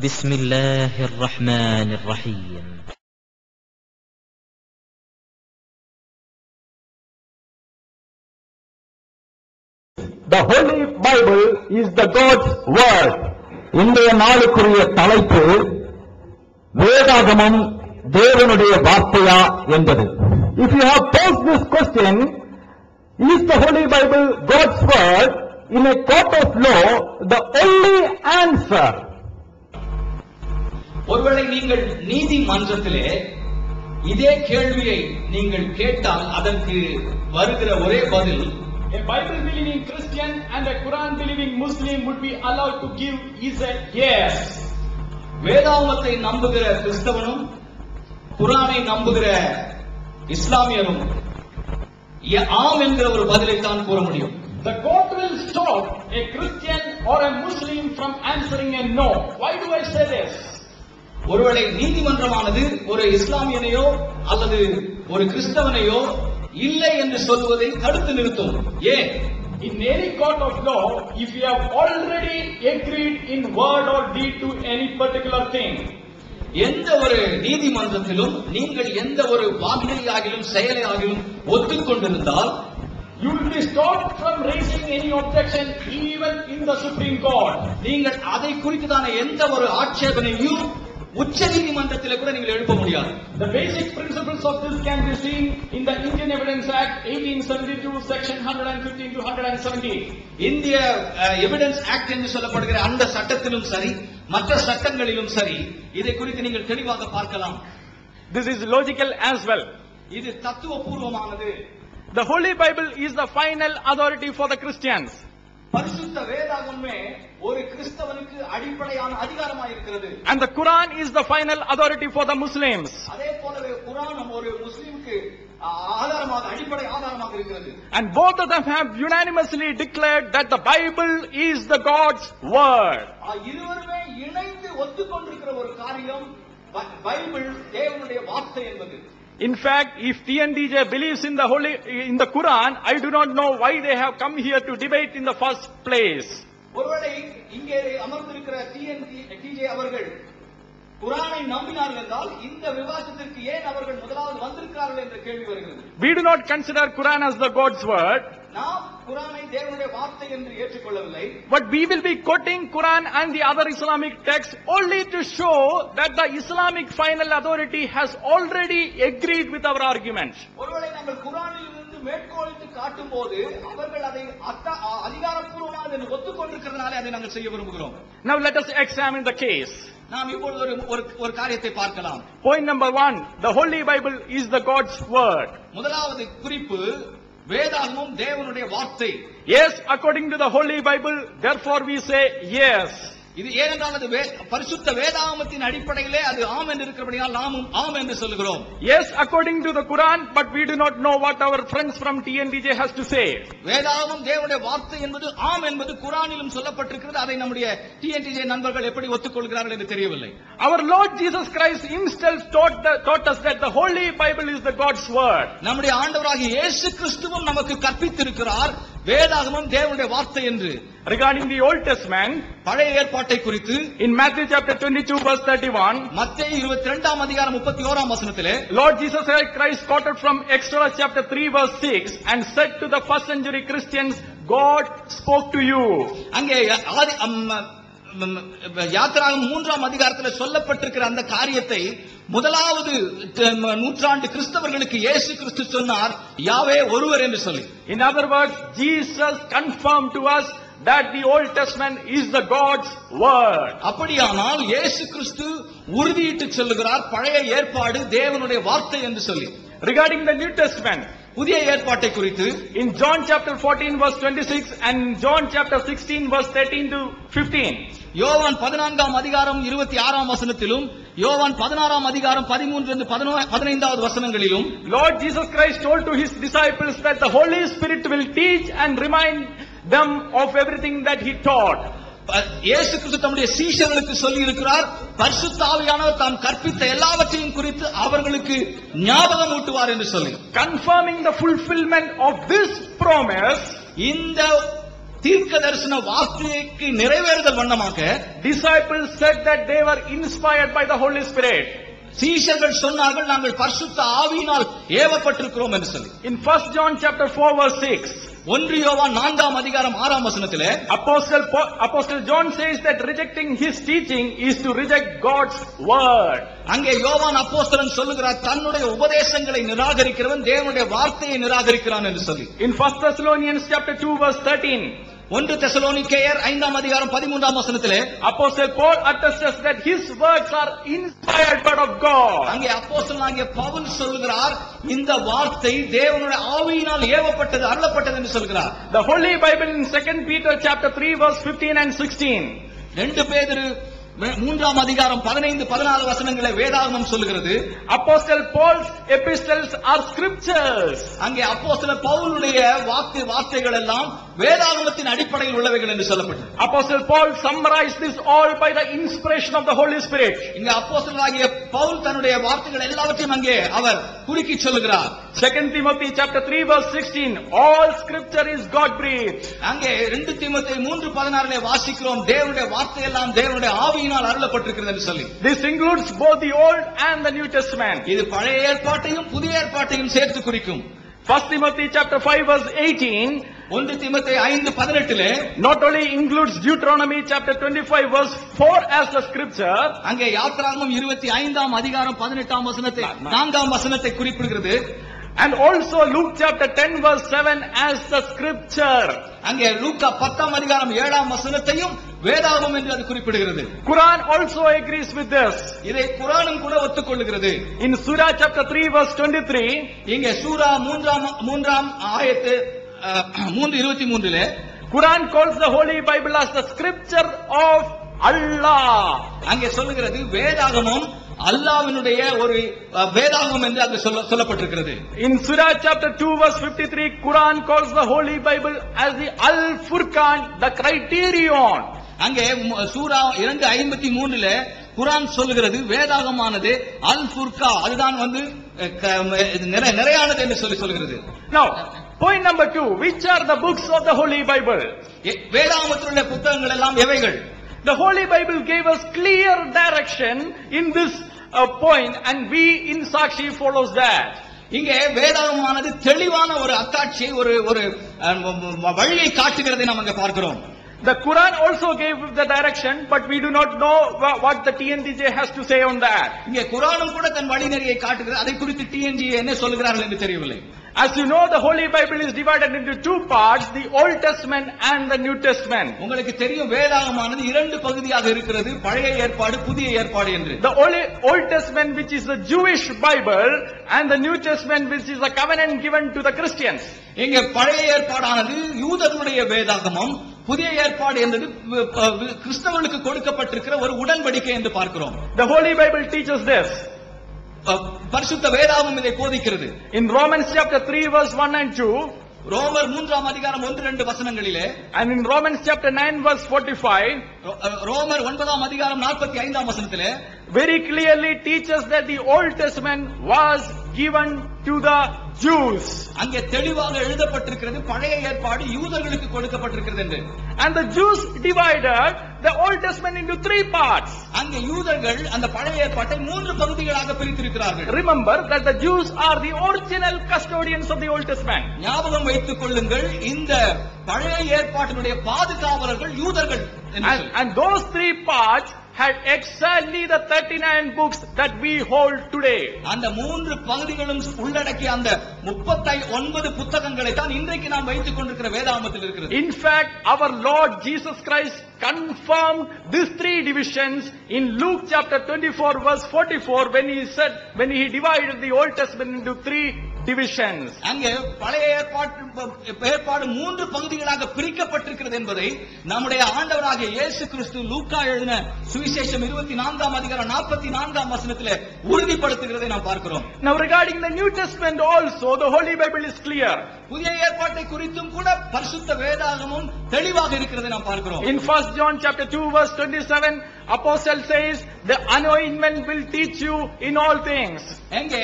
بسم الله الرحمن الرحيم. The Holy Bible is the God's word. இன்றைய நாளுக்குரிய தலைப்பு வேதாகமம் தேவனுடைய வார்த்தையா என்பது. If you have posed this question, is the Holy Bible God's word? In a court of law, the only answer. ஒருவேளை நீங்கள் நீதிமன்றத்திலே இதே கேள்வியை நீங்கள் கேட்டால் அதற்கு வருகிற ஒரே பதில், a Bible believing Christian and a Quran believing Muslim would be allowed to give is a yes. வேதாகமத்தை நம்புகிற கிறிஸ்தவனும் குர்ஆனை நம்புகிற இஸ்லாமியரும் ஆம் என்கிற ஒரு பதிலை தான் கூற முடியும். The court will stop a Christian or a Muslim from answering a no. Why do I say this? ஒருவேளை நீதிமன்றமானது ஒரு இஸ்லாமியனையோ அல்லது ஒரு கிறிஸ்தவனையோ இல்லை என்று சொல்வதை தடுத்து நிறுத்தும். ஏன்? In any court of law, if you have already agreed in word or deed to any particular thing, எந்த ஒரு நீதிமன்றத்திலும் நீங்கள் எந்த ஒரு வார்த்தையாகிலும் செயலையாகிலும் ஒத்துக்கொண்டிருந்தால் you will be stopped from raising any objection even in the Supreme Court. நீங்கள் அதை குறித்துதான எந்த ஒரு ஆட்சேபனையும் உச்ச நீதிமன்றத்தில் கூட நீங்கள் எழுப்ப முடியாது. The basic principles of this can be seen in the Indian Evidence Act 1872 section 115 to 170. இந்திய எவிடன்ஸ் ஆக்ட் என்று சொல்லப்படுகிற அந்த சட்டத்திலும் சரி மற்ற சட்டங்களிலும் சரி இதை குறித்து நீங்கள் தெளிவாக பார்க்கலாம். This is logical as well. இது தத்துவபூர்வமானது. The Holy Bible is the final authority for the Christians. பரிசுத்த வேதாகமே ஒரு கிறிஸ்தவனுக்கு அடிப்படையான அதிகாரமாக இருக்கிறது. And the Quran is the final authority for the Muslims. அதே போலவே குர்ஆனும் ஒரு முஸ்லிமுக்கு ஆதாரமாக அடிப்படை ஆதாரமாக இருக்கிறது. And both of them have unanimously declared that the Bible is the God's word. இருவருமே இணைந்து ஒத்துக்கொண்டிருக்கிற ஒரு காரியம் பைபிள் தேவனுடைய வார்த்தை என்பது. In fact, if TNDJ believes in the Quran, I do not know why they have come here to debate in the first place. ஒருவேளை இங்கே அமர்ந்திருக்கிற TNDJ அவர்கள் குர்ஆனை நம்பினார்கள் என்றால் இந்த விவாதத்திற்கு ஏன் அவர்கள் முதலாவது வந்திருக்கிறார்கள் என்ற கேள்வி வருகிறது. We do not consider Quran as the God's word. நாம் குர்ஆனை தேவனுடைய வார்த்தை என்று ஏற்றுக்கொள்ளவில்லை. But we will be quoting Quran and the other Islamic texts only to show that the Islamic final authority has already agreed with our arguments. ஒருவேளை நாங்கள் குர்ஆனில் இருந்து மேற்கோளிட்டு காட்டும்போது அவர்கள் அதை அதிகாரப்பூர்வமாக ஒத்துக்கொண்டிருக்கிறதுனால அதை நாங்கள் செய்ய விரும்புகிறோம். Now let us examine the case. நாம் இப்பொழுது ஒரு காரியத்தை பார்க்கலாம். Point number 1, the Holy Bible is the God's word. முதலாவது குறிப்பு, வேதாகமம் தேவனுடைய வார்த்தை. Yes, according to the Holy Bible, therefore we say yes. இது ஏனென்றால் அது பரிசுத்த வேதாகமத்தின் அடிப்படையிலே அது ஆம் என்று இருக்கிறபடியால் நாமும் ஆம் என்று சொல்கிறோம். Yes, according to the Quran, but we do not know what our friends from TNDJ has to say. வேதாகமம் தேவனுடைய வார்த்தை என்பது ஆம் என்பது குர்ஆனிலும் சொல்லப்பட்டிருக்கிறது. அதை நம்முடைய TNDJ நண்பர்கள் எப்படி ஒத்துக்கொள்கிறார்கள் என்று தெரியவில்லை. Our Lord Jesus Christ himself taught us that the Holy Bible is the God's word. நம்முடைய ஆண்டவராகிய இயேசு கிறிஸ்துவும் நமக்கு கற்பித்திருக்கிறார் வேதாகமம் தேவனுடைய வார்த்தை என்று. Regarding the Old Testament, பழைய ஏற்பாட்டை குறித்து in Matthew chapter 22 verse 31, மத்தேயு 22 அதிகாரம் 31 வசனத்திலே Lord Jesus Christ quoted from Exodus chapter 3 verse 6 and said to the first century Christians, God spoke to you. அங்கே யாத்திராகமம் 3 அதிகாரத்தில் சொல்லப்பட்டிருக்கிற அந்த காரியத்தை முதலாவது நூற்றாண்டு கிறிஸ்தவர்களுக்கு இயேசு கிறிஸ்து சொன்னார், யாவே ஒருவர் என்று சொல்லி. In other words, Jesus confirmed to us that the Old Testament is the God's word. அப்படியானால் இயேசு கிறிஸ்து உறுதியிட்டு சொல்லுகிறார் பழைய ஏற்பாடு தேவனுடைய வார்த்தை என்று சொல்லி. Regarding the New Testament, புதிய ஏற்பாட்டை குறித்து in John chapter 14 verse 26 and John chapter 16 verse 13 to 15, யோவான் 14 அதிகாரம் 26 வசனத்திலும் யோவான் 16 அதிகாரம் 13 15 வசனங்களிலும் Lord Jesus Christ told to his disciples that the Holy Spirit will teach and remind them of everything that he taught. இயேசு கிறிஸ்து தம்முடைய சீஷர்களுக்கு சொல்லி இருக்கிறார், பரிசுத்த ஆவியானவர் தாம் கற்பித்த எல்லாவற்றையும் குறித்து அவர்களுக்கு ஞாபகம் ஊட்டுவார் என்று சொல்லி. Confirming the fulfillment of this promise, இந்த தீர்க்க தரிசன வார்த்தைக்கு நிறைவேறுதல் வண்ணமாக disciples said that they were inspired by the Holy Spirit. சீஷர்கள் சொன்னார்கள் நாங்கள் பரிசுத்த ஆவியினால் ஏவப்பட்டிருக்கிறோம் என்று சொல்லி. In 1 John chapter 4 verse 6, 1 யோவான் 4ஆம் அதிகாரம் 6ஆம் வசனத்திலே Apostle John says that rejecting his teaching is to reject God's word. அங்கே யோவான் அப்போஸ்தலன் சொல்லுகிறார் தன்னுடைய உபதேசங்களை நிராகரிக்கிறவன் தேவனுடைய வார்த்தையை நிராகரிக்கிறான் என்று சொல்லி. In 1 Thessalonians chapter 2 verse 13, 1 தெசலோனிக்கேயர் 5ஆம் அதிகாரம் 13ஆம் வசனத்திலே Apostle Paul attests that his words are inspired word of God. அங்கே அப்போஸ்தலனாகிய பவுல் சொல்லுகிறார் இந்த வார்த்தை தேவனுடைய ஆவியினால் ஏவப்பட்டது அருளப்பட்டது என்று சொல்கிறார். The Holy Bible in 2 Peter chapter 3 verse 15 and 16. 2 பேதுரு 3ஆம் அதிகாரம் 15 14 வசனங்களை வேதாகமம் சொல்லுகிறது. Apostle Paul's epistles are scriptures. அங்கே அப்போஸ்தலர் பவுலுடைய வார்த்தைகள் எல்லாம் வேதாகமத்தின் அடிப்படையில் உள்ளவைகள் என்று சொல்லப்பட்டது. Apostle Paul summarized this all by the inspiration of the Holy Spirit. இங்க அப்போஸ்தலனாகிய பவுல் தன்னுடைய வார்த்தைகள் எல்லாவற்றையும் அங்கே அவர் குறுக்கி சொல்லுகிறார். 2 Timothy chapter 3 verse 16, all scripture is God breathed. அங்கே 2 தீமோத்தேயு 3:16 வாசிக்கிறோம் தேவனுடைய வார்த்தை எல்லாம் தேவனுடைய ஆவியினால் அருளப்பட்டிருக்கிறது என்று சொல்லி. This includes both the Old and the New Testament. இது பழைய ஏற்பாட்டையும் புதிய ஏற்பாட்டையும் சேர்த்து குறிக்கும். 1 Timothy chapter 5 verse 18, 1 தீமோத்தேயு 5:18 not only includes Deuteronomy chapter 25 verse 4 as the scripture, அங்கே யாத்திராகமம் 25ஆம் அதிகாரம் 18ஆம் வசனத்தை 4ஆம் வசனத்தை குறிப்பிடுகிறது. and also Luke chapter 10 verse 7 as the scripture. அங்கே லூக்கா 10ஆம் அதிகாரம் 7ஆம் வசனத்தையும் வேதாகமம் என்று அது குறிப்பிடுகிறது. Quran also agrees with this. இதை குர்ஆனும் கூட ஒத்துக்கொள்கிறது. In Surah chapter 3 verse 23, இங்கே சூரா 3ஆம் ஆயத்து 3:23 Quran calls the Holy Bible as the scripture of Allah. அங்கே சொல்லுகிறது வேதாகமம் அல்லாஹ்வினுடைய ஒரு வேதாகமம் என்று அங்கு சொல்லப்பட்டிருக்கிறது. In Surah chapter 2 verse 53, Quran calls the Holy Bible as the Al-Furqan, the criterion. அங்கே சூரா 2:53 குர்ஆன் சொல்லுகிறது வேதாகமானது அல் ஃபுர்கா அதுதான் நிறையானது என்று சொல்லுகிறது. Now, point number 2, which are the books of the Holy Bible? வேதாகமத்தில் உள்ள புத்தகங்கள் எல்லாம் எவைகள்? The Holy Bible gave us clear direction in this point, and we in Sakshi follows that. இங்கே வேதாகமானது தெளிவான ஒரு அத்தாட்சியை ஒரு வழியை காட்டுகிறதை நாம் அங்கே பார்க்கிறோம். The Quran also gave the direction, but we do not know what the TNTJ has to say on that. இங்கே குர்ஆனும் கூட தன் வழிநெறியை காட்டுகிறது. அதை குறித்து TNTJ என்ன சொல்கிறார்கள் என்று தெரியவில்லை. As you know, the Holy Bible is divided into two parts, the Old Testament and the New Testament. உங்களுக்கு தெரியும் வேதாகமானது இரண்டு பகுதியாக இருக்கிறது, பழைய ஏற்பாடு புதிய ஏற்பாடு என்று. The Old Testament, which is the Jewish Bible, and the New Testament, which is a covenant given to the Christians. இங்கே பழைய ஏற்பாடானது யூதர்களுடைய வேதாகமம், புதிய ஏற்பாடு என்பது கிறிஸ்தவர்களுக்கு கொடுக்கப்பட்டிருக்கிற ஒரு உடன்படிக்கை என்று பார்க்கிறோம். The Holy Bible teaches this. பரிசுத்த வேதாகமம் இதை போதிக்கிறது. In Romans chapter 3 verse 1 and 2, ரோமர் 3ஆம் அதிகாரம் 1-2 வசனங்களிலே, and in Romans chapter 9 verse 45, ரோமர் 9ஆம் அதிகாரம் 45ஆம் வசனத்திலே very clearly teaches that the Old Testament was given to the Jews. அங்கே தெளிவாக எழுதப்பட்டிருக்கிறது பழைய ஏற்பாடு யூதர்களுக்கு கொடுக்கப்பட்டிருக்கிறது என்று. And the Jews divided the Old Testament into three parts. அங்கே யூதர்கள் அந்த பழைய ஏற்பாட்டை மூன்று பகுதிகளாக பிரித்திருக்கிறார்கள். Remember that the Jews are the original custodians of the Old Testament. ஞாபகம் வைத்துக் கொள்ளுங்கள் இந்த பழைய ஏற்பாட்டினுடைய பாதுகாவலர்கள் யூதர்கள். And those three parts had exactly the 39 books that we hold today. அந்த மூன்று பகுதிகளும் உள்ளடக்கிய அந்த 39 புத்தகங்களை தான் இன்றைக்கு நாம் வைத்துக் கொண்டிருக்கிற வேதாகமத்தில் இருக்கிறது. In fact, our Lord Jesus Christ confirmed these three divisions in Luke chapter 24 verse 44 when he divided the Old Testament into three divisions. அங்கே பழைய ஏற்பாடு மூன்று பகுதிகளாக பிரிக்கப்பட்டிருக்கிறது என்பதை நம்முடைய ஆண்டவராகிய இயேசு கிறிஸ்து லூக்கா எழுதின சுவிசேஷம் 24ஆம் அதிகாரம் 44ஆம் வசனத்திலே உறுதிப்படுத்துகிறதை நாம் பார்க்கிறோம். Now regarding the New Testament also, the Holy Bible is clear. புதிய ஏற்பாட்டை குறித்தும் கூட பரிசுத்த வேதாகமும் தெளிவாக இருக்கிறதை நாம் பார்க்கிறோம். In 1 John chapter 2 verse 27, apostle says, the anointment will teach you in all things. எங்கே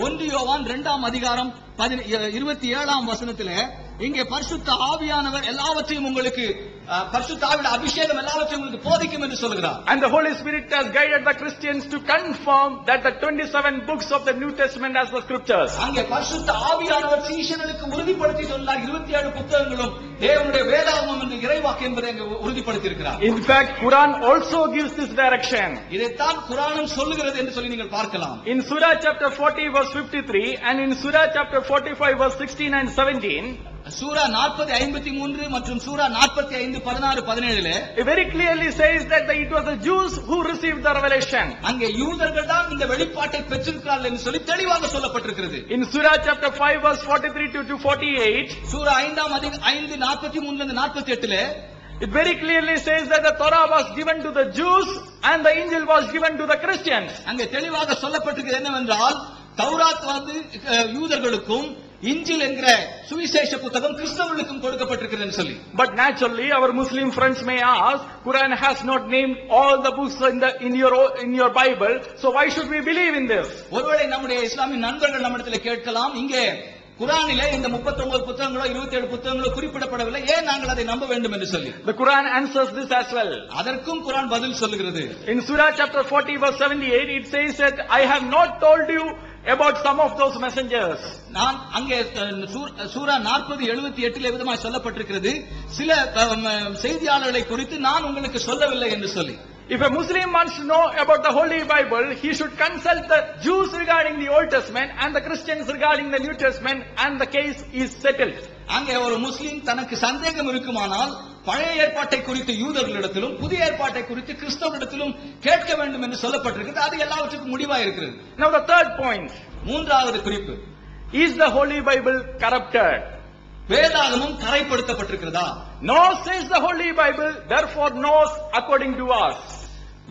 1 யோவான் 2ஆம் அதிகாரம் 27ஆம் வசனத்திலே இங்கே பரிசுத்த ஆவியானவர் எல்லாவற்றையும் உங்களுக்கு பரிசுத்த ஆவியோட அபிஷேகம் எல்லாவற்றையும் உங்களுக்கு போதிக்கும் என்று சொல்கிறார். And the Holy Spirit has guided the Christians to confirm that the 27 books of the New Testament as the scriptures. அங்கே பரிசுத்த ஆவியானவர் சீஷர்களுக்கு உறுதிப்படுத்தி சொன்னார் 27 புத்தகங்களும் தேவனுடைய வேதாகமம் என்று இறைவாக்கு என்பதை அங்கே உறுதிப்படுத்தி இருக்கிறார். In fact, Quran also gives this direction. இதைத்தான் குர்ஆனும் சொல்லுகிறது என்று சொல்லி நீங்கள் பார்க்கலாம். In Surah chapter 40 verse 53 and in Surah chapter 45 verse 16 and 17, சூரா 40:53 மற்றும் சூரா 45:16-17 it very clearly says that it was the Jews who received the revelation. அங்கே யூதர்கள் தான் இந்த வெளிப்பாட்டை பெற்றிருக்கிறார்கள் என்று சொல்லி தெளிவாக சொல்லப்பட்டிருக்கிறது. In Surah chapter 5 verse 43 to 48, Sura 5:43-48 it very clearly says that the Torah was given to the Jews and the Injil was given to the Christians. அங்கே தெளிவாக சொல்லப்பட்டிருக்கிறது என்னவென்றால் தௌராத் வந்து யூதர்களுக்கும் இன்ஜில் என்கிற சுவிசேஷ புத்தகம் கிறிஸ்தவர்களுக்கும் கொடுக்கப்பட்டிருக்கிறது சொல்லி. But naturally our Muslim friends may ask, Quran has not named all the books in your Bible, so why should we believe in this? ஒருவேளை நம்முடைய இஸ்லாமிய நண்பர்கள் நம்மிடத்தில் கேட்கலாம், இங்கே குர்ஆனிலே இந்த 39 புத்தகங்களோ 27 புத்தகங்களோ குறிப்பிடப்படவில்லை, ஏன் நாங்கள் அதை நம்ப வேண்டும் என்று சொல்லி. The Quran answers this as well. அதற்கும் குர்ஆன் பதில் சொல்லுகிறது. In Surah chapter 40 verse 78 it says that I have not told you about some of those messengers. நான் அங்கே சூரா 40:78 விதமாய் சொல்லப்பட்டிருக்கிறது, சில செய்தியாளர்களை குறித்து நான் உங்களுக்கு சொல்லவில்லை என்று சொல்லி. If a Muslim wants to know about the Holy Bible, he should consult the Jews regarding the Old Testament and the Christians regarding the New Testament, and the case is settled. அங்கே ஒரு முஸ்லிம் தனக்கு சந்தேகம் இருக்குமானால் பழைய ஏற்பாட்டை குறித்து யூதர்களிடத்திலும் புதிய ஏற்பாட்டை குறித்து கிறிஸ்தவர்களிடத்திலும் கேட்க வேண்டும் என்று சொல்லப்பட்டிருக்கிறது. அது எல்லாவற்றுக்கும் முடிவாக இருக்கிறது. Now the third point, மூன்றாவது குறிப்பு, is the Holy Bible corrupted? வேதாகமம் கரைப்படுத்தப்பட்டிருக்கிறதா? No, says the Holy Bible, therefore knows according to us.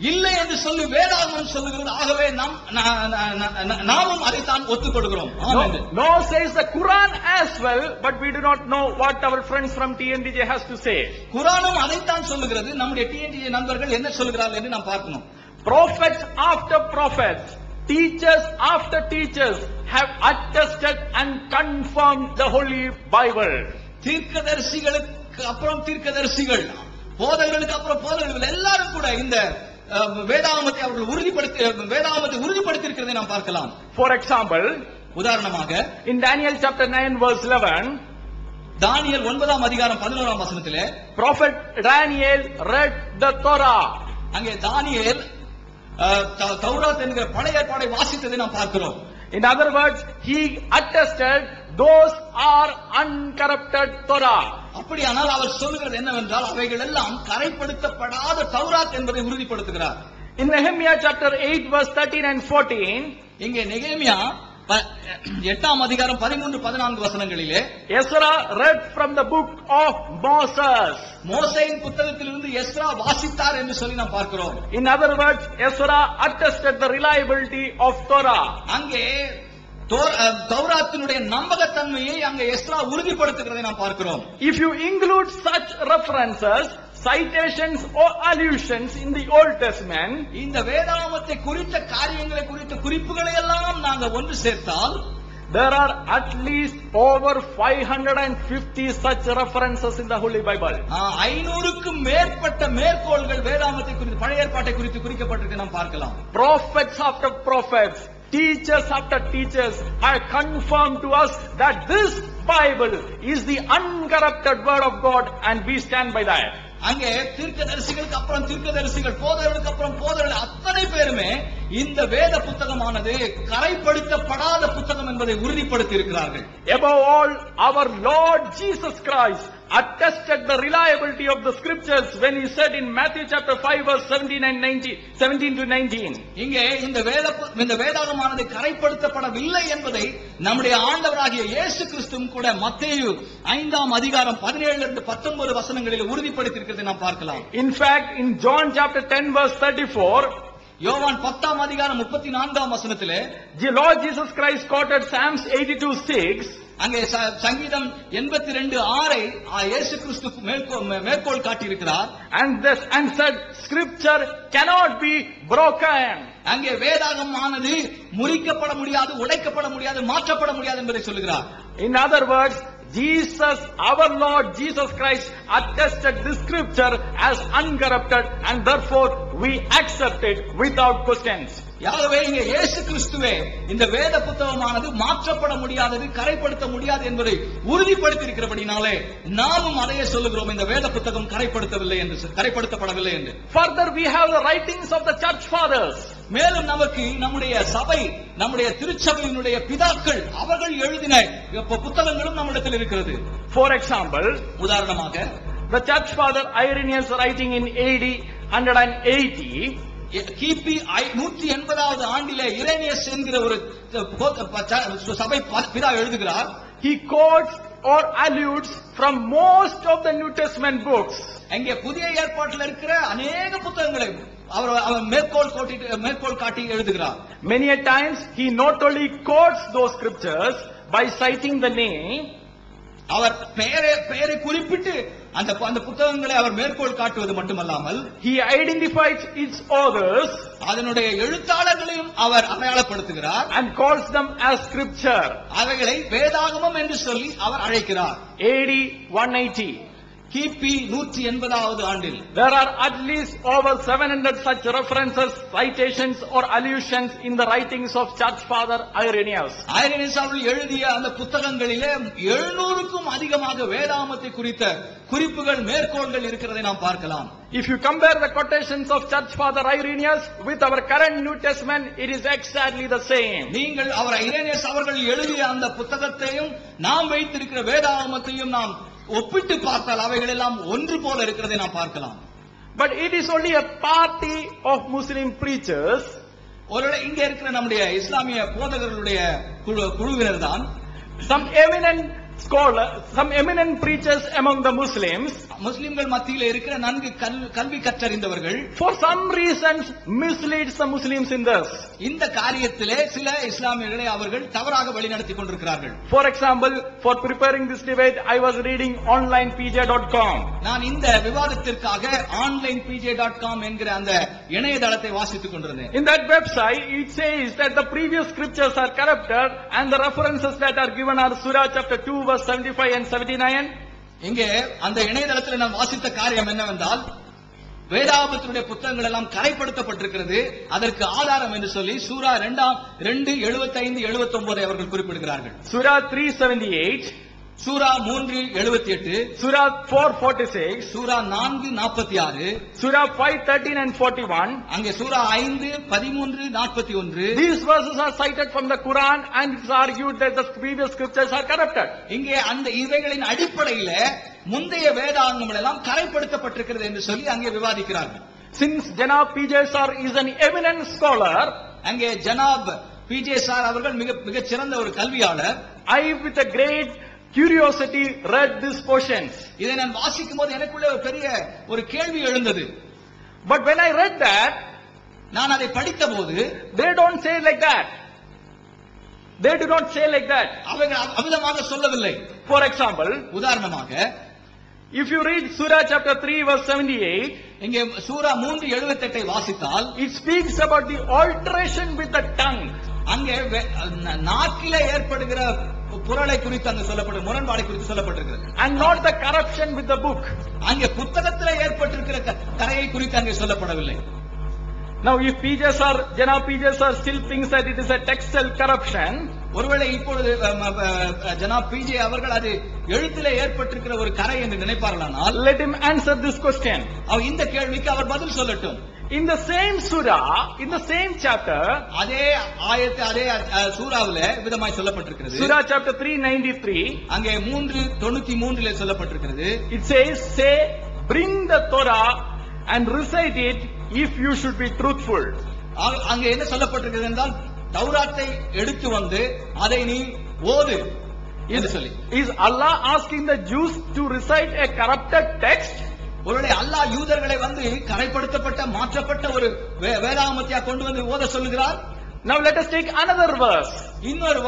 இல்லை என்று சொல்லி வேதாகமம் சொல்லுகிறது, ஆகவே நாமும் அதைத்தான் ஒத்துக்கொள்கிறோம். No, says the Quran as well, but we do not know what our friends from TNDJ has to say. குர்ஆனும் அதைத்தான் சொல்லுகிறது, நம்முடைய TNDJ நண்பர்கள் என்ன சொல்கிறார்கள் என்று நாம் பார்க்கணும். Prophets after prophets, teachers after teachers have attested and confirmed the Holy Bible. தீர்க்கதரிசிகளுக்கு அப்புறம் தீர்க்கதரிசிகள், போதகர்களுக்கு அப்புறம் போதகர்கள் எல்லாரும் கூட இந்த வேதாகமத்தை அவர்கள் உறுதிப்படுத்தி இருக்கிறதை நாம் பார்க்கலாம். For example, உதாரணமாக in Daniel chapter 9 verse 11, Daniel 9:11 prophet Daniel read the Torah. அங்கே தானியேல் தௌராத் என்கிற பழைய ஏற்பாட்டை வாசித்ததை நாம் பார்க்கிறோம். In other words, he attested those are uncorrupted Torah. அப்படியானால் அவர் சொல்லுகிறது என்னவென்றால் அவைகள் எல்லாம் கரைப்படுத்தப்படாத தௌராத் என்பதை உறுதிப்படுத்துகிறார். In Nehemiah chapter 8 verse 13 and 14, இங்கே நெகேமியா 8:13-14 Ezra read from the book of Moses. மோசேயின் புத்தகத்திலிருந்து எஸ்ரா வாசித்தார் என்று சொல்லி நாம் பார்க்கிறோம். In other words, Ezra attested the reliability of Torah. அங்கே தௌராத்தினுடைய நம்பகத்தன்மையை அங்கே எஸ்ரா உறுதிப்படுத்துகிறதை நாம் பார்க்கிறோம். If you include such references, citations or allusions in the Old Testament, இந்த வேதாகமத்தை குறித்த காரியங்களை குறித்த குறிப்புகளை எல்லாம் நாங்கள் ஒன்று சேர்த்தால், there are at least over 550 such references in the Holy Bible. 500க்கும் மேற்பட்ட மேற்கோள்கள் வேதாகமத்தை குறித்து பழைய ஏற்பாட்டை குறித்து குறிக்கப்பட்டிருக்கிறது நாம் பார்க்கலாம். Prophets after prophets, teachers after teachers have confirmed to us that this Bible is the uncorrupted word of God, and we stand by that. அங்கே தீர்க்கதரிசிகளுக்கு அப்புறம் தீர்க்கதரிசிகள், போதகர்களுக்கு அப்புறம் போதகர்கள் அத்தனை பேருமே இந்த வேத புத்தகமானது கரைப்படுத்தப்படாத புத்தகம் என்பதை உறுதிப்படுத்தி இருக்கிறார்கள். Above all, our Lord Jesus Christ attested the reliability of the scriptures when he said in Matthew chapter 5 verse 17 to 19. இங்கே இந்த வேதாகமானது கரைப்படுத்தப்படவில்லை என்பதை நம்முடைய ஆண்டவராகிய இயேசு கிறிஸ்துவும் கூட மத்தேயு 5:17-19 வசனங்களில் உறுதிப்படுத்தி இருக்கிறதை நாம் பார்க்கலாம். In fact, in John chapter 10 verse 34, யோவான் 10:34 the Lord Jesus Christ quoted Psalms 82:6. அங்கே சங்கீதம் 82:6 இயேசு கிறிஸ்து மேற்கோள் காட்டியிருக்கிறார். And said scripture cannot be broken. அங்கே வேதாகமானது முறிக்கப்பட முடியாது, உடைக்கப்பட முடியாது, மாற்றப்பட முடியாது என்பதை சொல்லுகிறார். In other words, Jesus, our Lord Jesus Christ, attested this scripture as uncorrupted, and therefore we accept it without questions. யாகவே இங்கே இயேசு கிறிஸ்துவே இந்த வேத புத்தகமானது மாற்றப்பட முடியாதது, கரைப்படுத்த முடியாது என்பதை உறுதிப்படுத்தி இருக்கிறபடினாலே நாமும் அதையே சொல்லுகிறோம், இந்த வேத புத்தகம் கரைப்படுத்தப்படவில்லை என்று. Further, we have the writings of the church fathers. மேலும் நமக்கு நம்முடைய சபை, நம்முடைய திருச்சபையினுடைய பிதாக்கள் அவர்கள் எழுதின புத்தகங்களும் நம்மிடத்தில் இருக்கிறது. For example, உதாரணமாக the church father Irenaeus writing in AD 180, கிபி 180வது ஆண்டிலே இரேனியஸ் என்கிற ஒரு சபை பிதா எழுதுகிறார். he quotes or alludes from most of the New Testament books. அங்கே புதிய ஏற்பாட்டில் இருக்கிற अनेक புத்தகங்களை அவர் மேற்கோள் காட்டி எழுதுகிறார். Many a times he not only quotes those scriptures by citing the name, அவர் பெயரை குறிப்பிட்டு அந்த புத்தகங்களை அவர் மேற்கோள் காட்டுவது மட்டுமல்லாமல் he identifies its authors, அதனுடைய எழுத்தாளர்களையும் அவர் அடையாளப்படுத்துகிறார், and calls them as scripture. அவைகளை வேதாகமம் என்று சொல்லி அவர் அழைக்கிறார். AD 180, கிபி 180வது ஆண்டில் there are at least over 700 such references, citations or allusions in the writings of church father Irenaeus. Irenaeus அவர்கள் எழுதிய அந்த புத்தகங்களிலே 700க்கும் அதிகமாக வேதாகமத்தை குறித்த குறிப்புகள், மேற்கோள்கள் இருக்கிறதை நாம் பார்க்கலாம். If you compare the quotations of church father Irenaeus with our current New Testament, it is exactly the same. நீங்கள் அவர் ஐரேனியஸ் அவர்கள் எழுதிய அந்த புத்தகத்தையும் நாம் வைத்திருக்கிற வேதாகமத்தையும் நாம் ஒப்பிட்டு பார்த்தால் அவைகள் எல்லாம் ஒன்று போல இருக்கிறதை நாம் பார்க்கலாம். But it is only a party of Muslim preachers. ஒருவேளை இங்கே இருக்கிற நம்முடைய இஸ்லாமிய போதகர்களுடைய குழுவினர் தான் Some eminent scholars, some eminent preachers among the Muslims, முஸ்லிம்கள் மத்தியில் இருக்கிற நன்கு கல்வி கற்றறிந்தவர்கள் for some reasons misleads the Muslims in this. இந்த காரியத்திலே சில இஸ்லாமியர்களை அவர்கள் தவறாக வழிநடத்தி கொண்டிருக்கிறார்கள். For example, for preparing this debate, I was reading onlinepj.com. நான் இந்த விவாதத்திற்காக onlinepj.com என்கிற அந்த இணையதளத்தை வாசித்துக் கொண்டிருந்தேன். In that website, it says that the previous scriptures are corrupted, and the references that are given are Surah chapter 2 verse 75 and 79. இங்கே அந்த இணையதளத்தில் நான் வாசித்த காரியம் என்னவென்றால், வேதாகமத்தினுடைய புத்தகங்கள் எல்லாம் கரைப்படுத்தப்பட்டிருக்கிறது, அதற்கு ஆதாரம் என்று சொல்லி சூரா 2:75 79 அவர்கள் குறிப்பிடுகிறார்கள். Surah 3:78, Sura 3:78, Surah 4:46, Sura 4:46, Surah 5:13 and 41. அங்கே சூரா 5:13-41. These verses are cited from the Quran, and it's argued that the previous scriptures are corrupted. இங்கே அந்த இவைகளின் அடிப்படையில் முந்தைய வேதாகமங்கள் எல்லாம் கரைப்படுத்தப்பட்டிருக்கிறது என்று சொல்லி அங்கே விவாதிக்கிறார்கள். Since Janab P.J. Sar is an eminent scholar, அங்கே ஜனாப் P.J. சார் அவர்கள் மிகச் சிறந்த ஒரு கல்வியாளர். I with a great curiosity read these portions. இதை நான் வாசிக்கும் போது எனக்குள்ள ஒரு பெரிய ஒரு கேள்வி எழுந்தது. But when I read that, நான் அதை படித்த போது they don't say like that. They do not say like that. அவர்கள் அவிதமாக சொல்லவில்லை. For example, உதாரணமாக if you read Surah chapter 3 verse 78, இங்கே சூரா 3:78 வாசித்தால் it speaks about the alteration with the tongue. அங்கே நாக்கிலே ஏற்படுகிற புரளை குறித்து அங்கு சொல்லப்படும், முரண்பாடை குறித்து சொல்லப்பட்டிருக்கிறது, and not the corruption with the book. அங்கே புத்தகத்திலே ஏற்பட்டிருக்கிற கரையை குறித்து அங்கே சொல்லப்படவில்லை. Now if P.J. Sir, Janab P.J. Sir still thinks that it is a textual corruption, ஒருவேளை இப்பொழுது ஜனாப் P.J. அவர்கள் அது எழுத்திலே ஏற்பட்டிருக்கிற ஒரு கரை என்று நினைப்பார்களானால், let him answer this question. இந்த கேள்விக்கு அவர் பதில் சொல்லட்டும். In the same surah, in the same chapter, அதே ஆயத்து அதே சூராவிலே விதமாய் சொல்லப்பட்டிருக்கிறது. Surah chapter 3:93, அங்கே 3:93 சொல்லப்பட்டிருக்கிறது. it says, say, bring the Torah and recite it if you should be truthful. அங்கே என்ன சொல்லப்பட்டிருக்கிறது என்றால், தௌராத்தை எடுத்து வந்து அதை நீ ஓது என்று சொல்லி. Is Allah asking the Jews to recite a corrupted text? ஒருவேளை அல்லாஹ் யூதர்களை வந்து கரைப்படுத்தப்பட்ட மாற்றப்பட்ட ஒரு வேதாகமத்தையா கொண்டு வந்து ஓத சொல்லுகிறார்? Now let us take another verse. இன்னொரு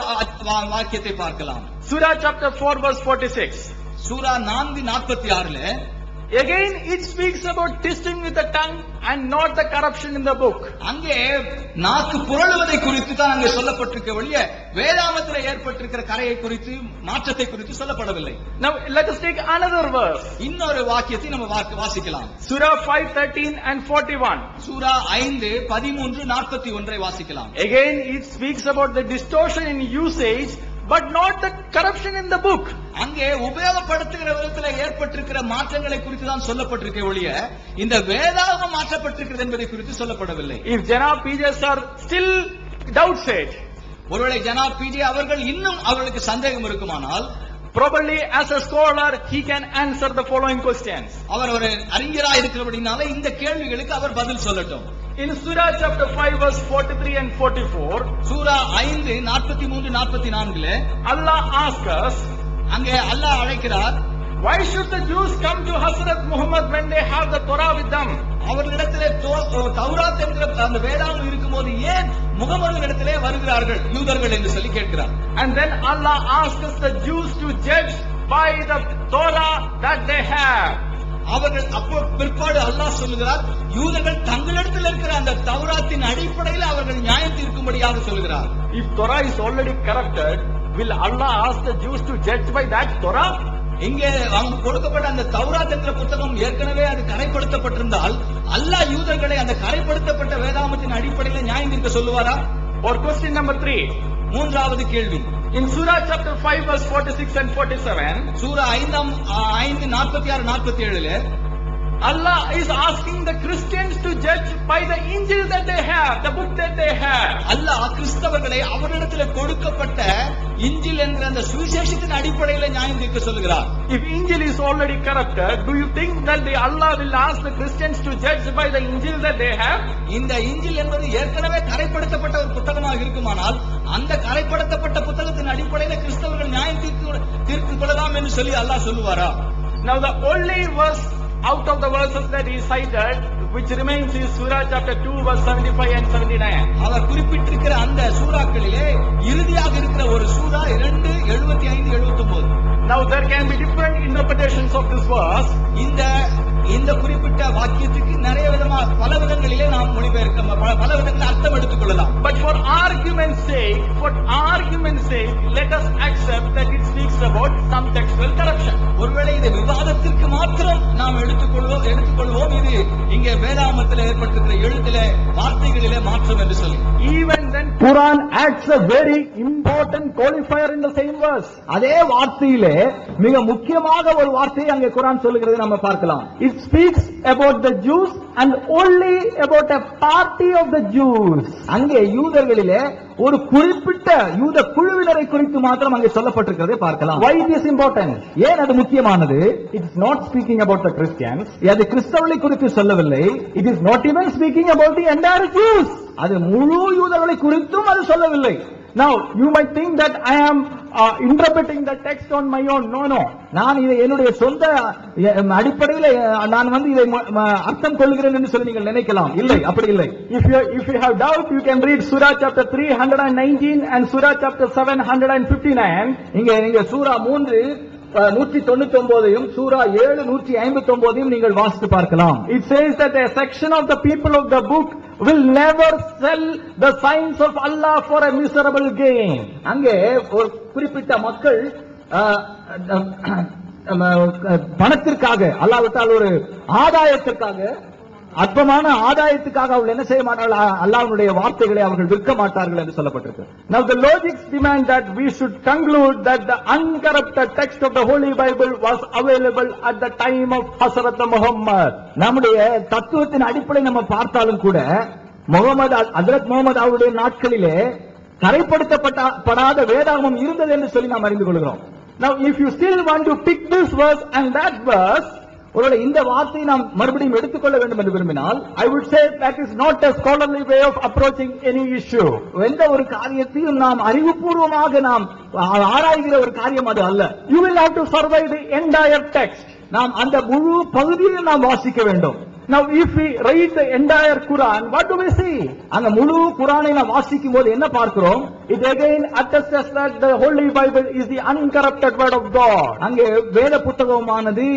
வாக்கியத்தை பார்க்கலாம். Surah chapter 4 verse 46. Sura 4:46 Again, it speaks about twisting with the tongue and not the corruption in the book. அங்கே நாக்கு புரளுவதை குறித்து தான் அங்கே சொல்லப்பட்டிருக்க ஒழிய வேதாகமத்தில் ஏற்பட்டிருக்கிற கரையை குறித்து மாற்றத்தை குறித்து சொல்லப்படவில்லை. Now let us take another verse. இன்னொரு வாக்கியத்தை நம்ம வாசிக்கலாம். Surah 5:13 and 41. சூரா 5:13-41 வாசிக்கலாம். Again, it speaks about the distortion in usage, but not the corruption in the book. அங்கே உபயோகப்படுத்துகிற விதத்தில் ஏற்பட்டிருக்கிற மாற்றங்களை குறித்து தான் சொல்லப்பட்டிருக்க ஒழிய இந்த வேதாகமம் மாற்றப்பட்டிருக்கிறது என்பதை குறித்து சொல்லப்படவில்லை. If Janab PJs are still doubts it, ஒருவேளை ஜனாப் பிஜே அவர்கள் இன்னும் அவர்களுக்கு சந்தேகம் இருக்குமானால், probably as a scholar he can answer the following questions. அவர் ஒரு அறிஞராக இருக்கிறபடினால இந்த கேள்விகளுக்கு அவர் பதில் சொல்லட்டும். In Surah chapter 5 verse 43 and 44, Sura 5:43-44 Allah asks us, அங்கே அல்லாஹ் அழைக்கிறார், why should the Jews come to Hazrat Muhammad when they have the Torah with them? அவர்களிடத்திலே தௌராத் என்கிற அந்த வேதாகம் இருக்கும்போது ஏன் முகமதுவிடத்திலே வருகிறார்கள் யூதர்கள் என்று சொல்லி கேட்கிறார். And then Allah asks the Jews to judge by the Torah that they have. அவர்கள் அப்போ பிற்பாடு அல்லாஹ் சொல்லுகிறார், யூதர்கள் தங்களிடத்தில் இருக்கிற அந்த தௌராத்தின் அடிப்படையில் அவர்கள் நியாயம் தீர்க்கும்படியாக சொல்கிறார். If Torah is already corrupted, will Allah ask the Jews to judge by that Torah? இங்கே அவங்க கொடுக்கப்பட்ட அந்த தௌராத் என்ற புத்தகம் ஏற்கனவே அது கரைப்படுத்தப்பட்டிருந்தால் அல்லாஹ் யூதர்களை அந்த கரைப்படுத்தப்பட்ட வேதாகமத்தின் அடிப்படையில் நியாயம் தீர்க்க சொல்லுவாரா? Or question number 3. மூன்றாவது கேள்வி. In Surah chapter 5 verse 46 and 47, Sura 5:46-47 Allah is asking the Christians to judge by the Injil that they have, the book that they have. அல்லாஹ் கிறிஸ்தவர்களை அவரிடத்தில் கொடுக்கப்பட்ட இஞ்சில் என்ற அந்த சுவிசேஷத்தின் அடிப்படையில் நியாயம் தீர்க்க சொல்கிறார். If Injil is already corrupted, do you think that Allah will ask the Christians to judge by the Injil that they have? இந்த இஞ்சில் என்பது ஏற்கனவே கரைப்படுத்தப்பட்ட ஒரு புத்தகமாக இருக்குமானால் அந்த கரைப்படுத்தப்பட்ட புத்தகத்தின் அடிப்படையில் கிறிஸ்தவர்கள் நியாயம் தீர்த்து கொள்ளலாம் என்று சொல்லி அல்லாஹ் சொல்லுவாரா? Now the only verse out of the verses that he cited which remains is Surah chapter 2 verse 75 and 79. அவர் குறிப்பிட்டிருக்கிற அந்த சூறாக்களிலே இறுதியாக இருக்கிற ஒரு சூரா 2:75-79. Now there can be different interpretations of this verse. இந்த குறிப்பிட்ட வாக்கியத்துக்கு நிறைய பல விதங்களிலே நாம் மொழிபெயர்க்க பல விதங்களில் அர்த்தம் எடுத்துக் கொள்ளலாம். But for argument's sake, let us accept that it speaks about some textual corruption. ஒருவேளை இந்த விவாதத்திற்கு மாத்திரம் நாம் எடுத்துக்கொள்வோம் இது இங்கே வேதாகமத்தில் ஏற்பட்டிருக்கிற எழுத்திலே வார்த்தைகளிலே மாற்றம் என்று சொல்லி. Even then Quran adds a very important qualifier in the same verse. அதே வார்த்தையிலே மிக முக்கியமாக ஒரு வார்த்தையை அங்கே குர்ஆன் சொல்லுகிறது நம்ம பார்க்கலாம். It speaks about the Jews and only about a party of the Jews. அங்கே யூதர்களிலே ஒரு குறிப்பிட்ட யூத குழுவினரை குறித்து மாத்திரம் அங்கே சொல்லப்பட்டிருக்கிறதை பார்க்கலாம். Why it is important? ஏன் அது முக்கியமானது? It is not speaking about the Christians. அது கிறிஸ்தவர்களை குறித்து சொல்லவில்லை. It is not even speaking about the entire Jews. அது முழு யூதர்களை குறித்தும் அது சொல்லவில்லை. Now you might think that I am interpreting the text on my own. No. நான் இதை என்னுடைய சொந்த அடிப்படையில் நான் இதை அர்த்தம் கொள்கிறேன் என்று சொல்லி நீங்கள் நினைக்கலாம். இல்லை, அப்படி இல்லை. If you have doubt, you can read Surah chapter 319 and Surah chapter 759. நீங்க சூரா 3:199 சூரா 7:159 நீங்கள் வாசித்து பார்க்கலாம். It says that a section of the people of the book will never sell the signs of Allah for a miserable gain. அங்கே ஒரு குறிப்பிட்ட மக்கள் பணத்திற்காக அல்லாஹ்விட்டால் ஒரு ஆதாயத்திற்காக அற்பமான ஆதாயத்துக்காக அவர்கள் என்ன செய்ய மாட்டார்கள்? அல்லாஹ்வுடைய வார்த்தைகளை அவர்கள் விற்க மாட்டார்கள் என்று சொல்லப்பட்டிருக்கு. Now the logics demand that we should conclude that the uncorrupted text of the Holy Bible was available at the time of Hazrat Muhammad. நம்முடைய தத்துவத்தின் அடிப்படை நம்ம பார்த்தாலும் கூட ஹஜ்ரத் முகமது அவருடைய நாட்களிலே கரைப்படுத்தப்படாத வேதாகமம் இருந்தது என்று சொல்லி நாம் அறிந்து கொள்கிறோம். Now if you still want to pick this verse and that verse, ஒருவேளை இந்த வார்த்தையை நாம் மறுபடியும் எடுத்துக்கொள்ள வேண்டும் என்று விரும்பினால், I would say that is not a scholarly way of approaching any issue. எந்த ஒரு காரியத்தையும் நாம் அறிவுபூர்வமாக நாம் ஆராய்கிற ஒரு காரியம் அது அல்ல. You will have to survey the entire text. நாம் அந்த முழு பகுதியை நாம் வாசிக்க வேண்டும். Now if we read the entire Quran, what do we see? அந்த முழு குர்ஆனை நாம் வாசிக்கும் போது என்ன பார்க்கிறோம்? It again attests that the Holy Bible is the uncorrupted word of God. அங்கே வேத புத்தகமானது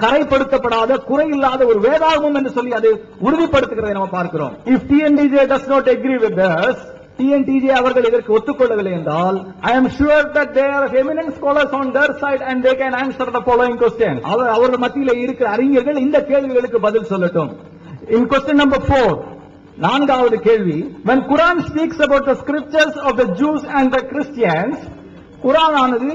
கரைப்படுத்தப்படாத குறையில்லாத ஒரு வேதாகமம் என்று சொல்லி அது உறுதிப்படுத்துகிறதை நம்ம பார்க்கிறோம். If TNTJ does not agree with this, TNTJ அவர்கள் இதற்கு ஒத்துக்கொள்ளவில்லை என்றால், I am sure that there are eminent scholars on their side and they can answer the following question. அவர்கள் மத்தியிலே இருக்கிற அறிஞர்கள் இந்த கேள்விகளுக்கு பதில் சொல்லட்டும். In question number 4, நான்காவது கேள்வி, when Quran speaks about the scriptures of the Jews and the Christians, குர்ஆன் ஆனது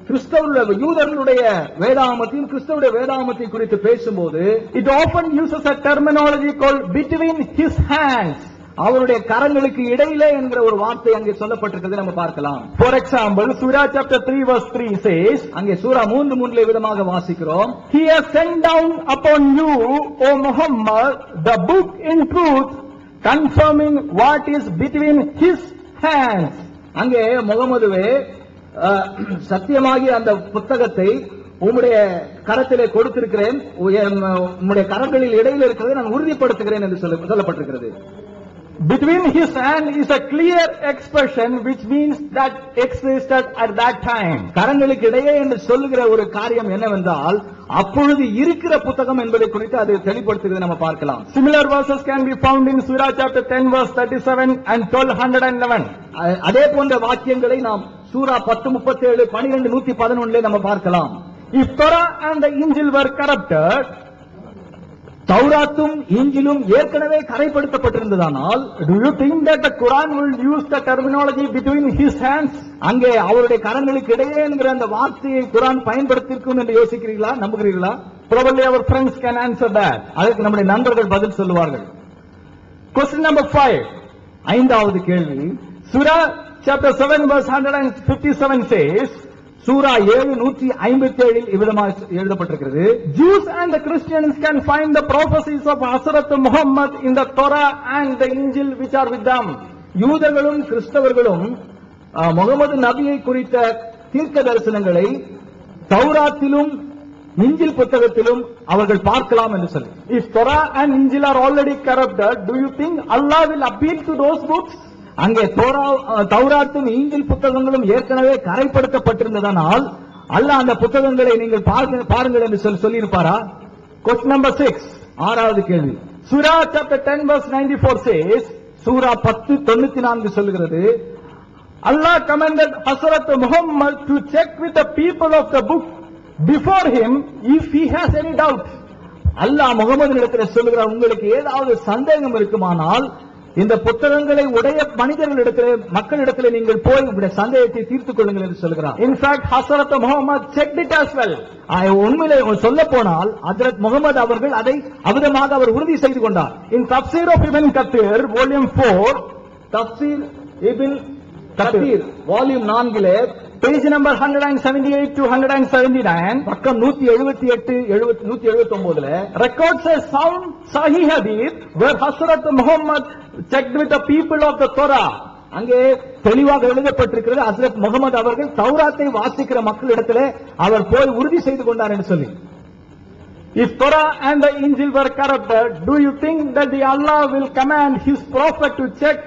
கிறிஸ்தவர்களுடைய யூதர்களுடைய வேதாகமத்தையும் கிறிஸ்தவருடைய வேதாகமத்தை குறித்து பேசும்போது, it often uses a terminology called between his hands, அவருடைய கரங்களுக்கு இடையிலே என்கிற ஒரு வார்த்தை அங்கே சொல்லப்பட்டிருக்கிறது நம்ம பார்க்கலாம். For example, Surah chapter 3 verse 3 says, அங்கே சூரா 3:3 விதமாக வாசிக்கிறோம், he has sent down upon you, O Muhammad, the book in truth, confirming what is between his hands. அங்கே முகமதுவே சத்தியமாகிய அந்த புத்தகத்தை உம்முடைய கரத்திலே கொடுத்திருக்கிறேன், உம்முடைய கரங்களில் இடையில் இருக்கிறதை நான் உறுதிப்படுத்துகிறேன் என்று சொல்லப்பட்டிருக்கிறது. Between his hand is a clear expression which means that existed at that time. கரங்களுக்கு இடையே என்று சொல்லுகிற ஒரு காரியம் என்னவென்றால், அப்பொழுது இருக்கிற புத்தகம் என்பதை குறித்து அது தெளிவுபடுத்துகிறதை நம்ம பார்க்கலாம். Similar verses can be found in Surah chapter 10 verse 37 and 1211. அதே போன்ற வாக்கியங்களை நாம் சூரா 10:37, 12:111 நம்ம பார்க்கலாம். If Torah and the Injil were corrupted, தௌராத்தும் இஞ்சிலும் ஏற்கனவே கரைப்படுத்தப்பட்டிருந்ததானால், do you think that the Quran will use the terminology between his hands? அங்கே அவருடைய கரங்களுக்கு இடையே என்கிற அந்த வார்த்தையை குர்ஆன் பயன்படுத்தியிருக்கும் என்று யோசிக்கிறீர்களா, நம்புகிறீர்களா? Probably our friends can answer that. அதற்கு நம்முடைய நண்பர்கள் பதில் சொல்லுவார்கள். Question number 5, ஐந்தாவது கேள்வி, Surah chapter 7 verse 157 says, சூரா 7:157 இவ்விதமாக எழுதப்பட்டிருக்கிறது, Jews and the Christians can find the prophecies of Hazrat Muhammad in the Torah and the Injil which are with them. யூதர்களும் கிறிஸ்தவர்களும் முகமது நபியை குறித்த தீர்க்க தரிசனங்களை தௌராத்திலும் இஞ்சில் புத்தகத்திலும் அவர்கள் பார்க்கலாம் என்று சொல்லி. If Torah and Injil are already corrupted, do you think Allah will appeal to those books? அங்கே தௌராத்தும் இஞ்சில் புத்தகங்களும் ஏற்கனவே கரைப்படுத்தப்பட்டிருந்ததனால் அல்லாஹ் அந்த புத்தகங்களை நீங்கள் பாருங்கள் என்று சொல்லியிருப்பாரா? Question number 6, ஆறாவது கேள்வி, Surah chapter 10 verse 94 says, சூரா 10:94 சொல்லுகிறது, Allah commanded Hazrat Muhammad to check with the people of the book before him if he has any doubt. அல்லாஹ் முகமதினிடத்தில் சொல்லுகிறார், உங்களுக்கு ஏதாவது சந்தேகம் இருக்குமானால் இந்த புத்தகங்களை உடைய மனிதர்களிடத்திலே மக்களிடத்திலே நீங்கள் போய் உங்களுடைய சந்தேகத்தை தீர்த்துக் கொள்ளுங்கள் என்று சொல்கிறார். In fact, Hazrat Muhammad checked it as well. உண்மையிலே சொல்ல போனால் ஹஜ்ரத் முகமது அவர்கள் அதை அவிதமாக அவர் உறுதி செய்து கொண்டார். In Tafsir of Ibn Kathir volume 4, Tafsir Ibn Kathir volume 4 page number 178 to 179, பக்கம் 178 179 records a sound Sahih hadith where Hazrat Muhammad checked with the people of the Torah. அங்கே தெளிவாக எழுதப்பட்டிருக்கிறது, ஹஜ்ரத் முகமது அவர்கள் தௌராத்தை வாசிக்கிற மக்களிடத்திலே அவர் போய் உறுதி செய்து கொண்டார் என்று சொல்லி. If Torah and the Injil were corrupted, do you think that the Allah will command his prophet to check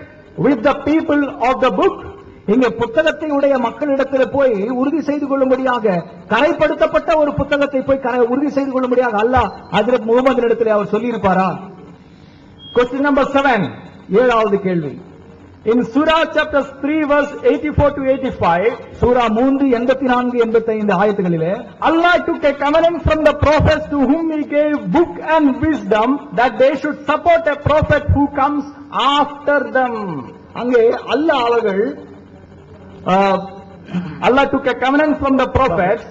with the people of the book? இங்கே புத்தகத்தை உடைய மக்களிடத்தில் போய் உறுதி செய்து கொள்ளும்படியாக கரைப்படுத்தப்பட்ட ஒரு புத்தகத்தை போய் உறுதி செய்து கொள்ளும்படியாக அல்லாஹ் ஹஜ்ரத் முகமதினிடத்தில் அவர் சொல்லியிருப்பாரா? Question number 7, ஏழாவது கேள்வி, in Surah chapter 3 verse 84 to 85, Sura 3:84-85 ஆயத்துகளிலே, Allah took a covenant from the prophets to whom he gave book and wisdom that they should support a prophet who comes after them. அங்கே அல்லாஹ் அவர்கள் Allah took a covenant from the prophets,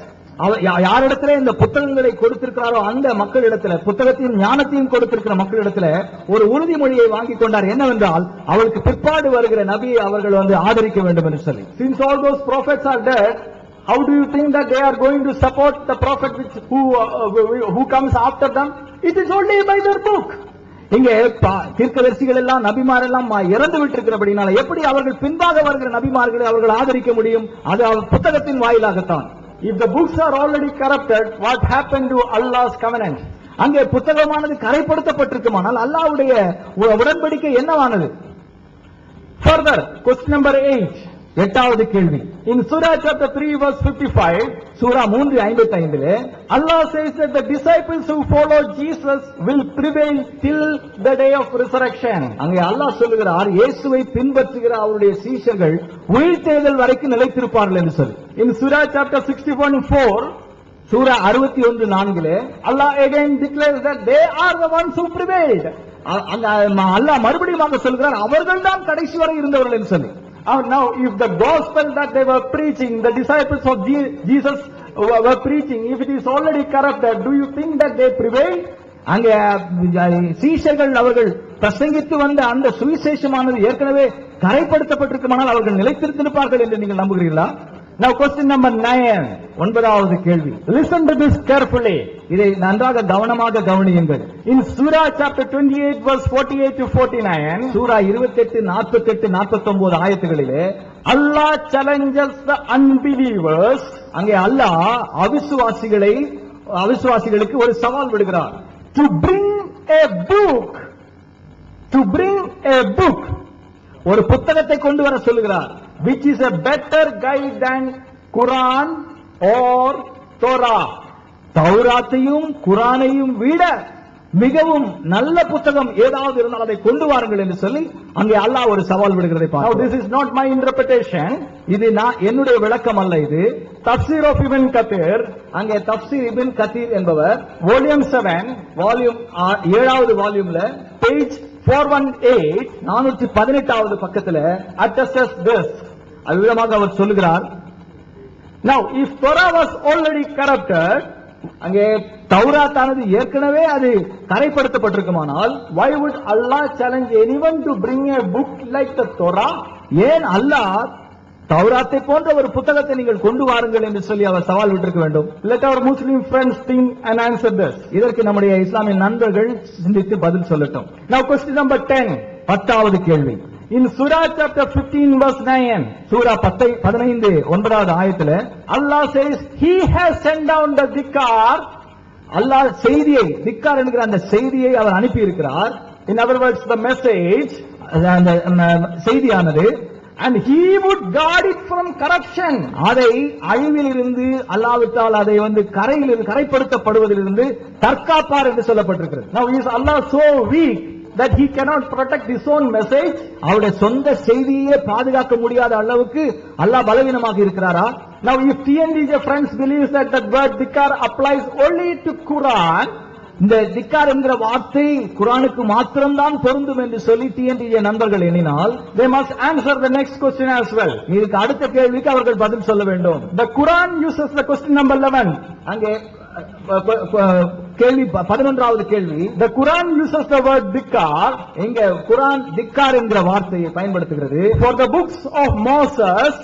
யாரிடத்திலே இந்த புத்தகங்களை கொடுத்திருக்கிறாரோ அந்த மக்களிடத்தில், புத்தகத்தையும் ஞானத்தையும் கொடுத்திருக்கிற மக்களிடத்தில் ஒரு உறுதிமொழியை வாங்கி கொண்டார். என்னவென்றால், அவளுக்கு பிற்பாடு வருகிற நபியை அவர்கள் ஆதரிக்க வேண்டும் என்று சொல்லி. Since all those prophets are dead, how do you think that they are going to support the prophet who comes after them? It is only by their book. இங்கே தீர்க்கதரிசிகள் எல்லாம் நபிமார் எல்லாம் இறந்து விட்டிருக்கிறபடினால எப்படி அவர்கள் பின்பாக வருகிற நபிமார்களை அவர்கள் ஆதரிக்க முடியும்? அது புத்தகத்தின் வாயிலாகத்தான். If the books are already corrupted, what happened to Allah's covenant? அங்கே புத்தகமானது கரைப்படுத்தப்பட்டிருக்குமானால் அல்லாஹ்வுடைய உடன்படிக்கை என்னவானது? Further, question number 8, எட்டாவது கேள்வி. In Surah chapter 3 verse 55, Sura 3:55, Allah says that the disciples who follow Jesus will prevail till the day of resurrection. அங்கே அல்லாஹ் சொல்லுகிறார், இயேசுவை பின்பற்றுகிற அவருடைய சீஷர்கள் உயிர்த்தெழுதல் வரைக்கும் நிலைத்திருப்பார்கள் என்று சொல்லி. In Surah chapter 61:4, Sura 61:4, Allah again declares that they are the ones who prevailed. அல்லாஹ் மறுபடியும் சொல்கிறார், அவர்கள் தான் கடைசி வரை இருந்தவர்கள் என்று சொல்லி. Now, if the gospel that they were preaching, the disciples of Jesus were preaching, if it is already corrupted, do you think that they prevailed? அங்கே சீஷர்கள் அவர்கள் பிரசங்கித்து வந்த அந்த சுவிசேஷமானது ஏற்கனவே கரைப்படுத்தப்பட்டிருக்குமானால் அவர்கள் நிலைத்திருந்திருப்பார்கள் என்று நீங்கள் நம்புகிறீர்களா? Now question number 9, ஒன்பதாவது கேள்வி. Listen to this carefully. இதை நன்றாக கவனமாக கவனியுங்கள். In Surah chapter 28 verse 48 to 49, Sura 28, 48, 49 ஆயத்துகளிலே Allah challenges the unbelievers. அங்கே அல்லாஹ் அவிசுவாசிகளுக்கு ஒரு சவால் விடுகிறார். To bring a book, ஒரு புத்தகத்தை கொண்டு வர சொல்லுகிறார். Which is a better guide than Quran or Torah. தௌராத்தையும் குரானையும் விட மிகவும் நல்ல புத்தகம் ஏதாவது இருந்தால் அதை கொண்டு வாருங்கள் என்று சொல்லி அங்கே அல்லாஹ் ஒரு சவால் விடுகிறதை பார்க்கிறோம். Now this is not my interpretation. இது என்னுடைய விளக்கம் அல்ல. இது தஃப்சீர் ஆஃப் இப்ன் கதீர். அங்கே தஃப்சீர் இப்ன் கதீர் என்பவர் வால்யூம் 7 வால்யூம் 7வது வால்யூம்ல பேஜ் 418 418வது பக்கத்துல attests this. அவ்விதமாக அவர் சொல்லுகிறார், Now if Torah was already corrupted, அங்கே தௌராத்தானது ஏற்கனவே அது கரைப்படுத்தப்பட்டிருக்குமானால், why would Allah challenge anyone to bring a book like the Torah? ஏன் அல்லாஹ் தௌராத்தை போன்ற ஒரு புத்தகத்தை நீங்கள் கொண்டு வாருங்கள் என்று சொல்லி அவர் சவால் விட்டிருக்க வேண்டும்? Let our Muslim friends think and answer this. இதற்கு நம்முடைய இஸ்லாமிய நண்பர்கள் சிந்தித்து பதில் சொல்லட்டும். Now question number 10, 10வது கேள்வி. In Surah chapter 15 verse 9, சூரா 15 9வது ஆயத்துல Allah says he has sent down the dhikar. அல்லாஹ் செய்தியை, திக்கார் என்கிற அந்த செய்தியை அவர் அனுப்பி இருக்கிறார். In other words, the message, அந்த செய்தியானது, and he would guard it from corruption. அதை அழிவிலிருந்து அல்லாவிட்டால் அதை கரைப்படுத்தப்படுவதிலிருந்து தற்காப்பார் என்று சொல்லப்பட்டிருக்கிறது. Now is Allah so weak that he cannot protect his own message? அவருடைய சொந்த செய்தியை பாதுகாக்க முடியாத அளவுக்கு அல்லாஹ் பலவீனமாக இருக்கிறாரா? Now if TNDJ friends believes that the word dhikar applies only to Quran, இந்த திக்கார் என்கிற வார்த்தை குரானுக்கு மாத்திரம்தான் பொருந்தும் என்று சொல்லி TNDJ நண்பர்கள் எண்ணினால், they must answer the next question as well. இதுக்கு அடுத்த கேள்விக்கு அவர்கள் பதில் சொல்ல வேண்டும். The Quran uses the question number 11. அங்கே கேள்வி 11வது கேள்வி. The Quran uses the word dhikar. இங்க குரான் திக்கார் என்கிற வார்த்தையை பயன்படுத்துகிறது. For the books of Moses,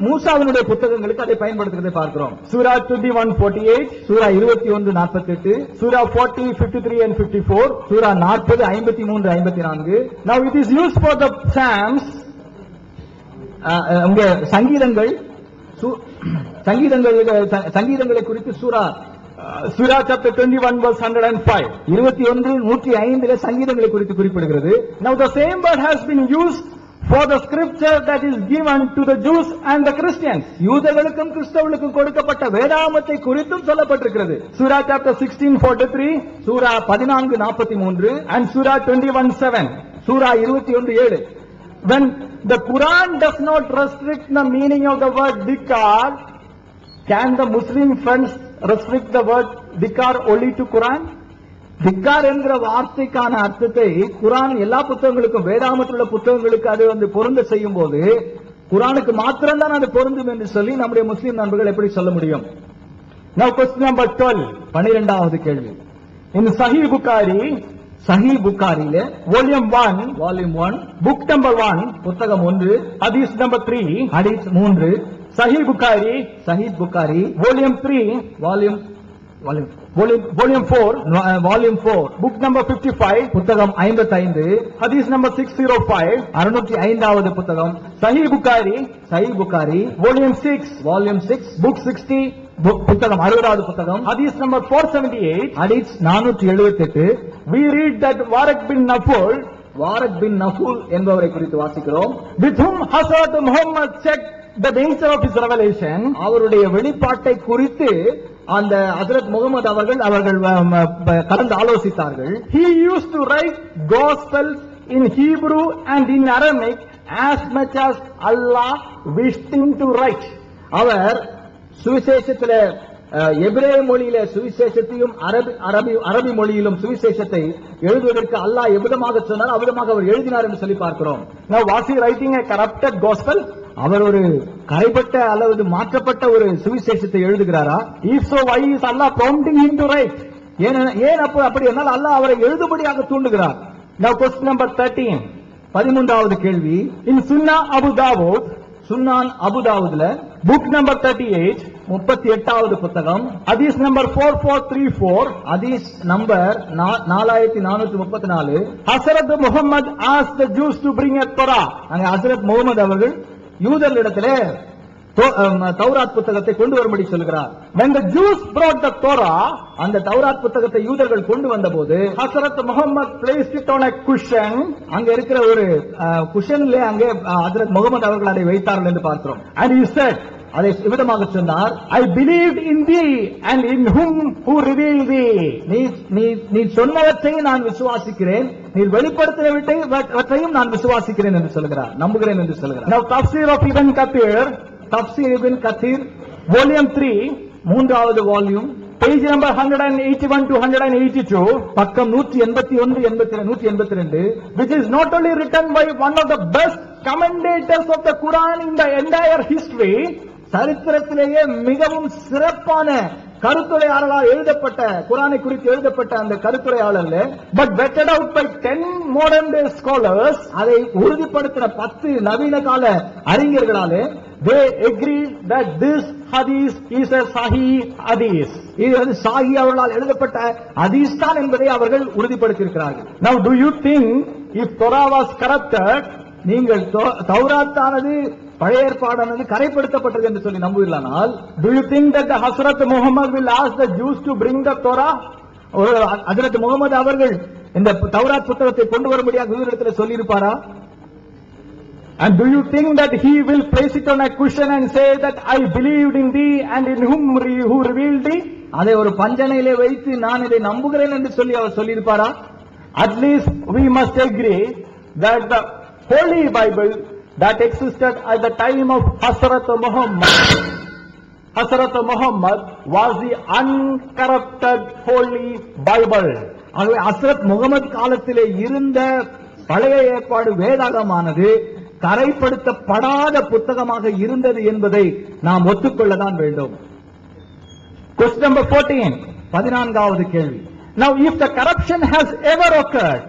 மூசாவினுடைய புத்தகங்களுக்கு அதை பயன்படுத்துவதை பார்க்கிறோம். சூரா 21:48, சூரா 21:48, சூரா 40:53 and 54, Sura 40 53 54. Now it is used for the psalms. அங்க சங்கீதங்களை குறித்து சூரா chapter 21 verse 105, 105 சங்கீதங்களை குறித்து குறிப்பிடுகிறது. Now the same word has been used for the scripture that is given to the Jews and the Christians. யூதர்களுக்கும் கிறிஸ்தவர்களுக்கும் கொடுக்கப்பட்ட வேதாகமத்தை குறித்தும் சொல்லப்பட்டிருக்கிறது. சூரா chapter 16:43, Sura 14:43 and Sura 21:7, Sura 21:7. When the Quran does not restrict the meaning of the word dhikar, can the Muslim friends restrict the word dhikar only to Quran? திக்கார் என்கிற வார்த்தைக்கான அர்த்தத்தை குரான் எல்லா புத்தகங்களுக்கும், வேதாகமத்தில் உள்ள புத்தகங்களுக்கு அது பொருந்த செய்யும் போது குரானுக்கு மாத்திரம்தான் அது பொருந்தும் என்று சொல்லி நம்முடைய முஸ்லிம் நண்பர்கள் எப்படி சொல்ல முடியும்? Now question number 12, 12வது கேள்வி. In Sahih Bukhari volume 1 book number 1, புத்தகம் 1, hadith number 3, hadith 3, Sahih Bukhari volume 3, volume 4, book number 55, புத்தகம் 55, hadith number 605, 605வது புத்தகம். Sahih Bukhari volume 6, book 60, புத்தகம் 60வது புத்தகம், hadith number 478, hadith 478. We read that Waraq bin Nawfal வாரக் பின் நஃபூல் என்பவரை குறித்து வாசிக்கிறோம். With whom Hazrat Muhammad checked the nature of his revelation. அவருடைய வெளிப்பாட்டை குறித்து அந்த ஹஜ்ரத் முகமது அவர்கள் கலந்து ஆலோசித்தார்கள். He used to write gospels in Hebrew and in Aramaic as much as Allah wished him to write. அவர் சுவிசேஷத்தில எபிரேய மொழியில சுவிசேஷத்தையும் அரபி மொழியிலும் சுவிசேஷத்தை எழுதுவதற்கு அல்லாஹ் எவ்விதமாக சொன்னார் அவ்விதமாக அவர் எழுதினார் என்று சொல்லி பார்க்கிறோம். Now was he writing a corrupted gospel? அவர் ஒரு கரைப்பட்ட அல்லது மாற்றப்பட்ட ஒரு சுவிசேஷத்தை எழுதுகிறாரா? If so, why is Allah prompting him to write? ஏன் அப்படி என்னால் அல்லாஹ் அவரை எழுதும்படியாக தூண்டுகிறார்? Now question number 13. 13வது கேள்வி. In Sunnah Abu Dawud, Sunan அபுதாவுதுல புக் நம்பர் 38 38வது புத்தகம் ஹதீஸ் நம்பர் 4434 ஹதீஸ் நம்பர் 4434 ஹஸரத் Muhammad asked the Jews to bring a Torah. அங்க ஹஸரத் முஹம்மது அவர்கள் யூதர்களிடத்திலே தௌராத் புத்தகத்தை கொண்டு வரும்படி சொல்கிறார். When the Jews brought the Torah, அந்த தௌராத் புத்தகத்தை யூதர்கள் கொண்டு வந்தபோது ஹஸரத் Muhammad placed it on a cushion. அங்க இருக்கிற ஒரு குஷன்ல அங்கே ஹஸரத் முஹம்மது அவர்கள் அதை வைத்தார்கள் என்று பார்க்கிறோம். And he said, அதை விதமாக சொன்னார், I believed in thee and in who revealed thee. நீ சொன்னவற்றை நான் விசுவாசிக்கிறேன், நீ வெளிப்படுத்தினவற்றையும் நான் விசுவாசிக்கிறேன் என்று சொல்கிறார், நம்புகிறேன் என்று சொல்கிறார். Now Tafsir of Ibn Kathir, Tafsir Ibn Kathir, volume 3, மூன்றாவது வால்யூம், page number 181 to 182, பக்கம் 181 182, which is not only written by one of the best commentators of the Quran in the entire history, சரித்திரத்திலேயே மிகவும் சிறப்பான கருத்துரையாளரால் எழுதப்பட்ட குரானை குறித்து எழுதப்பட்ட அந்த கருத்துரையாளர்ல but vetted out by 10 modern day scholars, அதை உறுதிப்படுத்தின 10 நவீன கால அறிஞர்களாலே they agree that this hadith is a sahih hadith. இது சாஹி அவர்களால் எழுதப்பட்ட ஹதீஸ் தான் என்பதை அவர்கள் உறுதிப்படுத்தியிருக்கிறார்கள். Now do you think if Torah was corrupted, நீங்கள் தௌராத்தானது பழைய ஏற்பாடானது கரைப்படுத்தப்பட்டது என்று சொல்லி நம்புவீர்களானால், do you think that the Hazrat Muhammad will ask the Jews to bring the Torah? ஹஜ்ரத் முகமது அவர்கள் இந்த தௌராத் புத்தகத்தை கொண்டு வரும்படியாக யூதர்களிடத்தில் சொல்லி இருப்பாரா? And do you think that he will place it on a cushion and say that I believed in thee and in who revealed thee? அதை ஒரு பஞ்சனையிலே வைத்து நான் இதை நம்புகிறேன் என்று சொல்லி அவர் சொல்லியிருப்பாரா? At least we must agree that the Holy Bible that existed at the time of Hazrat Muhammad was the uncorrupted Holy Bible. ஆகவே ஹஸ்ரத் முகமது காலத்திலே இருந்த பழைய ஏற்பாடு வேதாகமானது கரைப்படுத்தப்படாத புத்தகமாக இருந்தது என்பதை நாம் ஒத்துக்கொள்ளதான் வேண்டும். Question number 14, 14வது கேள்வி. Now if the corruption has ever occurred,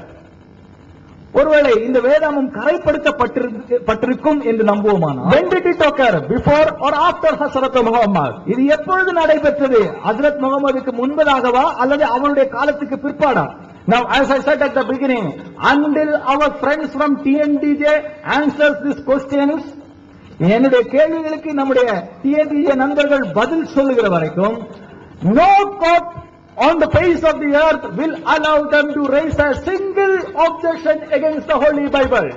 ஒருவேளை இந்த வேதாமம் கரைப்படுத்தப்பட்டிருக்கும் என்று நம்புவோமானால், when did it occur? Before or after Hazrat Muhammad? இது எப்பொழுது நடைபெற்றது? ஹஜ்ரத் முகமதுக்கு முன்பதாகவா அல்லது அவருடைய காலத்துக்கு பிற்பாடா? Now as I said at the beginning, until our friends from TNDJ answers these questions, என்னுடைய கேள்விகளுக்கு நம்முடைய TNDJ நண்பர்கள் பதில் சொல்லுகிற வரைக்கும் no court on the face of the earth will allow them to raise a single objection against the Holy Bible.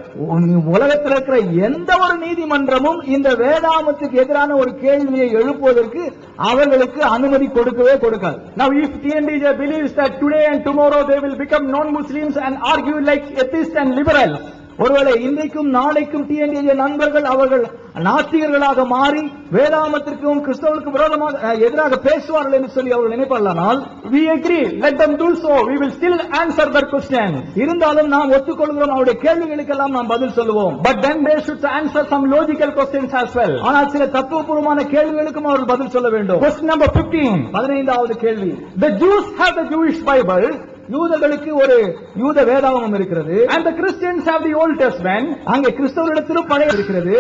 உலகத்தில் இருக்கிற எந்த ஒரு நீதிமன்றமும் இந்த வேதாமத்துக்கு எதிரான ஒரு கேள்வியை எழுப்புவதற்கு அவர்களுக்கு அனுமதி கொடுக்கவே கொடுக்காது. Now if TNDJ believes that today and tomorrow they will become non-Muslims and argue like atheists and liberals, ஒருவேளை இன்றைக்கும் நாளைக்கும் TNDJ நண்பர்கள் அவர்கள் நாத்திகர்களாக மாறி வேதாமத்திற்கும் கிறிஸ்தவர்களுக்கும் விரோதமாக எதிராக பேசுவார்கள் என்று சொல்லி அவர்கள் நினைப்பார்களானால், we agree, let them do so, we will still answer their questions. இருந்தாலும் நாம் ஒத்துக்கொள்கிறோம், அவருடைய கேள்விகளுக்கெல்லாம் நாம் பதில் சொல்லுவோம். But then they should answer some logical questions as well. ஆனால் சில தத்துவபூர்வமான கேள்விகளுக்கும் அவர்கள் பதில் சொல்ல வேண்டும். Question number 15, 15வது கேள்வி. The Jews have the Jewish Bible. யூதர்களுக்கு ஒரு யூத வேதாகமம் இருக்கிறது. And the Christians have the Old Testament. அங்கே கிறிஸ்தவர்களிடத்திலும் பழைய இருக்கிறது.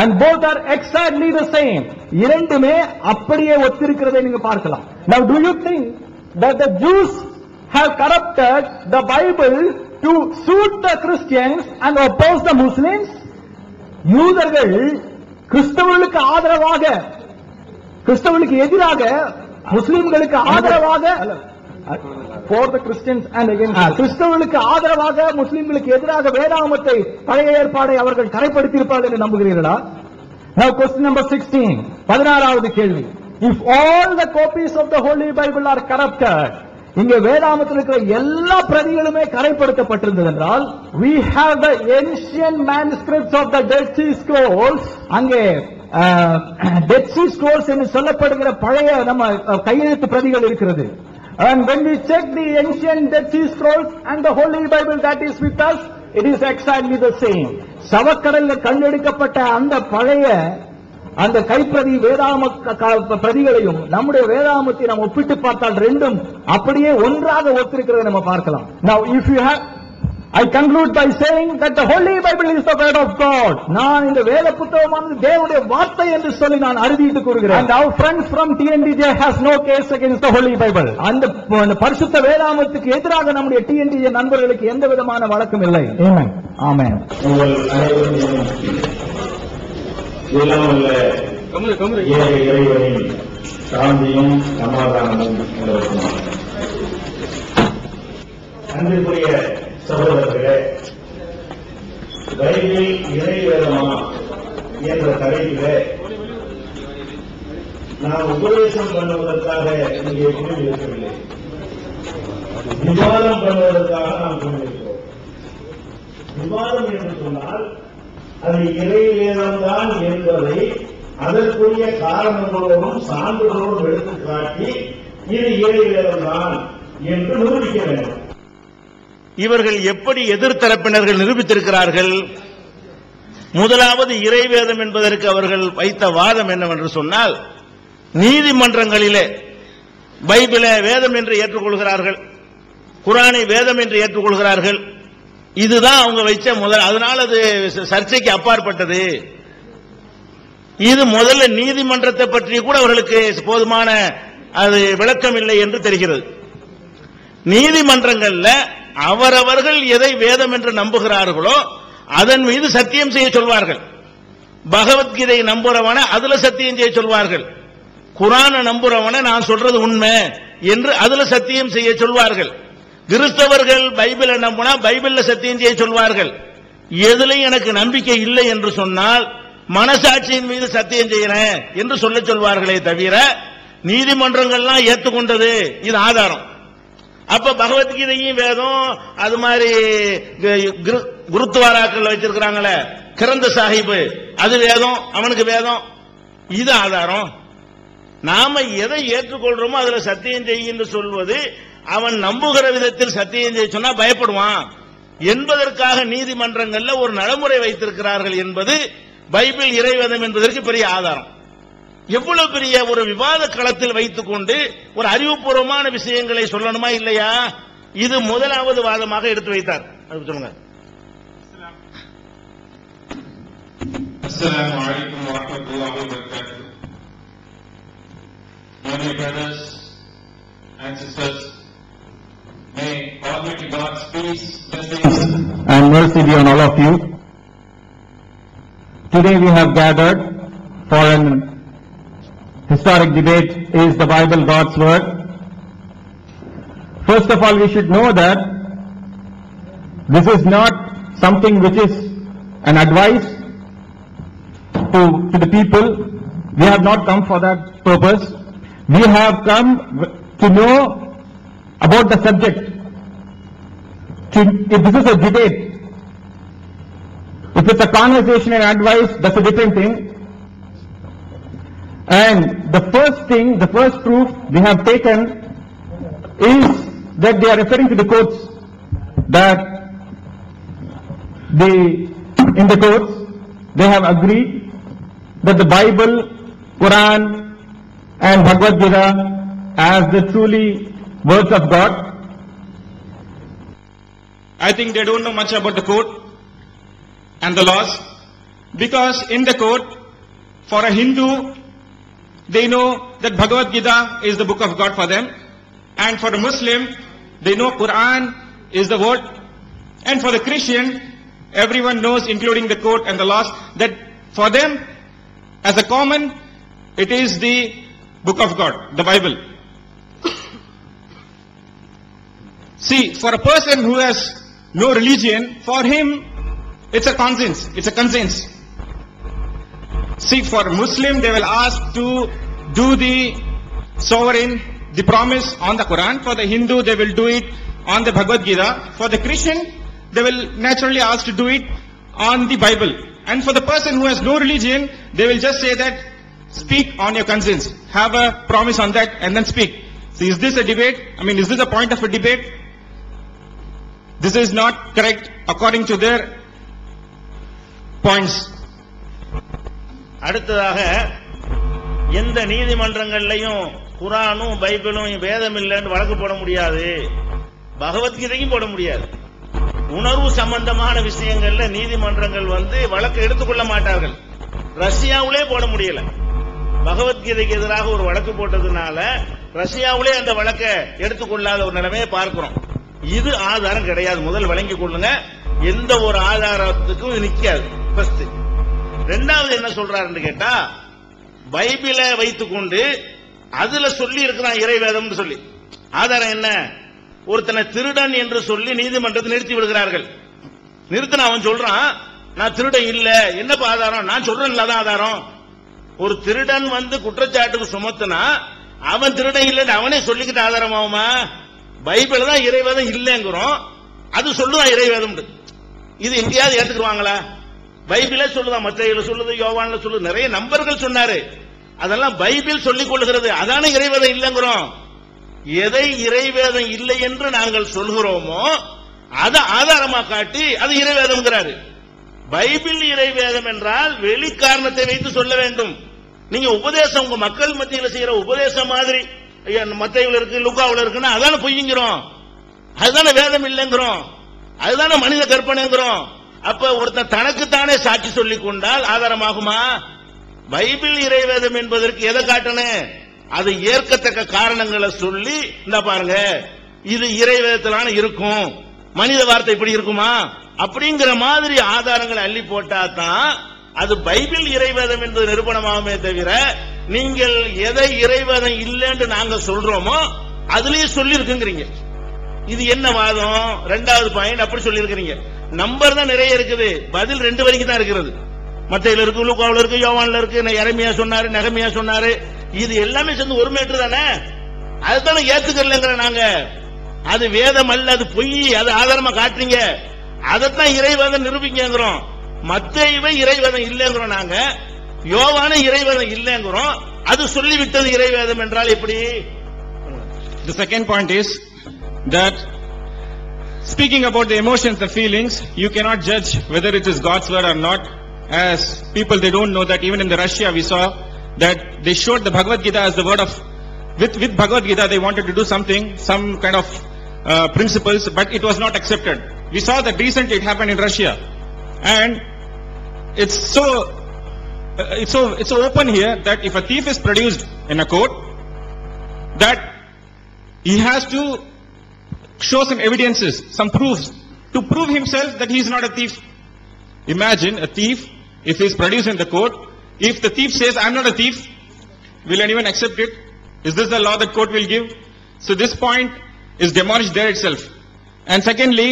And both are exactly the same. இரண்டுமே அப்படியே ஒத்திருக்கிறதை நீங்க பார்க்கலாம். Now do you think that the Jews have corrupted the Bible to suit the Christians and oppose the Muslims? யூதர்கள் கிறிஸ்தவர்களுக்கு ஆதரவாக கிறிஸ்தவர்களுக்கு எதிராக முஸ்லிம்களுக்கு ஆதரவாக for the Christians and against கிறிஸ்தவர்களுக்கு ஆதரவாக முஸ்லிம்களுக்கு எதிராக வேதாகமத்தை பழைய ஏற்பாடை அவர்கள் கரைப்படுத்தியிருப்பார்கள் என்று நம்புகிறீர்களா? Now question number 16, 16வது கேள்வி. If all the copies of the Holy Bible are corrupted, இங்கே வேதாகமத்தில் இருக்கிற எல்லா பிரதிகளுமே கரைப்படுத்தப்பட்டிருந்தது என்றால், we have the ancient manuscripts of the Dead Sea Scrolls, அங்கே Dead Sea Scrolls என்று சொல்லப்படுகிற பழைய நம்ம கையெழுத்து பிரதிகள் இருக்கிறது. And when we check the ancient Dead Sea Scrolls and the Holy Bible that is with us, it is exactly the same. சவக்கடலில் கண்டெடுக்கப்பட்ட அந்த பழைய அந்த கைப்பிரதி வேதாகம பிரதிகளையும் நம்முடைய வேதாகமத்தை நாம் ஒப்பிட்டு பார்த்தால் ரெண்டும் அப்படியே ஒன்றாக ஒத்திருக்கிறதை நம்ம பார்க்கலாம். Now if you have, I conclude by saying that the Holy Bible is the word of God. நான் இந்த வேத புத்தகமானது தேவனுடைய வார்த்தை என்று சொல்லி நான் அறுதியிட்டு கூறுகிறேன். And our friends from TNDJ has no case against the Holy Bible. அந்த பரிசுத்த வேதாகமத்துக்கு எதிராக நம்முடைய TNDJ நண்பர்களுக்கு எந்த விதமான வழக்கும் இல்லை. Amen. Amen. இறைவனின் சாந்தியும் சமாதானமும் அன்பிற்குரிய சகோதரர்களே, பைபிள் இறைவேதமா என்ற தலைப்பிலே நாம் உபதேசம் பண்ணுவதற்காக இங்கே கூறியிருக்கவில்லை, விவாதம் பண்ணுவதற்காக நாம் கூறியிருக்கிறோம். விவாதம் என்று சொன்னால் அது இறைவேதம்தான் என்பதை அதற்குரிய காரணங்களோடும் சான்றுகளோடும் எடுத்து காட்டி இது இறைவேதம்தான் என்று நிரூபிக்க வேண்டும். இவர்கள் எப்படி எதிர்த்தரப்பினர்கள் நிரூபித்திருக்கிறார்கள்? முதலாவது இறைவேதம் என்பதற்கு அவர்கள் வைத்த வாதம் என்னவென்று சொன்னால், நீதிமன்றங்களிலே பைபிளை வேதம் என்று ஏற்றுக்கொள்கிறார்கள், குர்ஆனை வேதம் என்று ஏற்றுக்கொள்கிறார்கள். இதுதான் அவங்க வைச்ச முதல். அதனால் அது சர்ச்சைக்கு அப்பாற்பட்டது. இது முதல்ல நீதிமன்றத்தை பற்றி கூட அவர்களுக்கு போதுமான அது விளக்கம் இல்லை என்று தெரிகிறது. நீதிமன்றங்கள்ல அவரவர்கள் எதை வேதம் என்று நம்புகிறார்களோ அதன் மீது சத்தியம் செய்ய சொல்வார்கள். பகவத்கீதை நம்புறவன அதுல சத்தியம் செய்ய சொல்வார்கள். குர்ஆன நம்புறவன நான் சொல்றது உண்மை என்று அதுல சத்தியம் செய்ய சொல்வார்கள். கிறிஸ்தவர்கள் பைபிளை நம்பினா பைபிள்ல சத்தியம் செய்ய சொல்வார்கள். எதுலையும் எனக்கு நம்பிக்கை இல்லை என்று சொன்னால் மனசாட்சியின் மீது சத்தியம் செய்யறேன் என்று சொல்ல சொல்வார்களே தவிர நீதிமன்றங்கள்லாம் ஏற்றுக்கொண்டது இது ஆதாரம். அப்ப பகவத்கீதையும் வேதம், அது மாதிரி குருத்வாராக்கள் வச்சிருக்கிறாங்களே கிரந்த சாஹிப், அது வேதம், அவனுக்கு வேதம், இது ஆதாரம். நாம எதை ஏற்றுக்கொள்றோமோ அதுல சத்தியம் செய்ய என்று சொல்வது, அவன் நம்புகிற விதத்தில் சத்தியம் செய்ய சொன்னா பயப்படுவான் என்பதற்காக நீதிமன்றங்கள்ல ஒரு நடைமுறை வைத்திருக்கிறார்கள் என்பது பைபிள் இறைவேதம் என்பதற்கு பெரிய ஆதாரம். எவ்வளவு பெரிய ஒரு விவாத களத்தில் வைத்துக் கொண்டு ஒரு அறிவுபூர்வமான விஷயங்களை சொல்லணுமா இல்லையா? இது முதலாவது வாதமாக எடுத்து வைத்தார். சொல்லுங்க. அஸ்ஸலாமு அலைக்கும் வரஹ்மத்துல்லாஹி வபரகாத்துஹு. My dear brothers and sisters, may Almighty God's peace, blessings and mercy be on all of you. Today we have gathered for an historic debate. Is the Bible God's word? First of all, we should know that this is not something which is an advice to the people. We have not come for that purpose. We have come to know about the subject. If this is a debate, if it's a conversation and advice, that's a different thing. And the first thing, the first proof we have taken is that they are referring to the courts, that in the courts they have agreed that the Bible, Quran and Bhagavad Gita as the truly words of God. I think they don't know much about the code and the laws, because in the code, for a Hindu, they know that Bhagavad Gita is the book of God for them, and for a Muslim, they know Quran is the word, and for the Christian, everyone knows, including the code and the laws, that for them, as a common, it is the book of God, the Bible. See, for a person who has no religion, for him, it's a conscience. It's a conscience. See, for a Muslim, they will ask to do the sovereign, the promise on the Quran. For the Hindu, they will do it on the Bhagavad Gita. For the Christian, they will naturally ask to do it on the Bible. And for the person who has no religion, they will just say that, speak on your conscience. Have a promise on that and then speak. See, is this a debate? I mean, is this a point of a debate? This is not correct according to their points. அடுத்ததாக எந்த நீதிமன்றங்கள்லையும் குரானும் பைபிளும் வேதம் இல்லைன்னு வழக்கு போட முடியாது, பகவத்கீதையும் போட முடியாது. உணர்வு சம்பந்தமான விஷயங்கள்ல நீதிமன்றங்கள் வழக்கு எடுத்துக்கொள்ள மாட்டார்கள். ரஷ்யாவிலே போட முடியல. பகவத்கீதைக்கு எதிராக ஒரு வழக்கு போட்டதுனால ரஷ்யாவிலே அந்த வழக்கை எடுத்துக்கொள்ளாத ஒரு நிலைமையை பார்க்கிறோம். இது ஆதாரம் கிடையாது. முதல் வழங்கிக் கொள்ளுங்க. எந்த ஒரு ஆதாரத்துக்கும் நிக்காது. ஃபர்ஸ்ட். ரெண்டாவது என்ன சொல்றாருன்னு கேட்டா, பைபிளை வைத்துக்கொண்டு அதுல சொல்லி இருக்கிறான் இறைவேதம் சொல்லி. ஆதாரம் என்ன? ஒருத்தனை திருடன் என்று சொல்லி நீதிமன்றத்தை நிறுத்தி விடுகிறார்கள். நிறுத்தின அவன் சொல்றான், நான் திருடன் இல்ல. என்னப்பா ஆதாரம்? நான் சொல்றேன் அதான் ஆதாரம். ஒரு திருடன் குற்றச்சாட்டுக்கு சுமத்துனா அவன் திருடன் இல்லன்னு அவனே சொல்லிக்கிட்ட ஆதாரம் ஆகுமா? பைபிள் தான் இறைவேதம் இல்லைங்கிறோம், அது சொல்லுதான் இறைவேதம். இது எங்கேயாவது ஏத்துக்குவாங்களா? பைபிளே சொல்லுதான், மத்தேயுல சொல்லுது, யோவான்ல சொல்லுது, நிறைய நம்பர்கள் சொன்னாரு. அதெல்லாம் பைபிள் சொல்லிக் கொள்கிறது. அதான இறைவேதம் இல்லைங்கிறோம். எதை இறைவேதம் இல்லை என்று நாங்கள் சொல்கிறோமோ அதை ஆதாரமா காட்டி அது இறைவேதம்ங்கிறாரு. பைபிள் இறைவேதம் என்றால் வெளி காரணத்தை வைத்து சொல்ல வேண்டும். நீங்க உபதேசம் உங்க மக்கள் மத்தியில் செய்யற உபதேசம் மாதிரி மத்தேயுல இருக்கு, லூக்காவுல இருக்குன்னா அதான பொய்ங்கிறோம், அதுதானே வேதம் இல்லைங்கிறோம், அதுதானே மனித கற்பனைங்கிறோம். அப்ப ஒருத்தன் தனக்குத்தானே சாட்சி சொல்லிக் கொண்டால் ஆதாரமாகுமா? பைபிள் இறைவேதம் என்பதற்கு எதை காட்டணும்? அது ஏற்கத்தக்க காரணங்களை சொல்லி, இந்த பாருங்க இது இறைவேதத்திலான இருக்கும், மனித வார்த்தை இப்படி இருக்குமா அப்படிங்கிற மாதிரி ஆதாரங்களை அள்ளி போட்டா தான் அது பைபிள் இறைவேதம் என்பது நிரூபணமாகுமே தவிர, நீங்கள் எதை இறைவேதம் இல்லைன்னு நாங்க சொல்றோமோ அதுலயே சொல்லி இருக்குங்கிறீங்க. இது என்ன வாதம்? ரெண்டாவது பாயிண்ட் அப்படி சொல்லி இருக்கிறீங்க. நம்பர் தான் நிறைய இருக்குது, பதில் 2 வரைக்கும் தான் இருக்கிறது. மத்தேயுல இருக்கு, லூக்காவுல இருக்கு, யோவான்ல இருக்கு, எரேமியா சொன்னாரு, நெகமியா சொன்னாரு. இது எல்லாமே சேர்ந்து ஒரு மீட்டர் தானே, அதுதானே ஏத்துக்கலங்கிற நாங்க. அது வேதம் அல்ல, அது பொய், அது ஆதாரமா காட்டுறீங்க, அதைத்தான் இறைவேதம் நிரூபிக்கிறோம். மத்தேயுவை இறைவேதம் இல்லைங்கிறோம் நாங்க, யோவான இறைவேதம் இல்லைங்கிறோம். அது சொல்லிவிட்டது இறைவேதம் என்றால் எப்படி? The second point is that speaking about the emotions, the feelings, you cannot judge whether it is God's word or not. As people, they don't know that even in the Russia we saw that they showed the Bhagavad Gita as the word of, with Bhagavad Gita they wanted to do something, some kind of principles, but it was not accepted. We saw that recently it happened in Russia, and it's so open here that if a thief is produced in a court, that he has to show some evidences, some proofs to prove himself that he is not a thief. Imagine a thief, if he is produced in the court, if the thief says, I am not a thief, will anyone accept it? Is this the law that court will give? So this point is demolished there itself. And secondly,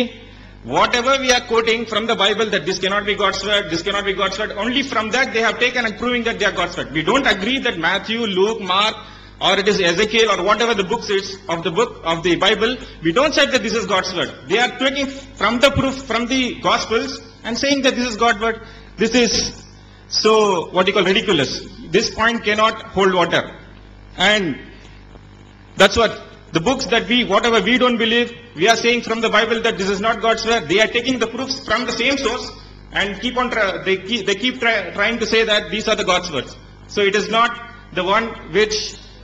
whatever we are quoting from the Bible that this cannot be God's word, this cannot be God's word, only from that they have taken and proving that they are God's word. We don't agree that Matthew, Luke, Mark, or it is Ezekiel, or whatever the books is of the book of the Bible, we don't say that this is God's word. They are taking from the proof from the Gospels and saying that this is God's word. This is so what you call ridiculous. This point cannot hold water. And that's what the books that whatever we don't believe, we are saying from the Bible that this is not God's word. They are taking the proofs from the same source and they keep trying to say that these are the God's words. So it is not the one which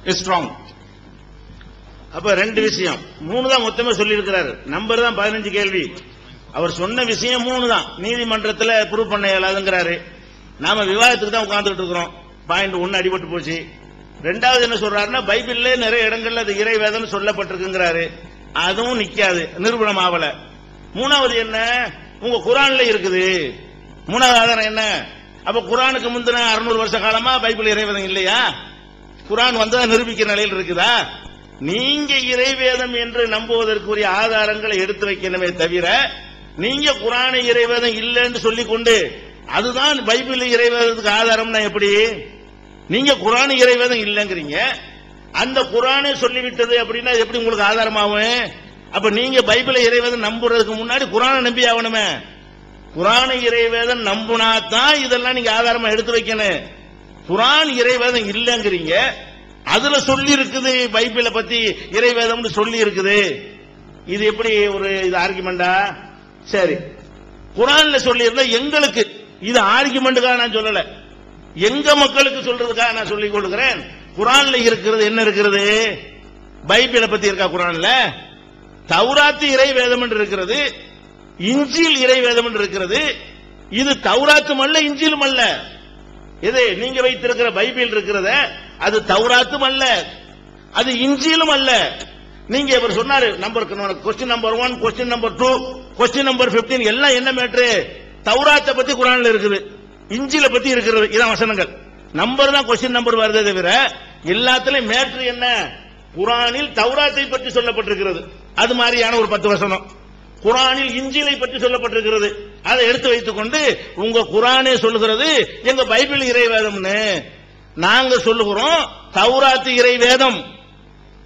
is strong. அப்ப 2 விஷயம், 3 தான் மொத்தமா சொல்லி இருக்கிறாரு. Number தான் 15 கேள்வி. அவர் சொன்ன விஷயம் 3 தான். நீதிமன்றத்தில் ப்ரூவ் பண்ண இயலாதுங்கிறாரு. நாம விவாதத்துக்கு தான் உட்கார்ந்துட்டு இருக்கிறோம். பாயிண்ட் 1 அடிபட்டு போச்சு. ரெண்டாவது என்ன சொல்றாருன்னா, பைபிள்ல நிறைய இடங்கள்ல அது இறைவேதம் சொல்லப்பட்டிருக்குங்கிறாரு. அதுவும் நிக்காது, நிரூபணம் ஆகல. மூணாவது என்ன, உங்க குரான்ல இருக்குது. மூணாவது ஆதாரம் என்ன? அப்ப குரானுக்கு முந்தின 600 வருஷ காலமா பைபிள் இறைவேதம் இல்லையா? குரான் வந்தா நிரூபிக்கிற நிலையில் இருக்குதா? நீங்க இறைவேதம் என்று நம்புவதற்குரிய ஆதாரங்களை எடுத்து வைக்கணுமே தவிர, நீங்க குர்ஆனை இறைவேதம் இல்லைன்னு சொல்லிக்கொண்டு அதுதான் பைபிள் இறைவேதத்துக்கு ஆதாரம்னா எப்படி? நீங்க குர்ஆன் இறைவேதம் இல்லைங்கிறீங்க, அந்த குர்ஆனே சொல்லிவிட்டது அப்படின்னா எப்படி உங்களுக்கு ஆதாரமாகும்? அப்ப நீங்க பைபிளை இறைவேதம் நம்புறதுக்கு முன்னாடி குர்ஆனை நம்பி ஆகணுமே. குர்ஆனை இறைவேதம் நம்புனா தான் இதெல்லாம் நீங்க ஆதாரமா எடுத்து வைக்கணும். குர்ஆன் இறைவேதம் இல்லைங்கிறீங்க, அதுல சொல்லி இருக்குது பைபிளை பத்தி இறைவேதம்னு சொல்லி இருக்குது. இது எப்படி ஒரு இது ஆர்குமெண்டா? சரி, குர்ஆன்ல சொல்லி இருந்தா எங்களுக்கு இது ஆர்குமெண்ட்டுக்காக நான் சொல்லல, எங்க மக்களுக்கு சொல்றதுக்காக நான் சொல்லிக் கொடுக்கிறேன். குர்ஆன்ல இருக்கிறது என்ன இருக்கிறது? பைபிளை பத்தி இருக்கா குர்ஆன்ல? தௌராத் இறைவேதம் என்று இருக்கிறது, இஞ்சில் இறைவேதம் என்று இருக்கிறது. இது தௌராத்தும் அல்ல இஞ்சிலும் அல்ல. இது நீங்க வைத்திருக்கிற பைபிள் இருக்கிறத அது தௌராத்தும் அல்ல, அது இஞ்சிலும் அல்ல. நீங்க இவர் சொன்னாரு number question number 1, question number 2, question number 15 எல்லாம் என்ன மேட்ரு? தௌராத்தை பத்தி குர்ஆன்ல இருக்குது, இஞ்சில பத்தி இருக்கிறது. இதான் வசனங்கள். நம்பர் தான் கொஸ்டின் நம்பர் வருதே தவிர எல்லாத்துலயும் மேட்ரு என்ன? குர்ஆனில் தௌராத்தை பற்றி சொல்லப்பட்டிருக்கிறது, அது மாதிரியான ஒரு 10 வசனம். குர்ஆனில் இஞ்சிலை பற்றி சொல்லப்பட்டிருக்கிறது, அதை எடுத்து வைத்துக் கொண்டு உங்க குர்ஆனே சொல்லுகிறது எங்க பைபிள் இறைவேதம்னு. நாங்க சொல்லுகிறோம் தௌராத் இறைவேதம்.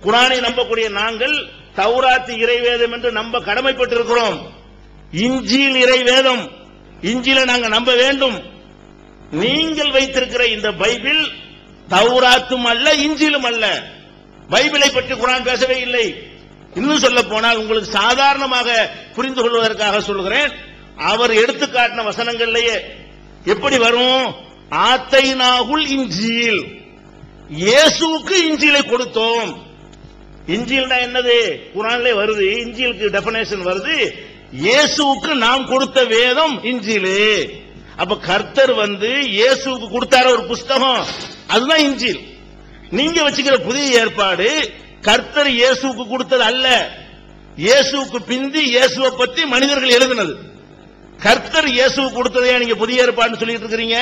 குர்ஆனை நம்பக்கூடிய நாங்கள் தௌராத் இறைவேதம் என்று நம்ப கடமைப்பட்டிருக்கிறோம். இஞ்சில் இறைவேதம், இஞ்சில நாங்க நம்ப வேண்டும். நீங்கள் வைத்திருக்கிற இந்த பைபிள் தௌராத்தும் அல்ல இஞ்சிலும் அல்ல. பைபிளை பற்றி குர்ஆன் பேசவே இல்லை. இன்னும் சொல்ல போனால் உங்களுக்கு சாதாரணமாக புரிந்து கொள்வதற்காக சொல்கிறேன், அவர் எடுத்து காட்டின வசனங்கள்லயே எப்படி வரும்? ஆத்தைனாகுல் இஞ்சில், இயேசுவுக்கு இஞ்சிலை கொடுத்தோம். இஞ்சில்னா என்னது? குர்ஆன்ல வருது, இஞ்சிலுக்கு டெஃபினேஷன் வருது, இயேசுவுக்கு நாம் கொடுத்த வேதம் இஞ்சில். அப்ப கர்த்தர் இயேசுவுக்கு கொடுத்தார ஒரு புஸ்தகம், அதுதான் இஞ்சில். நீங்க வச்சுக்கிற புதிய ஏற்பாடு கர்த்தர் இயேசுவுக்கு கொடுத்தது அல்ல, இயேசுவுக்கு பிந்தி இயேசுவை பத்தி மனிதர்கள் எழுதினது. கர்த்தர் இயேசுவுக்கு கொடுத்ததையா நீங்க புதிய ஏற்பாடுன்னு சொல்லிட்டு இருக்கிறீங்க?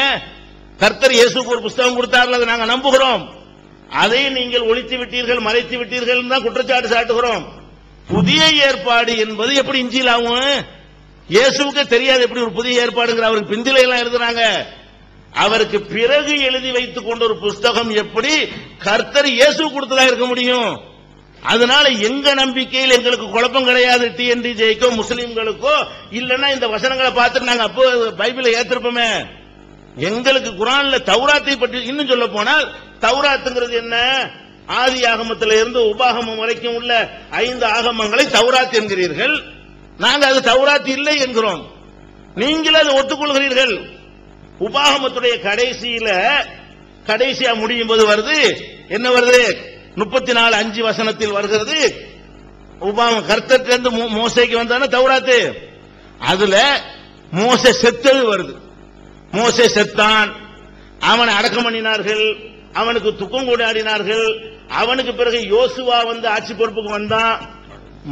கர்த்தர் இயேசுவுக்கு ஒரு புஸ்தகம் கொடுத்தார்கள், அதை நாங்க நம்புகிறோம். அதை நீங்கள் ஒழித்து விட்டீர்கள், மறைத்து விட்டீர்கள் தான் குற்றச்சாட்டு சாட்டுகிறோம். புதிய ஏற்பாடு என்பது எப்படி இஞ்சில் ஆகும்? இயேசுவுக்கு தெரியாது எப்படி ஒரு புதிய ஏற்பாடுங்கிற, அவருக்கு பிந்தில எல்லாம் எழுதுறாங்க. அவருக்கு பிறகு எழுதி வைத்துக் கொண்ட ஒரு புஸ்தகம் எப்படி கர்த்தர் இயேசு கொடுத்ததா இருக்க முடியும்? அதனால எங்க நம்பிக்கையில் எங்களுக்கு குழப்பம் கிடையாது. TNDJக்கோ முஸ்லிம்களுக்கோ இல்லன்னா இந்த வசனங்களை பார்த்துட்டு நாங்க அப்போ பைபிளை ஏத்திருப்போமே. எங்களுக்கு குர்ஆன்ல தௌராத்தை பற்றி இன்னும் சொல்ல போனால், தௌராத்துங்கிறது என்ன? ஆதி ஆகமத்தில் இருந்து உபாகமம் வரைக்கும் உள்ள 5 ஆகமங்களை தௌராத் என்கிறீர்கள், நாங்க அது தௌராத் இல்லை என்கிறோம். நீங்கள் அதை ஒத்துக்கொள்கிறீர்கள். உபாகமத்துடைய கடைசியா முடியும் போது வருது என்ன வருது? 34:5 வசனத்தில் வருகிறது. உபாகமம் கர்த்தர்கிட்ட மோசேக்கு வந்தான தௌராத்து, அதுல மோசே செத்தது வருது. மோசே செத்தான், அவனை அடக்கம் பண்ணினார்கள், அவனுக்கு துக்கம் கொண்டாடினார்கள். அவனுக்கு பிறகு யோசுவா ஆட்சி பொறுப்புக்கு வந்தான்.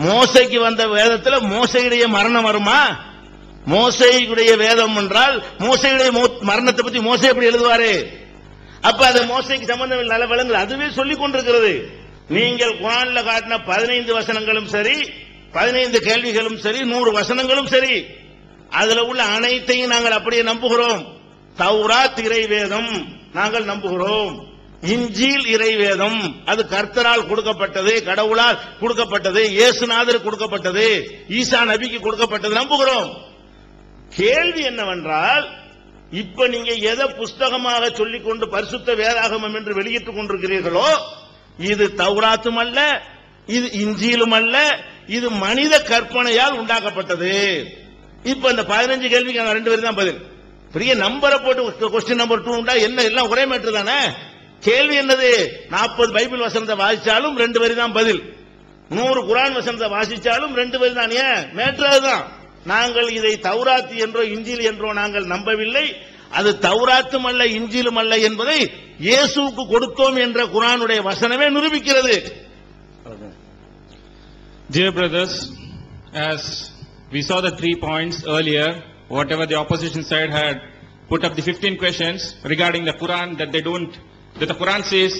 மோசைக்கு வந்த வேதத்துல மோசையுடைய மரணம் வருமா? மோசையுடைய வேதம் என்றால் மோசையுடைய மரணத்தை பத்தி மோசை எப்படி எழுதுவாரு? அப்ப அது மோசைக்கு சம்பந்தம் நல்ல விளங்குது, அதுவே சொல்லிக் கொண்டிருக்கிறது. நீங்கள் குர்ஆன்ல காட்டின 15 வசனங்களும் சரி, 15 கேள்விகளும் சரி, 100 வசனங்களும் சரி, அதுல உள்ள அனைத்தையும் நாங்கள் அப்படியே நம்புகிறோம். தௌராத் இறைவேதம் நாங்கள் நம்புகிறோம். இஞ்சில் இறைவேதம் அது கர்த்தரால் கொடுக்கப்பட்டது, கடவுளால் கொடுக்கப்பட்டது, இயேசுநாதருக்கு கொடுக்கப்பட்டது, ஈசா நபிக்கு கொடுக்கப்பட்டது நம்புகிறோம். கேள்வி என்னவென்றால், இப்ப நீங்க எதை புஸ்தகமாக சொல்லிக்கொண்டு பரிசுத்த வேதாகமம் என்று வெளியிட்டுக் கொண்டிருக்கிறீர்களோ, இது தௌராத்தும் அல்ல, இது இஞ்சிலும் அல்ல, இது மனித கற்பனையால் உண்டாக்கப்பட்டது. இப்ப இந்த 15 கேள்விக்கு 2 பேர் தான் பதில். பெரிய நம்பரை போட்டு கொஸ்டின் நம்பர் 2 உண்டா என்ன? எல்லாம் ஒரே மேட்டர் தானே. கேள்வி என்னது? 40 பைபிள் வசனத்தை வாசிச்சாலும் 2 பேர் தான் பதில், 100 குர்ஆன் வசனத்தை வாசிச்சாலும் 2 பேர் தான். ஏன் மேட்டர்? அதுதான். நாங்கள் இதை தௌராத் என்றோ இஞ்சில் என்றோ நாங்கள் நம்பவில்லை, அது தௌராத்தும் அல்ல இஞ்சிலும் அல்ல என்பதை இயேசுவுக்கு கொடுத்தோம் என்ற குர்ஆனுடைய வசனமே நிரூபிக்கிறது. Dear brothers, as we saw the 3 points earlier, whatever the opposition side had put up the 15 questions regarding the Quran, that the Quran says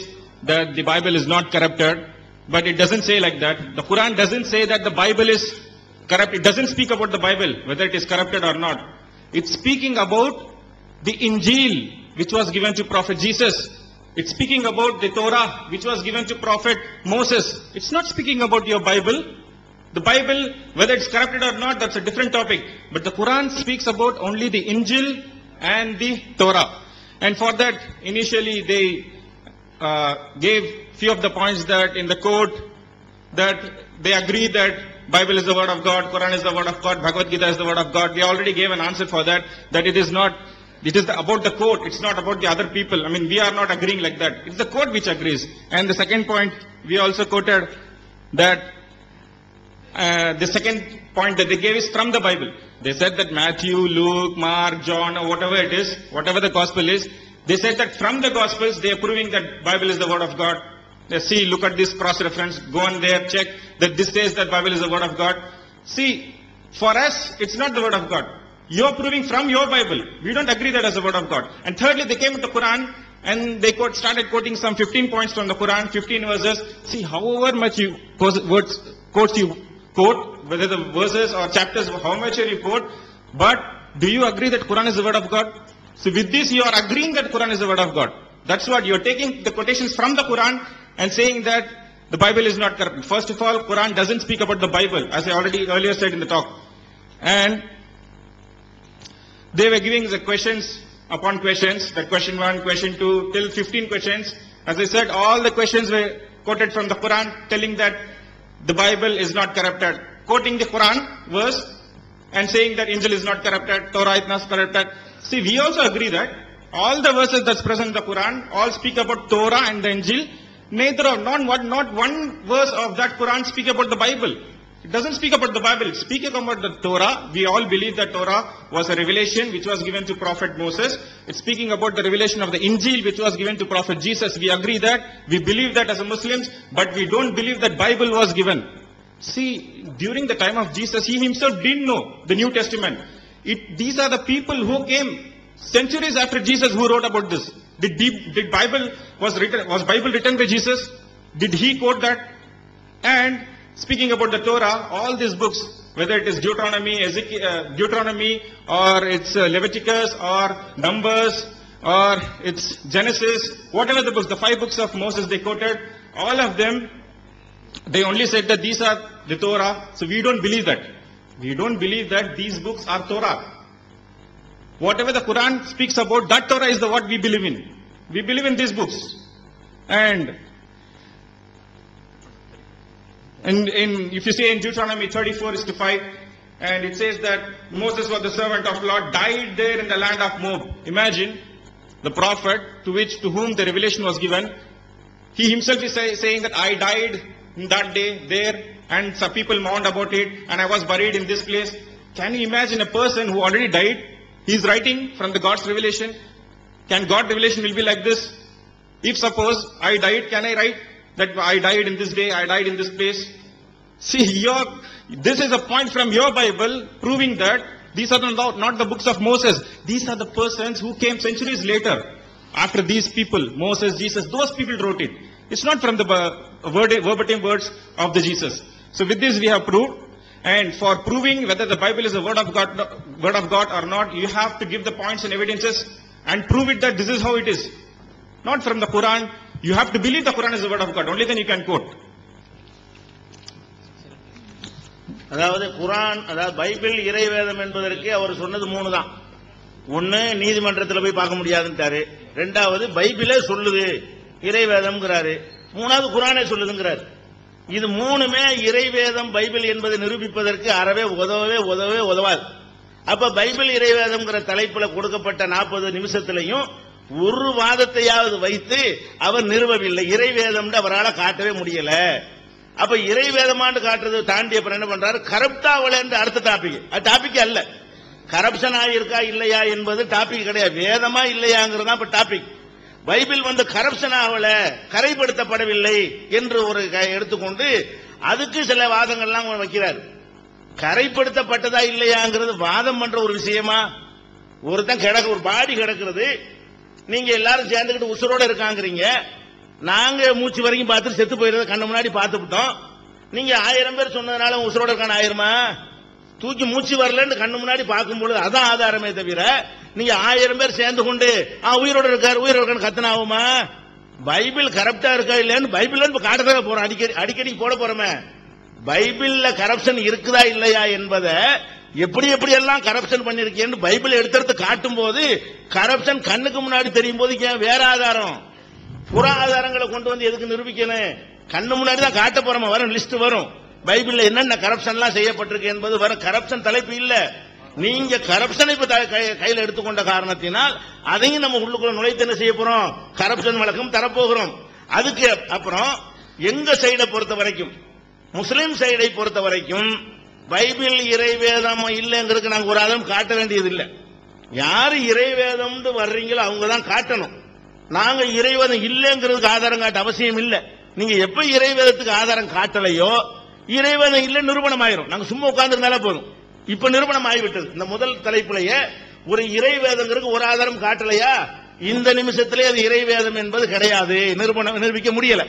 that the Bible is not corrupted. but it doesn't say like that. The Quran doesn't say that the Bible is corrupt. It doesn't speak about the Bible, whether it is corrupted or not. It's speaking about the Injil, which was given to Prophet Jesus. It's speaking about the Torah, which was given to Prophet Moses. It's not speaking about your Bible. The Bible, whether it's corrupted or not, that's a different topic. But the Quran speaks about only the Injil and the Torah. And for that, initially they gave few of the points that in the court, that they agree that Bible is the word of God, Quran is the word of God, Bhagavad Gita is the word of God. They already gave an answer for that, that it is not, it is about the court, it's not about the other people. I mean, we are not agreeing like that. It's the court which agrees. And the second point, we also quoted that the second point that they gave is from the Bible. They said that Matthew, Luke, Mark, John, or whatever it is, whatever the gospel is, they said that from the gospels they are proving that Bible is the word of God. They see, look at this cross-reference, go on there, check that this says that Bible is the word of God. See, for us, it's not the word of God. You're proving from your Bible. We don't agree that as the word of God. And thirdly, they came with the Quran and they started quoting some 15 points from the Quran, 15 verses. See, however much you quotes you quote, whether the verses or chapters, how much you quote, but do you agree that Quran is the word of God? So with this, you are agreeing that Quran is the word of God. That's what you're taking the quotations from the Quran and saying that the Bible is not corrupt. First of all, Quran doesn't speak about the Bible, as I already earlier said in the talk. And they were giving the questions upon questions, that question 1, question 2, till 15 questions. As I said, all the questions were quoted from the Quran, telling that the Bible is not corrupted. Quoting the Quran verse and saying that Injil is not corrupted, Torah is not corrupted. See, we also agree that all the verses that's present in the Quran all speak about Torah and the Injil. Neither of, not one verse of that Quran speak about the Bible. It doesn't speak about the Bible. It's speaking about the Torah. We all believe that Torah was a revelation which was given to Prophet Moses. It's speaking about the revelation of the Injil which was given to Prophet Jesus. We agree that. We believe that as a Muslims, but we don't believe that Bible was given. See, during the time of Jesus, he himself didn't know the New Testament. These are the people who came centuries after Jesus who wrote about this. Was Bible written by Jesus? Did he quote that? And speaking about the Torah, all these books, whether it is Deuteronomy or it's Leviticus or Numbers or it's Genesis, whatever the books, the 5 books of Moses they quoted, all of them, they only said that these are the Torah. So we don't believe that. We don't believe that these books are Torah. Whatever the Quran speaks about, that Torah is what we believe in. We believe in these books. And if you say in Deuteronomy 34:5, and it says that Moses was the servant of Lord, died there in the land of Moab. Imagine the prophet to whom the revelation was given. He himself is saying that I died in that day there, and some people mourned about it, and I was buried in this place. Can you imagine a person who already died? He is writing from the God's revelation. Can God's revelation will be like this? If suppose I died, can I write that I died in this day, I died in this place? See, this is a point from your Bible proving that these are not the books of Moses. These are the persons who came centuries later. After these people, Moses, Jesus, those people wrote it. It's not from the verbatim words of the Jesus. So with this we have proved. And for proving whether the Bible is the word of God or not, you have to give the points and evidences and prove it that this is how it is. Not from the Quran. You have to believe the Quran is the word of God. Only then you can quote. அதாவது குர்ஆன், அதாவது Bible இறைவேதம் என்பதற்கு அவர் சொன்னது 3 தான். ஒன்னு நீதிமன்றத்தில் போய் பார்க்க முடியாதுன்றாரு, ரெண்டாவது பைபிளே சொல்லுது இறைவேதம்ங்கிறாரு, மூணாவது குர்ஆனே சொல்லுதுங்கிறாரு. இது மூணுமே இறைவேதம் பைபிள் என்பதை நிரூபிப்பதற்கு அறவே உதவாது. அப்ப பைபிள் இறைவேதம்ங்கிற தலைப்புல கொடுக்கப்பட்ட 40 நிமிஷத்திலையும் ஒரு வாதத்தையாவது வைத்து அவர் நிறுவவில்லை. இறைவேதம் அவரால் காட்டவே முடியல. அப்ப இறைவேதமான்னு காட்டுறது தாண்டி அப்புறம் என்ன பண்றாரு, கரப்டாவல என்ற அடுத்த டாபிக் அல்ல. கரப்ஷன் ஆயிருக்கா இல்லையா என்பது டாபிக் கிடையாது, வேதமா இல்லையாங்கிறதா இப்ப டாபிக். பைபிள் கரப்ஷன் ஆகல, கரைப்படுத்தப்படவில்லை என்று ஒரு எடுத்துக்கொண்டு அதுக்கு சில வாதங்கள்லாம் வைக்கிறார். கரைப்படுத்தப்பட்டதா இல்லையாங்கிறது வாதம் பண்ற ஒரு விஷயமா? ஒருத்தன் ஒரு பாடி கிடக்கிறது, நீங்க எல்லாரும் சேர்ந்துக்கிட்டு உசுரோட இருக்காங்கிறீங்க, நாங்க மூச்சு வரைக்கும் பார்த்துட்டு செத்து போயிருந்த கண்ணு முன்னாடி பார்த்துட்டோம். நீங்க 1000 பேர் சொன்னதுனால உசுரோட இருக்கான ஆயிருமா? தூக்கி மூச்சு வரலன்னு கண்ணு முன்னாடி பார்க்கும்பொழுது அதான் ஆதாரமே தவிர நீங்க 1000 பேர் சேர்ந்து கொண்டு உயிரோட இருக்கான்னு கத்தனாகுமா? பைபிள் கரப்டா இருக்கா இல்லையான்னு பைபிள் காட்டதாக போறோம். அடிக்கடி போட போறோமே. பைபிள்ல கரப்ஷன் இருக்குதா இல்லையா என்பதை எப்படி எல்லாம் கரப்ஷன் பண்ணிருக்கேன்னு பைபிள் எடுத்து காட்டும் போது கரப்ஷன் கண்ணுக்கு முன்னாடி தெரியும் போது வேற ஆதாரம் புற ஆதாரங்களை கொண்டு வந்து எதுக்கு நிரூபிக்கணும்? கண்ணு முன்னாடி தான் காட்ட போறோம். வரும் லிஸ்ட் வரும். பைபிள்ல என்னென்ன கரப்ஷன் எல்லாம் செய்யப்பட்டிருக்கு என்பது வரும். கரப்ஷன் தலைப்பு இல்ல. நீங்க கரப்ஷனை இப்ப கையில் எடுத்துக்கொண்ட காரணத்தினால் அதையும் நம்ம உள்ளுக்குள்ள நுழைத்து என்ன செய்ய போறோம்? கரப்ஷன் வழக்கம் தரப்போகிறோம். அதுக்கு அப்புறம் எங்க சைடை பொறுத்த வரைக்கும், முஸ்லிம் சைடை பொறுத்த வரைக்கும் பைபிள் இறைவேதம் இல்லைங்கிறதுக்கு நாங்க ஒரு ஆதாரம் காட்ட வேண்டியது இல்லை. யாரு இறைவேதம் வர்றீங்களோ அவங்க தான் காட்டணும். நாங்க இறைவேதம் இல்லைங்கிறதுக்கு ஆதாரம் காட்ட அவசியம் இல்லை. நீங்க எப்ப இறைவேதத்துக்கு ஆதாரம் காட்டலையோ இறைவேதம் இல்லை நிரூபணம் ஆயிரும். நாங்க சும்மா உட்கார்ந்துருந்தாலே போதும். இப்ப நிரூபணம் ஆகிவிட்டது. இந்த முதல் தலைப்புலயே ஒரு இறைவேதங்கிறதுக்கு ஒரு ஆதாரம் காட்டலையா, இந்த நிமிஷத்திலே அது இறைவேதம் என்பது கிடையாது, நிரூபிக்க முடியல.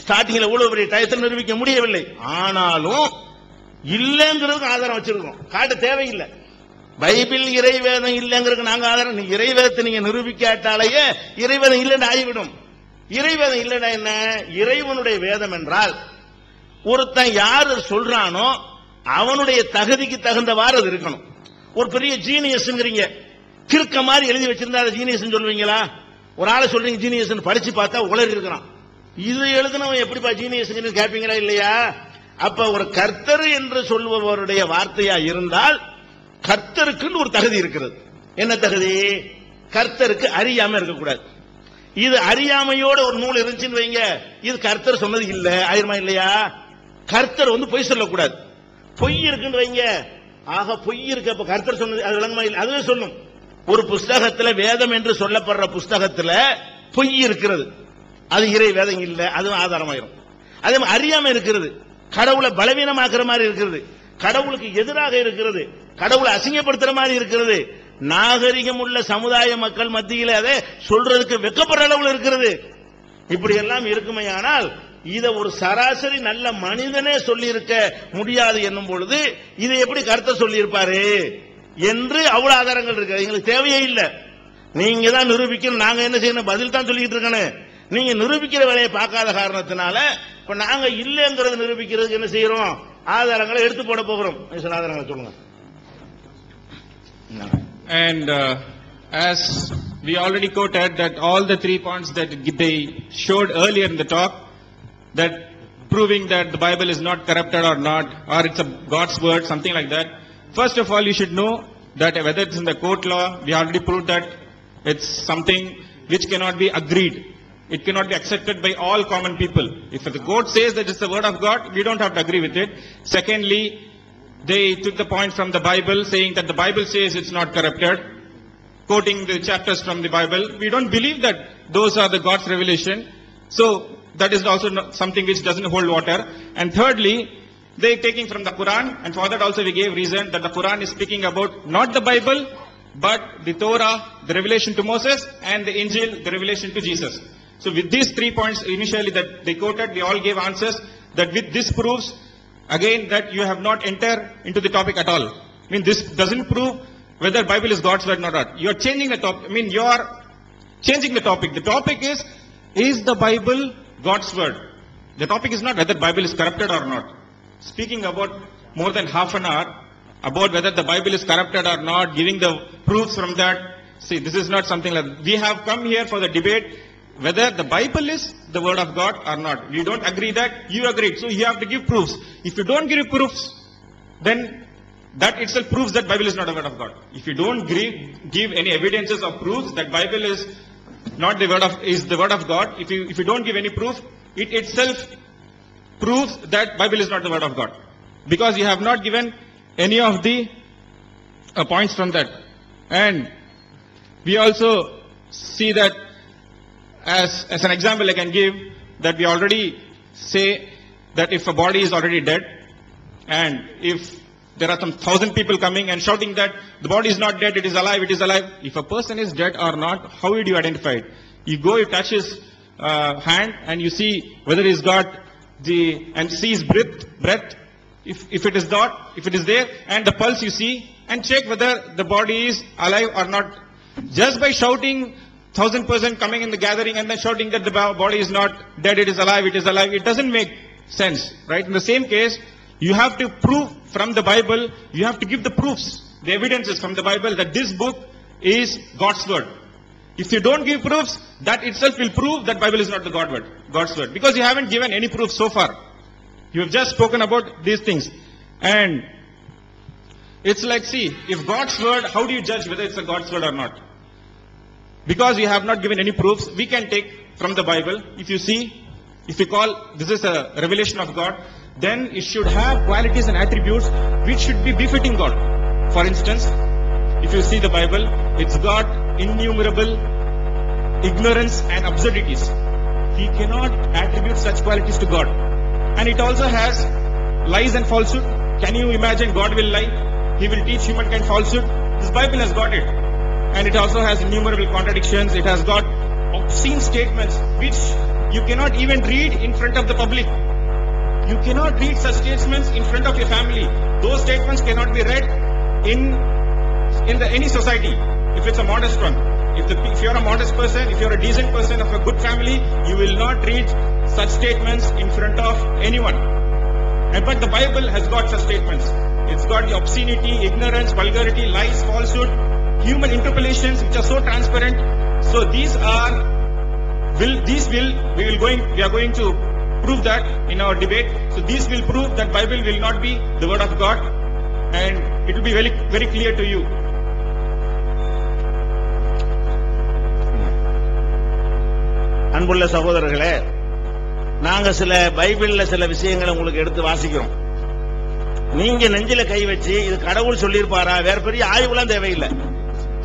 ஸ்டார்டிங்ல இவ்வளவு பெரிய டயத்தில் நிரூபிக்க முடியவில்லை. ஆனாலும் இல்லைங்கிறதுக்கு ஆதாரம் வச்சிருக்கோம். காட்ட தேவையில்லை. பைபிள் இறைவேதம் இல்லைங்கிறதுக்கு நாங்க ஆதாரம். இறைவேதத்தை நீங்க நிரூபிக்காட்டாலேயே இறைவேதம் இல்லைன்னு ஆகிவிடும். இறைவேதம் இல்லைன்னா என்ன? இறைவனுடைய வேதம் என்றால் ஒருத்தன் யாரு சொல்றானோ அவனுடைய தகுதிக்கு தகுந்தவாறு அது இருக்கணும். ஒரு பெரிய ஜீனியஸ்ங்கிறீங்க, கிறுக்க மாதிரி எழுதி வச்சிருந்தா அதை ஜீனியஸ் சொல்லுவீங்களா? ஒரு ஆளை சொல்றீங்க ஜீனியஸ், படிச்சு பார்த்தா உளறி இருக்கிறான். இது எழுதுனவன் எப்படிப்பா ஜீனியஸ் கேட்பீங்களா இல்லையா? அப்ப ஒரு கர்த்தர் என்று சொல்பவருடைய வார்த்தையா இருந்தால் கர்த்தருக்குன்னு ஒரு தகுதி இருக்கிறது. என்ன தகுதி? கர்த்தருக்கு அறியாம இருக்கக்கூடாது. இது அறியாமையோட ஒரு நூல் இருந்துச்சுன்னு வைங்க, இது கர்த்தர் சொன்னது இல்ல ஆயிருமா இல்லையா? கர்த்தர் பொய் சொல்லக்கூடாது. பொய் இருக்குன்னு வைங்க, ஆக பொய் இருக்கு, அப்ப கர்த்தர் சொன்னது அது விளங்குமா இல்லை? அதுவே சொல்லும். ஒரு புஸ்தகத்துல வேதம் என்று சொல்லப்படுற புஸ்தகத்துல பொய் இருக்கிறது, அது இறை வேதம் இல்ல, அதுவும் ஆதாரமாயிரும். அதே மாதிரி அறியாம இருக்கிறது, கடவுளை பலவீனமாக்குற மாதிரி இருக்கிறது, கடவுளுக்கு எதிராக இருக்கிறது, கடவுளை அசிங்கப்படுத்துற மாதிரி இருக்கிறது, நாகரிகம் உள்ள சமுதாய மக்கள் மத்தியில் அதை சொல்றதுக்கு வெக்கப்படுற அளவில் இருக்கிறது. இப்படி எல்லாம் இருக்குமையானால் இதை ஒரு சராசரி நல்ல மனிதனே சொல்லி இருக்க முடியாது என்னும் பொழுது இதை எப்படி கருத்தை சொல்லி இருப்பாரு என்று அவ்வளவு ஆதாரங்கள் இருக்கு. எங்களுக்கு தேவையே இல்லை. நீங்க தான் நிரூபிக்கணும். நாங்க என்ன செய்யணும்? பதில் தான் சொல்லிட்டு இருக்கணும். நீங்க நிரூபிக்கிற வேலையை பார்க்காத காரணத்தினால இப்ப நாங்க இல்லைங்கிறத நிரூபிக்கிறதுக்கு என்ன செய்யறோம்? ஆதாரங்களை எடுத்து போட போகிறோம். ஆதாரங்களை சொல்லுங்க. And as we already quoted that all the 3 points that they showed earlier in the talk, that proving that the Bible is not corrupted or not, or it's a God's word, something like that. First of all, you should know that whether it's in the court law, we already proved that it's something which cannot be agreed. It cannot be accepted by all common people. If the court says that it's the word of God, we don't have to agree with it. Secondly, they took the point from the Bible saying that the Bible says it's not corrupted, quoting the chapters from the Bible. We don't believe that those are the God's revelation. So that is also something which doesn't hold water. And thirdly, they taking from the Quran, and for that also we gave reason that the Quran is speaking about not the Bible, but the Torah, the revelation to Moses, and the Injil, the revelation to Jesus. So with these 3 points initially that they quoted, we all gave answers that with this proves again that you have not entered into the topic at all. I mean, this doesn't prove whether Bible is God's word or not. You are changing the topic. I mean, you are changing the topic. The topic is the Bible God's word? The topic is not whether Bible is corrupted or not. Speaking about more than half an hour about whether the Bible is corrupted or not, giving the proofs from that. See, this is not something like that. We have come here for the debate whether the Bible is the word of God or not. We don't agree that, you agreed. So you have to give proofs. If you don't give proofs, then that itself proves that Bible is not a word of God. If you don't give any evidences or proofs that Bible is not the word of, is the word of God, if you don't give any proof, it itself proves that Bible is not the word of God. Because you have not given any of the points from that. And we also see that as an example I can give, that we already say that if a body is already dead, and if there are some 1,000 people coming and shouting that the body is not dead, it is alive, it is alive. If a person is dead or not, how would you identify it? You go, you touch his hand and you see whether he's got and see his breath, if it is not, if it is there, and the pulse you see, and check whether the body is alive or not. Just by shouting 1,000% coming in the gathering and then shouting that the body is not dead, it is alive, it doesn't make sense, right? In the same case, you have to prove from the Bible, you have to give the proofs, the evidences from the Bible that this book is God's word. If you don't give proofs, that itself will prove that Bible is not the God's word, because you haven't given any proof so far. You have just spoken about these things. And it's like, see, if God's word, how do you judge whether it's a God's word or not? Because you have not given any proofs, we can take from the Bible. If you see, if you call this is a revelation of God, then it should have qualities and attributes which should be befitting God. For instance, if you see the Bible, it's got innumerable ignorance and absurdities. He cannot attribute such qualities to God. And it also has lies and falsehood. Can you imagine God will lie? He will teach humankind falsehood. This Bible has got it. And it also has innumerable contradictions. It has got obscene statements which you cannot even read in front of the public. You cannot read such statements in front of your family. Those statements cannot be read in any society. If it's a modest one, if you're a modest person, if you're a decent person of a good family, you will not read such statements in front of anyone. But the Bible has got such statements. It's got the obscenity, ignorance, vulgarity, lies, falsehood, human interpolations which are so transparent. So we are going to prove that in our debate. So these will prove that Bible will not be the word of God, and it will be very, very clear to you. அன்புள்ள சகோதரர்களே, நாங்க சில பைபிள்ல சில விஷயங்களை உங்களுக்கு எடுத்து வாசிக்கிறோம். நீங்க நெஞ்சில கை வச்சு இது கடவுள் சொல்லியிருப்பாரா, வேற பெரிய ஆய்வுலாம் தேவையில்லை.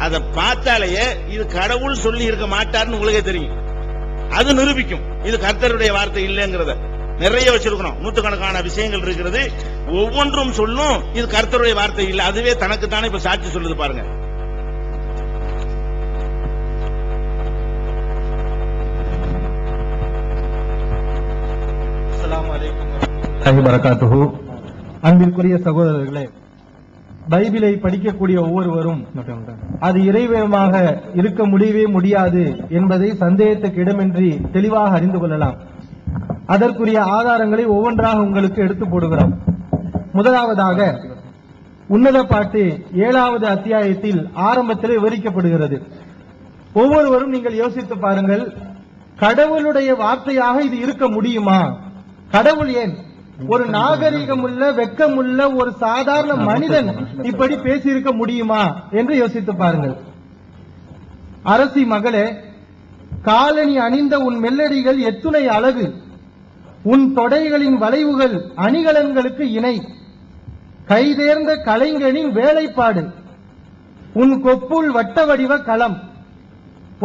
அதை பார்த்தாலேயே இது கடவுள் சொல்லி இருக்க மாட்டார்னு உங்களுக்கே தெரியும். அது நிரூபிக்கும் இது கர்த்தருடைய வார்த்தை இல்லைங்கிறத. நிறைய வச்சிருக்கணும், நூற்றுக்கணக்கான விஷயங்கள் இருக்கிறது, ஒவ்வொன்றும் சொல்லும் இது கர்த்தருடைய வார்த்தை இல்லை. அதுவே தனக்குத்தானே இப்ப சாட்சி சொல்லுது பாருங்க. அன்பிற்குரிய சகோதரர்களே, பைபிளை படிக்கக்கூடிய ஒவ்வொருவரும் அது இறைவேதமாக இருக்க முடியவே முடியாது என்பதை சந்தேகத்துக்கு இடமின்றி தெளிவாக அறிந்து கொள்ளலாம். அதற்குரிய ஆதாரங்களை ஒவ்வொன்றாக உங்களுக்கு எடுத்து போடுகிறோம். முதலாவதாக உன்னத பாட்டு 7வது அத்தியாயத்தில் ஆரம்பத்தில் விவரிக்கப்படுகிறது. ஒவ்வொருவரும் நீங்கள் யோசித்து பாருங்கள், கடவுளுடைய வார்த்தையாக இது இருக்க முடியுமா? கடவுள் ஏன் ஒரு நாகரிகமுள்ள வெக்கமுள்ள ஒரு சாதாரண மனிதன் இப்படி பேசியிருக்க முடியுமா என்று யோசித்து பாருங்கள். அரசி மகளே, காலணி அணிந்த உன் மெல்லடிகள் எத்துணை அழகு, உன் தொடைகளின் வளைவுகள் அணிகலன்களுக்கு இணை, கைதேர்ந்த கலைஞனின் வேலைப்பாடு, உன் கொப்புள் வட்ட வடிவ களம்.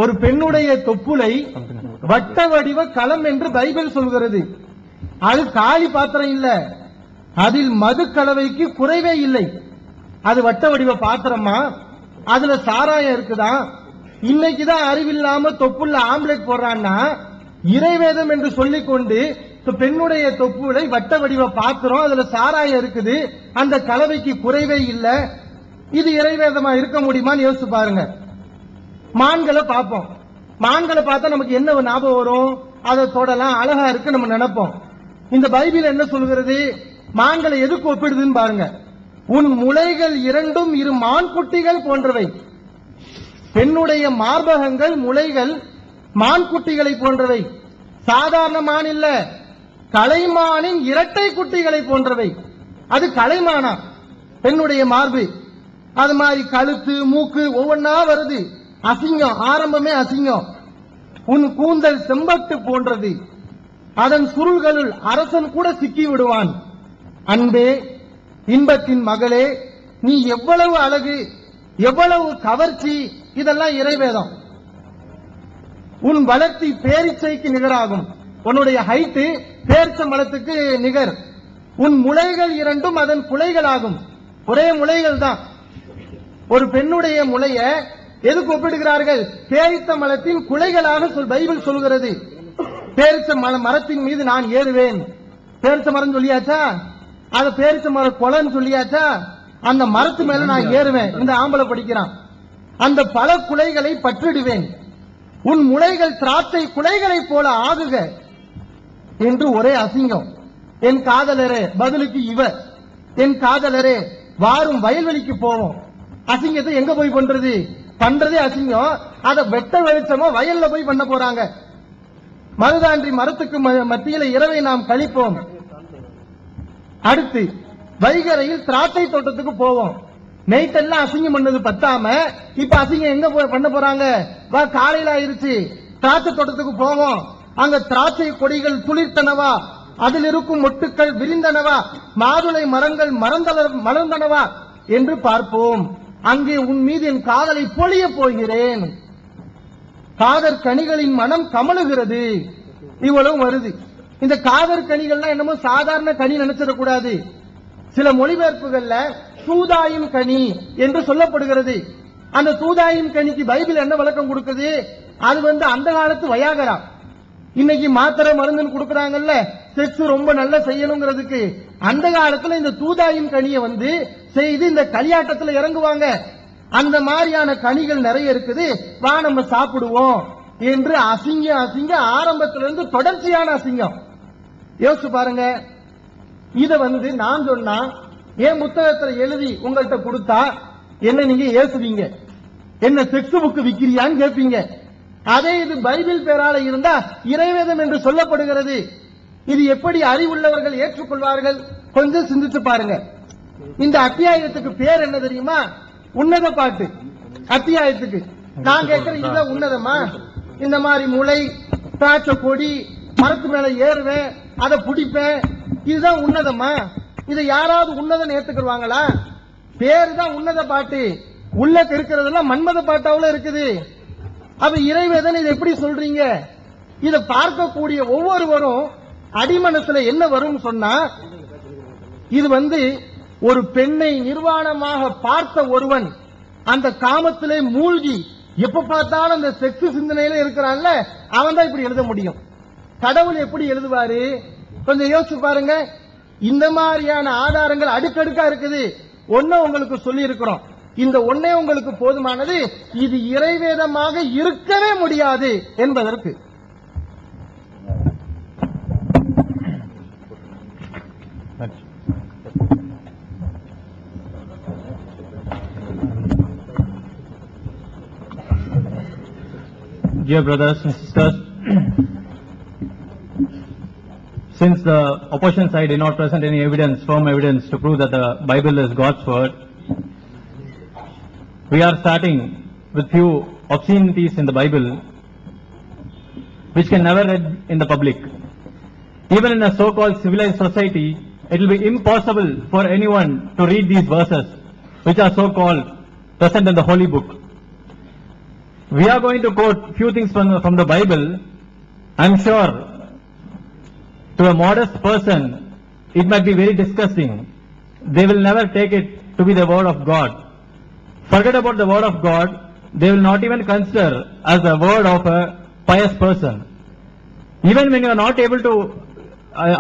ஒரு பெண்ணுடைய தொப்புளை வட்ட வடிவ களம் என்று பைபிள் சொல்கிறது. அது காலி பாத்திரம் இல்ல, அதில் மது கலவைக்கு குறைவே இல்லை. அது வட்ட வடிவ பாத்திரமா? அதுல சாராயம் இருக்குதா? இன்னைக்குதான் அறிவில்லாம தொப்புள்ள ஆம்லெட் போடுறான்னா, இறைவேதம் என்று சொல்லிக் கொண்டு பெண்ணுடைய தொப்புளை வட்ட வடிவ பாத்திரம், அதுல சாராயம் இருக்குது, அந்த கலவைக்கு குறைவே இல்ல, இது இறைவேதமா இருக்க முடியுமான்னு யோசிச்சு பாருங்க. மான்களை பார்ப்போம், மான்களை பார்த்தா நமக்கு என்ன ஞாபகம் வரும்? அதை தொடலாம், அழகா இருக்கு நம்ம நினைப்போம். இந்த பைபிள் என்ன சொல்கிறது? மான்களை எதுக்கு ஒப்பிடுதுன்னு பாருங்க. உன் முளைகள் இரண்டும் இரு மான் குட்டிகள் போன்றவை. பெண்ணுடைய மார்பகங்கள் முளைகள் மான் குட்டிகளை போன்றவை. சாதாரண மான் இல்ல, கலைமானின் இரட்டை குட்டிகளை போன்றவை. அது கலைமானா பெண்ணுடைய மார்பு? அது மாதிரி கழுத்து மூக்கு ஒவ்வொன்னா வருது. அசிங்கம், ஆரம்பமே அசிங்கம். உன் கூந்தல் செம்பட்டு போன்றது, அதன் சுருள்களுள் அரசன் கூட சிக்கி விடுவான். அன்பே, இன்பத்தின் மகளே, நீ எவ்வளவு அழகு, எவ்வளவு கவர்ச்சி, இதெல்லாம் இறைவேதம். உன் வளர்ச்சி பேரிச்சைக்கு நிகராகும். உன்னுடைய ஹைட்டு பேரிச்ச மரத்துக்கு நிகர். உன் முளைகள் இரண்டும் அதன் குலைகளாகும். ஒரே முளைகள் தான். ஒரு பெண்ணுடைய முளைய எதுக்கு ஒப்பிடுகிறார்கள்? பேரித்த மரத்தின் குலைகளாக பைபிள் சொல்கிறது. பேரிச்ச மரத்தின் மீது நான் ஏறுவேன். பேரிச்ச மரம் சொல்லியாச்சா? அத பேரிச்ச மர கொலைன்னு சொல்லியாச்சா? அந்த மரத்து மேல நான் ஏறுவேன். இந்த ஆம்பளை படிக்கிறான். அந்த பல குலைகளை பற்றிடுவேன். உன் முளைகள் திராட்சை குலைகளை போல ஆகுக என்று ஒரே அசிங்கம். என் காதலரே, பதிலுக்கு இவ, என் காதலரே வாரும் வயல்வெளிக்கு போவோம். அசிங்கத்தை எங்க போய் பண்றது? பண்றதே அசிங்கம். அத வெட்ட வெளிச்சமா வயல்ல போய் பண்ண போறாங்க. மருதான்றி மரத்துக்கு மத்தியில இரவை நாம் கழிப்போம். அடுத்து வைகரையில் திராட்சை தோட்டத்துக்கு போவோம். நைட்டெல்லாம் அசிங்கம் பண்ணது பத்தாம இப்ப அசிங்கம் எங்க பண்ண போறாங்க? வா, காலையில ஆயிருச்சு, திராட்சை தோட்டத்துக்கு போவோம். அங்க திராட்சை கொடிகள் துளிர்த்தனவா, அதில் இருக்கும் மொட்டுக்கள் விரிந்தனவா, மாதுளை மரங்கள் மலர்ந்தனவா என்று பார்ப்போம். அங்கே உன் மீது என் காதலை பொழிய போகிறேன். காதற் கனிகளின் மனம் கமழுகிறது. இவ்வளவு வருது. இந்த காதற் கனிகள்லாம் என்னமோ சாதாரண கனி நினைச்சிடக்கூடாது. சில மொழிபெயர்ப்புகள்ல சூதாயும் கனி என்று சொல்லப்படுகிறது. அந்த சூதாயும் கனிக்கு பைபிள் என்ன விளக்கம் கொடுக்குது? அது அந்த காலத்து வயாகரா. இன்னைக்கு மாத்திரை மருந்துன்னு கொடுக்கறாங்கல்ல, செக்ஸ் ரொம்ப நல்லா செய்யணுங்கிறதுக்கு. அந்த காலத்துல இந்த தூதாயும் கனியை செய்து இந்த களியாட்டத்துல இறங்குவாங்க. அந்த மாதிரியான கனிகள் நிறைய இருக்குது, வா நம்ம சாப்பிடுவோம் என்று அசிங்க ஆரம்பத்திலிருந்து தொடர்ச்சியான அசிங்கம். யோசிச்சு பாருங்க. இத நான் சொன்னா என் புத்தகத்துல எழுதி உங்கள்கிட்ட கொடுத்தா என்ன நீங்க ஏசுவீங்க? என்ன செக்ஸ் புக் விக்கிறியான்னு கேட்பீங்க. அதே இது பைபிள் பேரால இருந்தா இறைவேதம் என்று சொல்லப்படுகிறது. இது எப்படி அறிவுள்ளவர்கள் ஏற்றுக்கொள்வார்கள்? கொஞ்சம் சிந்திச்சு பாருங்க. இந்த அத்தியாயத்துக்கு பேர் என்ன தெரியுமா? உன்னத பாட்டு. அத்தியாயத்துக்கு நான் கேட்கிறேன், இதுதான் உன்னதமா? இந்த மாதிரி முளை, திராட்சை கொடி, மரத்து மேல ஏறுவேன், அதை பிடிப்பேன், இதுதான் உன்னதமா? இதை யாராவது உன்னதம் ஏத்துக்குவாங்களா? பேரு தான் உன்னத பாட்டு, உள்ள இருக்கிறதெல்லாம் மன்மத பாட்டாவுல இருக்குது. அப்ப இறைவேதன் இதை எப்படி சொல்றீங்க? இதை பார்க்கக்கூடிய ஒவ்வொருவரும் அடிமனசுல என்ன வரும் சொன்னா, இது ஒரு பெண்ணை நிர்வாணமாக பார்த்த ஒருவன் அந்த காமத்திலே மூழ்கி எப்ப பார்த்தாலும் அந்த செக்ஸ் சிந்தனையில இருக்கிறான்ல, அவன் தான் இப்படி எழுத முடியும். கடவுள் எப்படி எழுதுவாரு? கொஞ்சம் யோசிச்சு பாருங்க. இந்த மாதிரியான ஆதாரங்கள் அடுக்கடுக்கா இருக்குது. ஒன்ன உங்களுக்கு சொல்லி இருக்கிறோம். இந்த ஒன்னே உங்களுக்கு போதுமானது. இது இறைவேதமாக இருக்கவே முடியாது என்பதற்கு. Dear brothers and sisters, since the opposition side did not present any evidence, firm evidence to prove that the Bible is God's word, we are starting with few obscenities in the Bible which can never read in the public. Even in a so-called civilized society, it will be impossible for anyone to read these verses which are so-called present in the Holy Book. We are going to quote few things from the Bible. I'm sure to a modest person it might be very disgusting. They will never take it to be the word of God. Forget about the word of God. They will not even consider as the word of a pious person. Even when you are not able to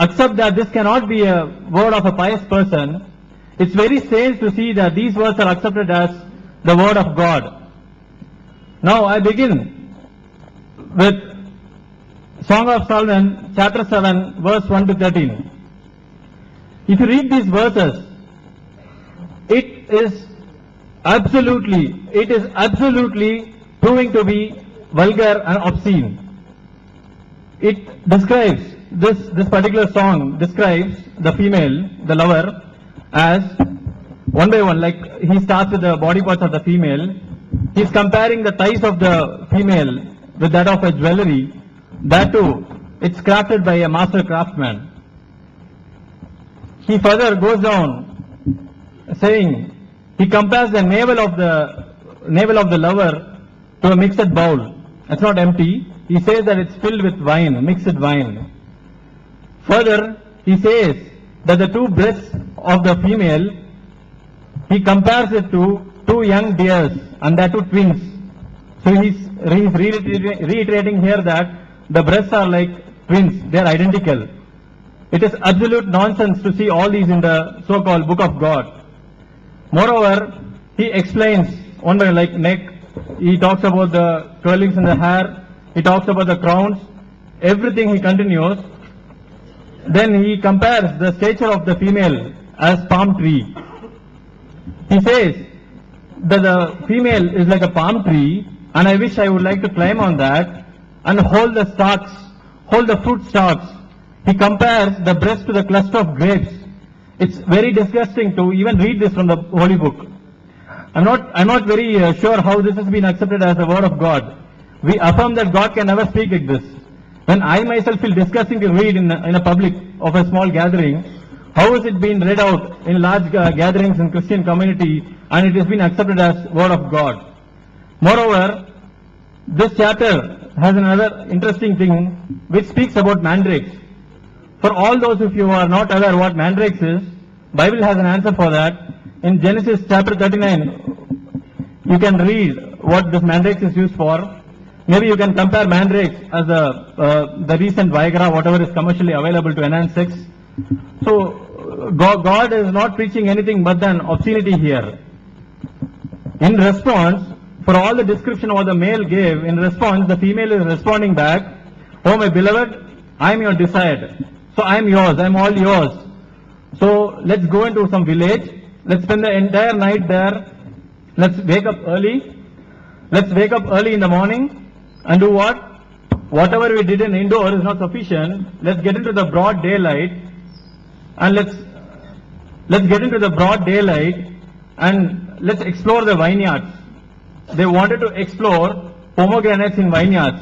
accept that this cannot be a word of a pious person, it's very strange to see that these words are accepted as the word of God. Now I begin with Song of Solomon, chapter 7, verse 1 to 13. If you read these verses, it is absolutely proving to be vulgar and obscene. It describes, this particular song describes the female, the lover, as one by one, like he starts with the body parts of the female. He is comparing the thighs of the female with that of a jewelry. That too, it's crafted by a master craftsman. He further goes down saying, he compares the navel of the lover to a mixed bowl. It's not empty. He says that it's filled with wine, mixed wine. Further, he says that the two breasts of the female, he compares it to two young deers, and that two twins. So he's reiterating here that the breasts are like twins. They are identical. It is absolute nonsense to see all these in the so-called book of God. Moreover, he explains one by like neck. He talks about the curlings in the hair. He talks about the crowns. Everything he continues. Then he compares the stature of the female as palm tree. He says that the female is like a palm tree, and I wish I would like to climb on that and hold the stalks, hold the fruit stalks. He compares the breast to the cluster of grapes. It's very disgusting to even read this from the Holy Book. I'm not very sure how this has been accepted as the word of God. We affirm that God can never speak like this. When I myself feel disgusting to read in a public of a small gathering, how is it being read out in large gatherings in Christian community and it has been accepted as word of God? Moreover, this chapter has another interesting thing which speaks about mandrakes. For all those of you who are not aware what mandrakes is, Bible has an answer for that. In Genesis chapter 39, you can read what this mandrakes is used for. Maybe you can compare mandrakes as the recent Viagra, whatever is commercially available to enhance sex. So God is not preaching anything but an obscenity here. In response, for all the description of what the male gave, in response the female is responding back, "Oh my beloved, I am your desired. So I am yours, I am all yours. So let's go into some village, let's spend the entire night there, let's wake up early. Let's wake up early in the morning and do what? Whatever we did in indoor is not sufficient. Let's get into the broad daylight and let's get into the broad daylight and let's explore the vineyards." They wanted to explore pomegranates in vineyards.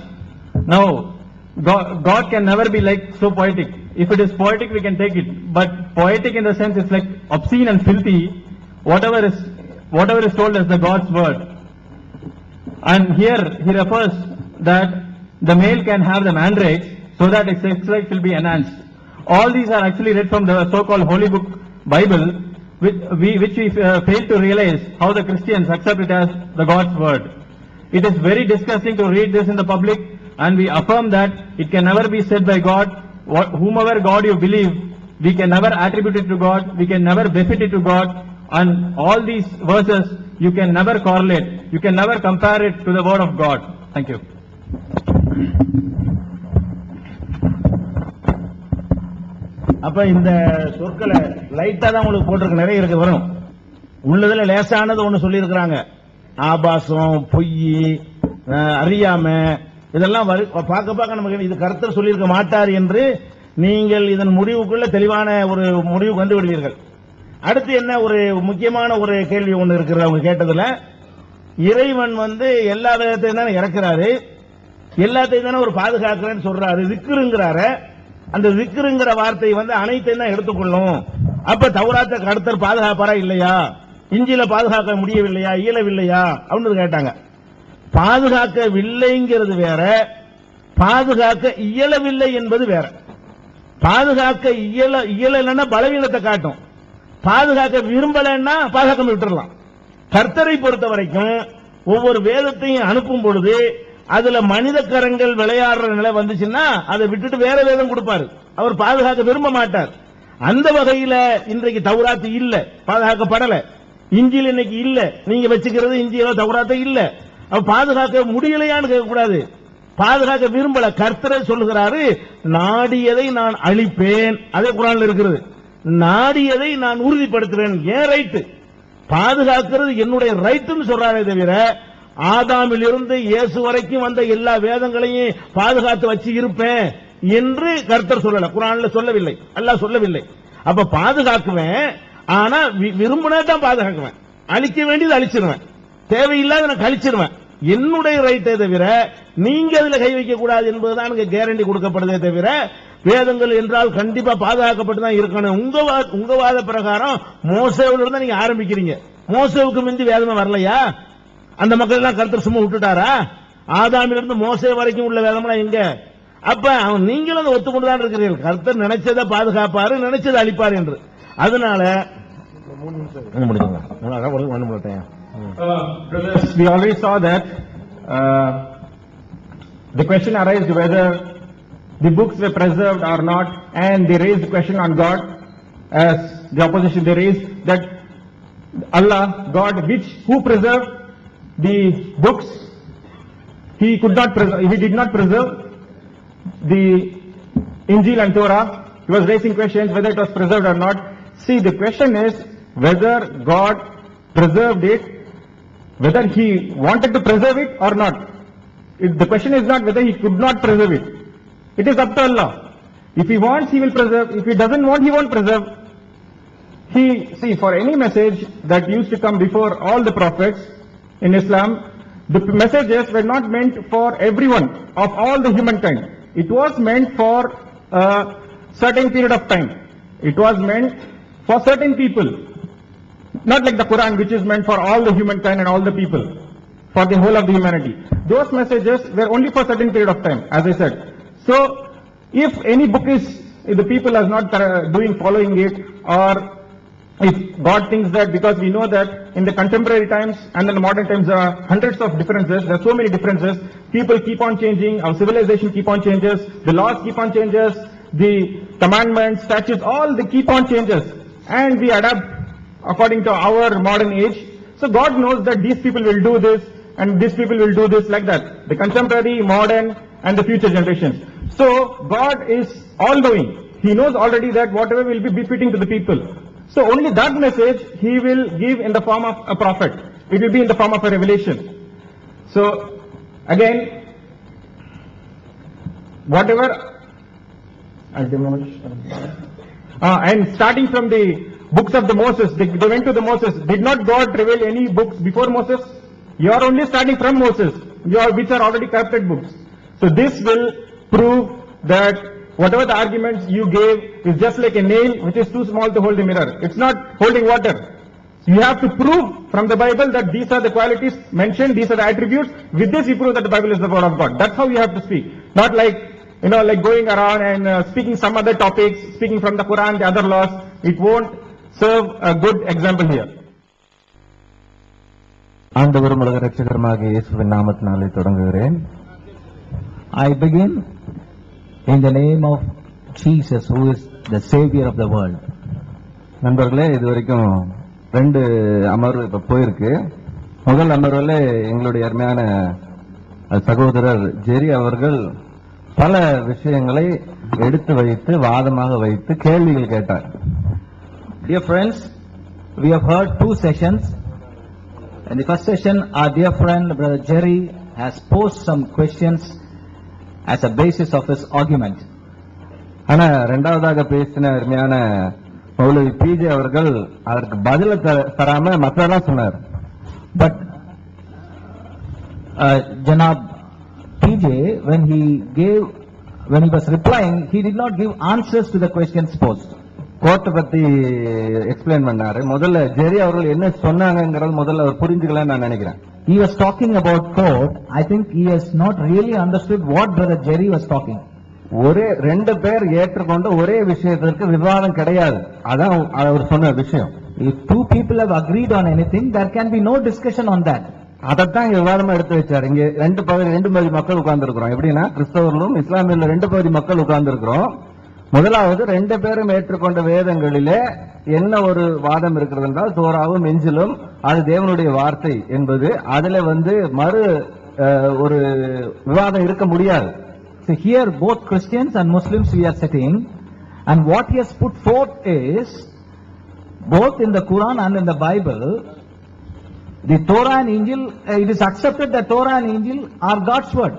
Now, God can never be like so poetic. If it is poetic, we can take it. But poetic in the sense it's like obscene and filthy, whatever is told as the God's word. And here he refers that the male can have the mandrakes so that his sex life will be enhanced. All these are actually read from the so-called Holy Book Bible, which we fail to realize how the Christians accept it as the God's word. It is very disgusting to read this in the public, and we affirm that it can never be said by God. Whomever God you believe, we can never attribute it to God, we can never befit it to God, and all these verses you can never correlate, you can never compare it to the word of God. Thank you. அப்ப இந்த சொற்களை லைட்டா தான் உங்களுக்கு போட்டிருக்க, நிறைய இருக்கு வரும். உள்ளதுல லேசானது ஒண்ணு சொல்லி இருக்கிறாங்க. ஆபாசம், பொய், அறியாம, இதெல்லாம் பார்க்க நமக்கு இது கர்த்தர் சொல்லியிருக்க மாட்டார் என்று நீங்கள் இதன் முடிவுக்குள்ள தெளிவான ஒரு முடிவு கண்டு விடுவீர்கள். அடுத்து என்ன ஒரு முக்கியமான ஒரு கேள்வி ஒண்ணு இருக்கிறது அவங்க கேட்டதுல, இறைவன் எல்லா விதத்தையும் தானே இறக்குறாரு, எல்லாத்தையும் தானே ஒரு பாதுகாக்கிறேன்னு சொல்றாரு, திக்ருங்கிறாரு. அந்த திக்ருங்கிற வார்த்தை அனைத்தையும் தான் எடுத்துக்கொள்ளும். அப்ப தௌராத்தை கர்த்தர் பாதுகாப்பாரா இல்லையா, இஞ்சில பாதுகாக்க முடியவில்லையா, இயலவில்லையா அப்படின்னு கேட்டாங்க. பாதுகாக்கவில்லைங்கிறது வேற, பாதுகாக்க இயலவில்லை என்பது வேற. பாதுகாக்க இயலன்னா பலவீனத்தை காட்டும், பாதுகாக்க விரும்பலன்னா பாதுகாக்க விட்டுறலாம். கர்த்தரை பொறுத்த வரைக்கும் ஒவ்வொரு வேதத்தையும் அனுப்பும் பொழுது அதுல மனித கரங்கள் விளையாடுற நிலை வந்துச்சுன்னா அதை விட்டுட்டு வேற வேதம் கொடுப்பாரு. அவர் பாதுகாக்க விரும்ப மாட்டார். அந்த வகையில இன்றைக்கு தௌராத்து இல்ல, பாதுகாக்கப்படல. இஞ்சில் இன்னைக்கு இல்ல, நீங்க வச்சுக்கிறது இஞ்சியில தௌராத்த இல்ல. அவ பாதுகாக்க முடியலையான்னு கேட்க கூடாது, பாதுகாக்க விரும்பல. கர்த்தரை சொல்லுகிறாரு, நாடியதை நான் அழிப்பேன், அதே குர்ஆன்ல இருக்கிறது. நாடியதை நான் உறுதிப்படுத்துவேன், ஏன் ரைட்டு, பாதுகாக்கிறது என்னுடைய ரைட்டுன்னு சொல்றாரே தவிர ஆதாமில் இருந்து இயேசு வரைக்கும் வந்த எல்லா வேதங்களையும் பாதுகாத்து வச்சு இருப்பேன் என்று கர்த்தர் சொல்லல, குர்ஆன்ல சொல்லவில்லை, அல்லாஹ் சொல்லவில்லை. அப்ப பாதுகாக்குவேன், ஆனா விரும்பினா தான் பாதுகாக்குவேன், அழிக்க வேண்டியது அழிச்சிருவேன், தேவையில்லாத நான் கழிச்சிருவேன். என்னுடைய ரைட்டை தவிர நீங்க அதுல கை வைக்க கூடாது என்பதுதான் கேரண்டி கொடுக்கப்படுதே தவிர வேதங்கள் என்றால் கண்டிப்பா பாதுகாக்கப்பட்டு தான் இருக்கணும். உங்க வாத பிரகாரம் மோசேவுல இருந்தா நீங்க ஆரம்பிக்கிறீங்க. மோசேவுக்கு மிஞ்சி வேதமே வரலையா? அந்த மக்கள் எல்லாம் கர்த்தர் சும்மா விட்டுட்டாரா? ஆதாமிலிருந்து மோசே வரைக்கும் உள்ள வேதம்லாம் எங்க? அப்ப நீங்களும் அதை ஒத்துக்கொண்டுதான் இருக்கிறீர்கள். கர்த்தர் நினைச்சதை பாதுகாப்பாரு, நினைச்சதை அழிப்பார் என்று. அதனால we already saw that the question arises whether the books were preserved or not, and they raised the question on God, as the opposition they raised that Allah, God, who preserved the books, he did not preserve the Injil and Torah. He was raising questions whether it was preserved or not. See, the question is whether God preserved it, whether he wanted to preserve it or not. The question is not whether he could not preserve it. It is up to Allah. If he wants, he will preserve. If he doesn't want, he won't preserve. See, for any message that used to come before all the prophets in Islam, the messages were not meant for everyone of all the humankind. It was meant for a certain period of time. It was meant for certain people. Not like the Quran, which is meant for all the humankind and all the people, for the whole of the humanity. Those messages were only for a certain period of time, as I said. So, if any book if the people are not following it, or if God thinks that, because we know that in the contemporary times and in the modern times there are hundreds of differences, there are so many differences, people keep on changing, our civilization keep on changes, the laws keep on changes, the commandments, statutes, all they keep on changes, and we adapt according to our modern age. So God knows that these people will do this and these people will do this, like that. The contemporary, modern and the future generations. So God is all knowing. He knows already that whatever will be befitting to the people. So only that message he will give in the form of a prophet. It will be in the form of a revelation. So again, whatever, and starting from the books of the Moses, they went to the Moses. Did not God reveal any books before Moses? You are only starting from Moses, which are already corrupted books. So this will prove that whatever the arguments you gave is just like a nail which is too small to hold a mirror. It's not holding water. You have to prove from the Bible that these are the qualities mentioned, these are the attributes. With this you prove that the Bible is the word of God. That's how you have to speak. Not like, like going around and speaking some other topics, speaking from the Quran, the other laws. It won't serve a good example here. ஆண்டவரும் உலக இரட்சகருமாகிய இயேசுவின் நாமத்தினாலே தொடங்குகிறேன். I begin in the name of Jesus, who is the Savior of the world. நண்பர்களே, இதுவரைக்கும் 2 அமர்வு இப்ப போயிருக்கு. முதல் அமர்வுல எங்களுடைய அருமையான சகோதரர் ஜெரி அவர்கள் பல விஷயங்களை எடுத்து வைத்து வாதமாக வைத்து கேள்விகள் கேட்டார். Dear friends, we have heard 2 sessions. In the first session, our dear friend Brother Jerry has posed some questions as a basis of his argument. ஆனா இரண்டாவதாக பேசின அருமையான மௌலவி பிஜே அவர்கள் அதற்கு பதில தராம மற்றதெல்லாம் சொன்னார். But Janab PJ, when he was replying, he did not give answers to the questions posed. கோர்ட்டை பத்தி எக்ஸ்பிளைன் பண்ணாரு. முதல்ல ஜெரி அவர்கள் என்ன சொன்னாங்கிறது முதல்ல அவர் புரிஞ்சுக்கலன்னு நான் நினைக்கிறேன். He was talking about court. I think he has not really understood what Brother Jerry was talking. ஒரே 2 பேர் ஏற்றுக்கொண்ட ஒரே விஷயத்திற்கு விவாதம் கிடையாது. அதான் அவர் சொன்ன விஷயம். If 2 people have agreed on anything, there can be no discussion on that. அதைத்தான் விவாதமா எடுத்து வச்சாரு. இங்க 2 பகுதி மக்கள் உட்கார்ந்து இருக்கிறோம். எப்படின்னா கிறிஸ்தவர்களும் இஸ்லாமியர்ல 2 பகுதி மக்கள் உட்கார்ந்து இருக்கிறோம். முதலாவது 2 பேரும் ஏற்றுக்கொண்ட வேதங்களிலே என்ன ஒரு வாதம் இருக்கிறது என்றால் தோராவும் இஞ்சிலும் அது தேவனுடைய வார்த்தை என்பது, அதுல மறு ஒரு விவாதம் இருக்க முடியாது. So here both Christians and Muslims we are sitting, and what he has put forth is both in the Quran and in the Bible, the Torah and Injil, it is accepted that Torah and Injil are God's word.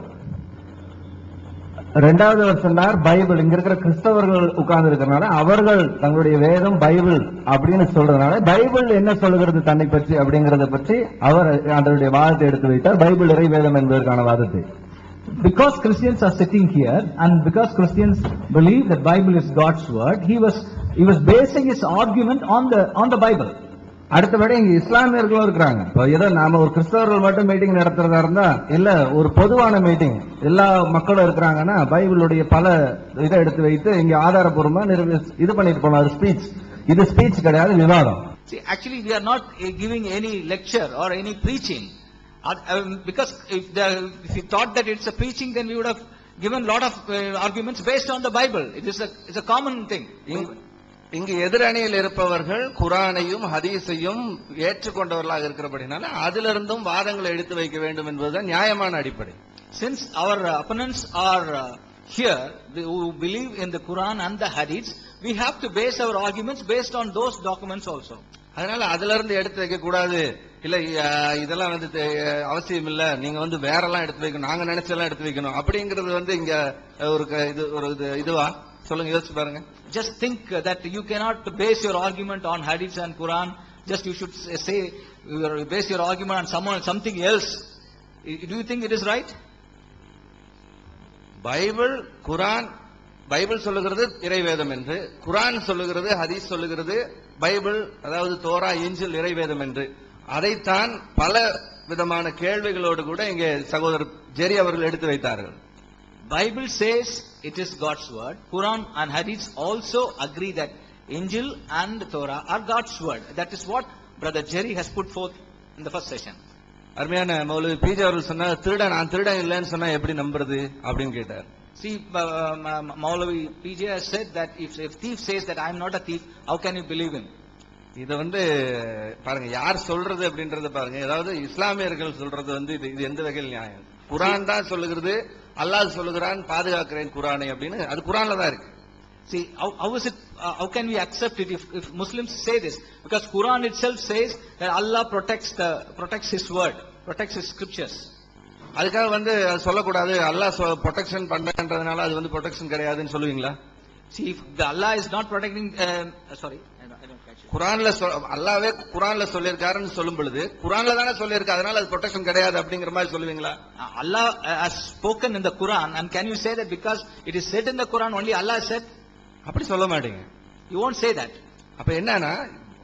இரண்டாவது அவர் சொன்னார், Bible இங்க இருக்கிற கிறிஸ்தவர்கள் உட்கார்ந்து இருக்கிறனால அவர்கள் தங்களுடைய வேதம் பைபிள் அப்படின்னு சொல்றதுனால பைபிள் என்ன சொல்லுகிறது தன்னை பற்றி அப்படிங்கறத பற்றி அவர் அதனுடைய வாதத்தை எடுத்து வைத்தார். பைபிள் இறை வேதம் என்பதற்கான வாதத்தை. Because Christians are sitting here and because Christians believe that Bible is God's word, he was basing his argument on the Bible. அடுத்தபடி இங்க இஸ்லாமியர்களும் இருக்கிறாங்க. இப்போ ஏதோ நாம ஒரு கிறிஸ்தவர்கள் மட்டும் மீட்டிங் நடத்துறதா இருந்தா இல்ல, ஒரு பொதுவான மீட்டிங் எல்லா மக்களும் இருக்கிறாங்கன்னா பைபிளுடைய பல இதை எடுத்து வைத்து இங்க ஆதாரபூர்வமா இது பண்ணிட்டு போனார். ஸ்பீச் இது ஸ்பீச் கிடையாது, விவாதம். See, actually we are not giving any lecture or any preaching, because if you thought that it's a preaching, then we would have given lot of arguments based on the Bible. It's a common thing. இங்கு எதிரணியில் இருப்பவர்கள் குரானையும் ஹதீஸையும் ஏற்றுக்கொண்டவர்களாக இருக்கிறபடினால அதிலிருந்தும் வாதங்களை எடுத்து வைக்க வேண்டும் என்பதுதான் நியாயமான அடிப்படை. Since our opponents are here who believe in the Quran and the Hadiths, we have to base our arguments based on those documents also. அதனால அதுல இருந்து எடுத்து வைக்க கூடாது. இல்ல இதெல்லாம் அவசியம் இல்ல, நீங்க வேறெல்லாம் எடுத்து வைக்கணும், நாங்க நினைச்செல்லாம் எடுத்து வைக்கணும் அப்படிங்கிறது இங்க ஒரு இதுவா சொல்லுங்க, யோசிச்சு பாருங்க. Just think that you cannot base your argument on Hadiths and Quran. Just you should say base your argument on something else. Do you think it is right? Bible Quran, Bible சொல்லுகிறது இறைவேதம் என்று, குரான் சொல்லுகிறது, ஹதீஸ் சொல்லுகிறது Bible அதாவது Torah இஞ்சில் இறைவேதம் என்று. அதைத்தான் பல விதமான கேள்விகளோடு கூட இங்கே சகோதரர் ஜெரி அவர்கள் எடுத்து வைத்தார்கள். Bible says it is God's word. Quran and Hadith also agree that Injil and Torah are God's word. That is what Brother Jerry has put forth in the first session. அருமையான மௌலவி பிஜே அவர்கள் சொன்னார், நான் திருடன் இல்லைன்னு சொன்னா எப்படி நம்புறது அப்படின்னு கேட்டார். See, Maulavi PJ has said that if thief says that I am not a thief, how can you believe him? இத பாருங்க, யார் சொல்றது அப்படின்றத பாருங்க. அதாவது இஸ்லாமியர்கள் சொல்றது இது எந்த வகையில் நியாயம்? குரான் தான் சொல்லுகிறது, அல்லாஹ் சொல்லுகிறான் பாதுகாக்கிறேன் குரானை அப்படின்னு, அது குரான்ல தான் இருக்கு. See, how is it? How can we accept it if Muslims say this? Because Quran itself says that Allah protects His word, protects His scriptures. அதுக்காக அது சொல்லக்கூடாது, அல்லாஹ் ப்ரொடெக்ஷன் பண்றதுனால அது ப்ரொடெக்ஷன் கிடையாதுன்னு சொல்லுவீங்களா? See, if the Allah is not protecting, sorry, I don't catch it. குரான்ல அல்லாஹ்வே குரான்ல சொல்லியிருக்காருன்னு சொல்லும் பொழுது குரான்ல தானே சொல்லியிருக்கு, அதனால அது ப்ரொடெக்ஷன் கிடையாது அப்படிங்கிற மாதிரி சொல்லுவீங்களா? Allah has spoken in the Quran, and can you say that because it is said in the Quran only Allah said? அப்படி சொல்ல மாட்டீங்க. You won't say that. அப்ப என்னன்னா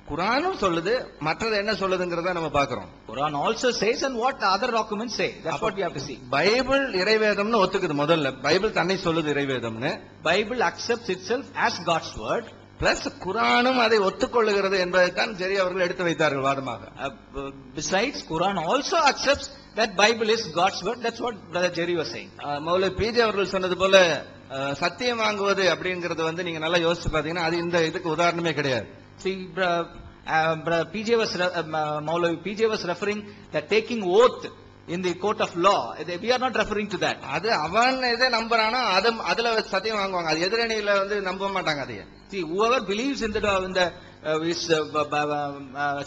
குரானும் சொல்லுது, மற்றது என்ன சொல்லுதுங்கிறத நம்ம பார்க்கிறோம். Quran also says and what the other documents say. That's what we have to see. Bible இறைவேதம்னு ஒத்துக்குது. முதல்ல பைபிள் தன்னை சொல்லுது இறைவேதம்னு. Bible accepts itself as God's word. Plus குரானும் அதை ஒத்துக்கொள்ளுகிறது என்பதைத்தான் ஜெரி அவர்கள் எடுத்து வைத்தார்கள் வாதமாக. Besides, Quran also accepts that Bible is God's word. That's what Brother Jerry was saying. மௌலவி பிஜே அவர்கள் சொன்னது போல சத்தியம் வாங்குவது அப்படிங்கிறது நீங்க நல்லா யோசிச்சு பாத்தீங்கன்னா அது இந்த இதுக்கு உதாரணமே கிடையாது. See, Maulavi PJ was referring that taking oath in the court of law. We are not referring to that. அது அவன் எதை நம்புறானோ அதுல சத்தியம் வாங்குவாங்க. அது எதிரணியில நம்ப மாட்டாங்க. அதையே see, whoever believes in the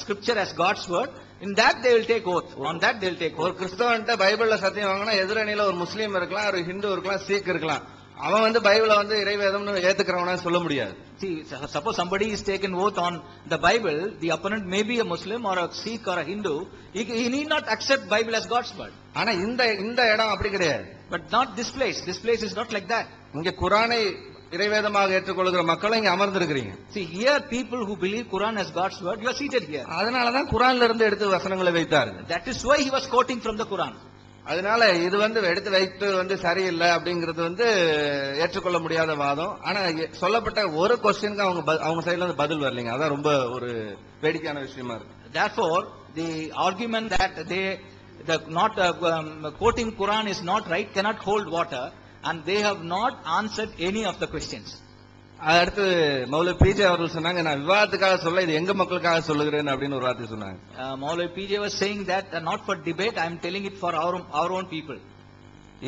scripture as God's word, in that they will take oath. On that they will take oath. ஒரு கிறிஸ்தவன்ட்ட பைபிள்ல சத்தியம் வாங்கினா எதிரணியில ஒரு முஸ்லீம் இருக்கலாம், ஒரு ஹிந்து இருக்கலாம், சீக் இருக்கலாம். அவன் பைபிளை இறைவேதம்னு ஏத்துக்கிறவனா சொல்ல முடியாது. See, suppose somebody is taken oath on the Bible, the opponent may be a Muslim or a Sikh or a Hindu, he need not accept Bible as God's word. ஆனா இந்த இடம் அப்படி கிடையாது. But not this place. This place is not like that. இங்க குரானை இறைவேதமாக ஏற்றுக்கொள்கிற மக்களும் இங்க அமர்ந்திருக்கிறீங்க. See, here people who believe Quran as God's word, you are seated here. அதனாலதான் குரான்ல இருந்து எடுத்து வசனங்களை வைத்தார்கள். That is why he was quoting from the Quran. அதனால இது எடுத்து வைத்து சரியில்லை அப்படிங்கிறது ஏற்றுக்கொள்ள முடியாத வாதம். ஆனா சொல்லப்பட்ட ஒரு கொஸ்டினுக்கு அவங்க சைடுல பதில் வரலீங்க. அதான் ரொம்ப ஒரு வேடிக்கையான விஷயமா இருக்கு. Therefore, the argument that not quoting Quran is not right cannot hold water, and they have not answered any of the questions. அடுத்து மௌலவி பிஜே அவர்கள் சொன்னாங்க, நான் விவாதத்துக்காக சொல்ல, இது எங்க மக்களுக்காக சொல்லுகிறேன் அப்படின்னு ஒரு வார்த்தை சொன்னாங்க. Maulavi PJ was saying that not for debate, I am telling it for our own people.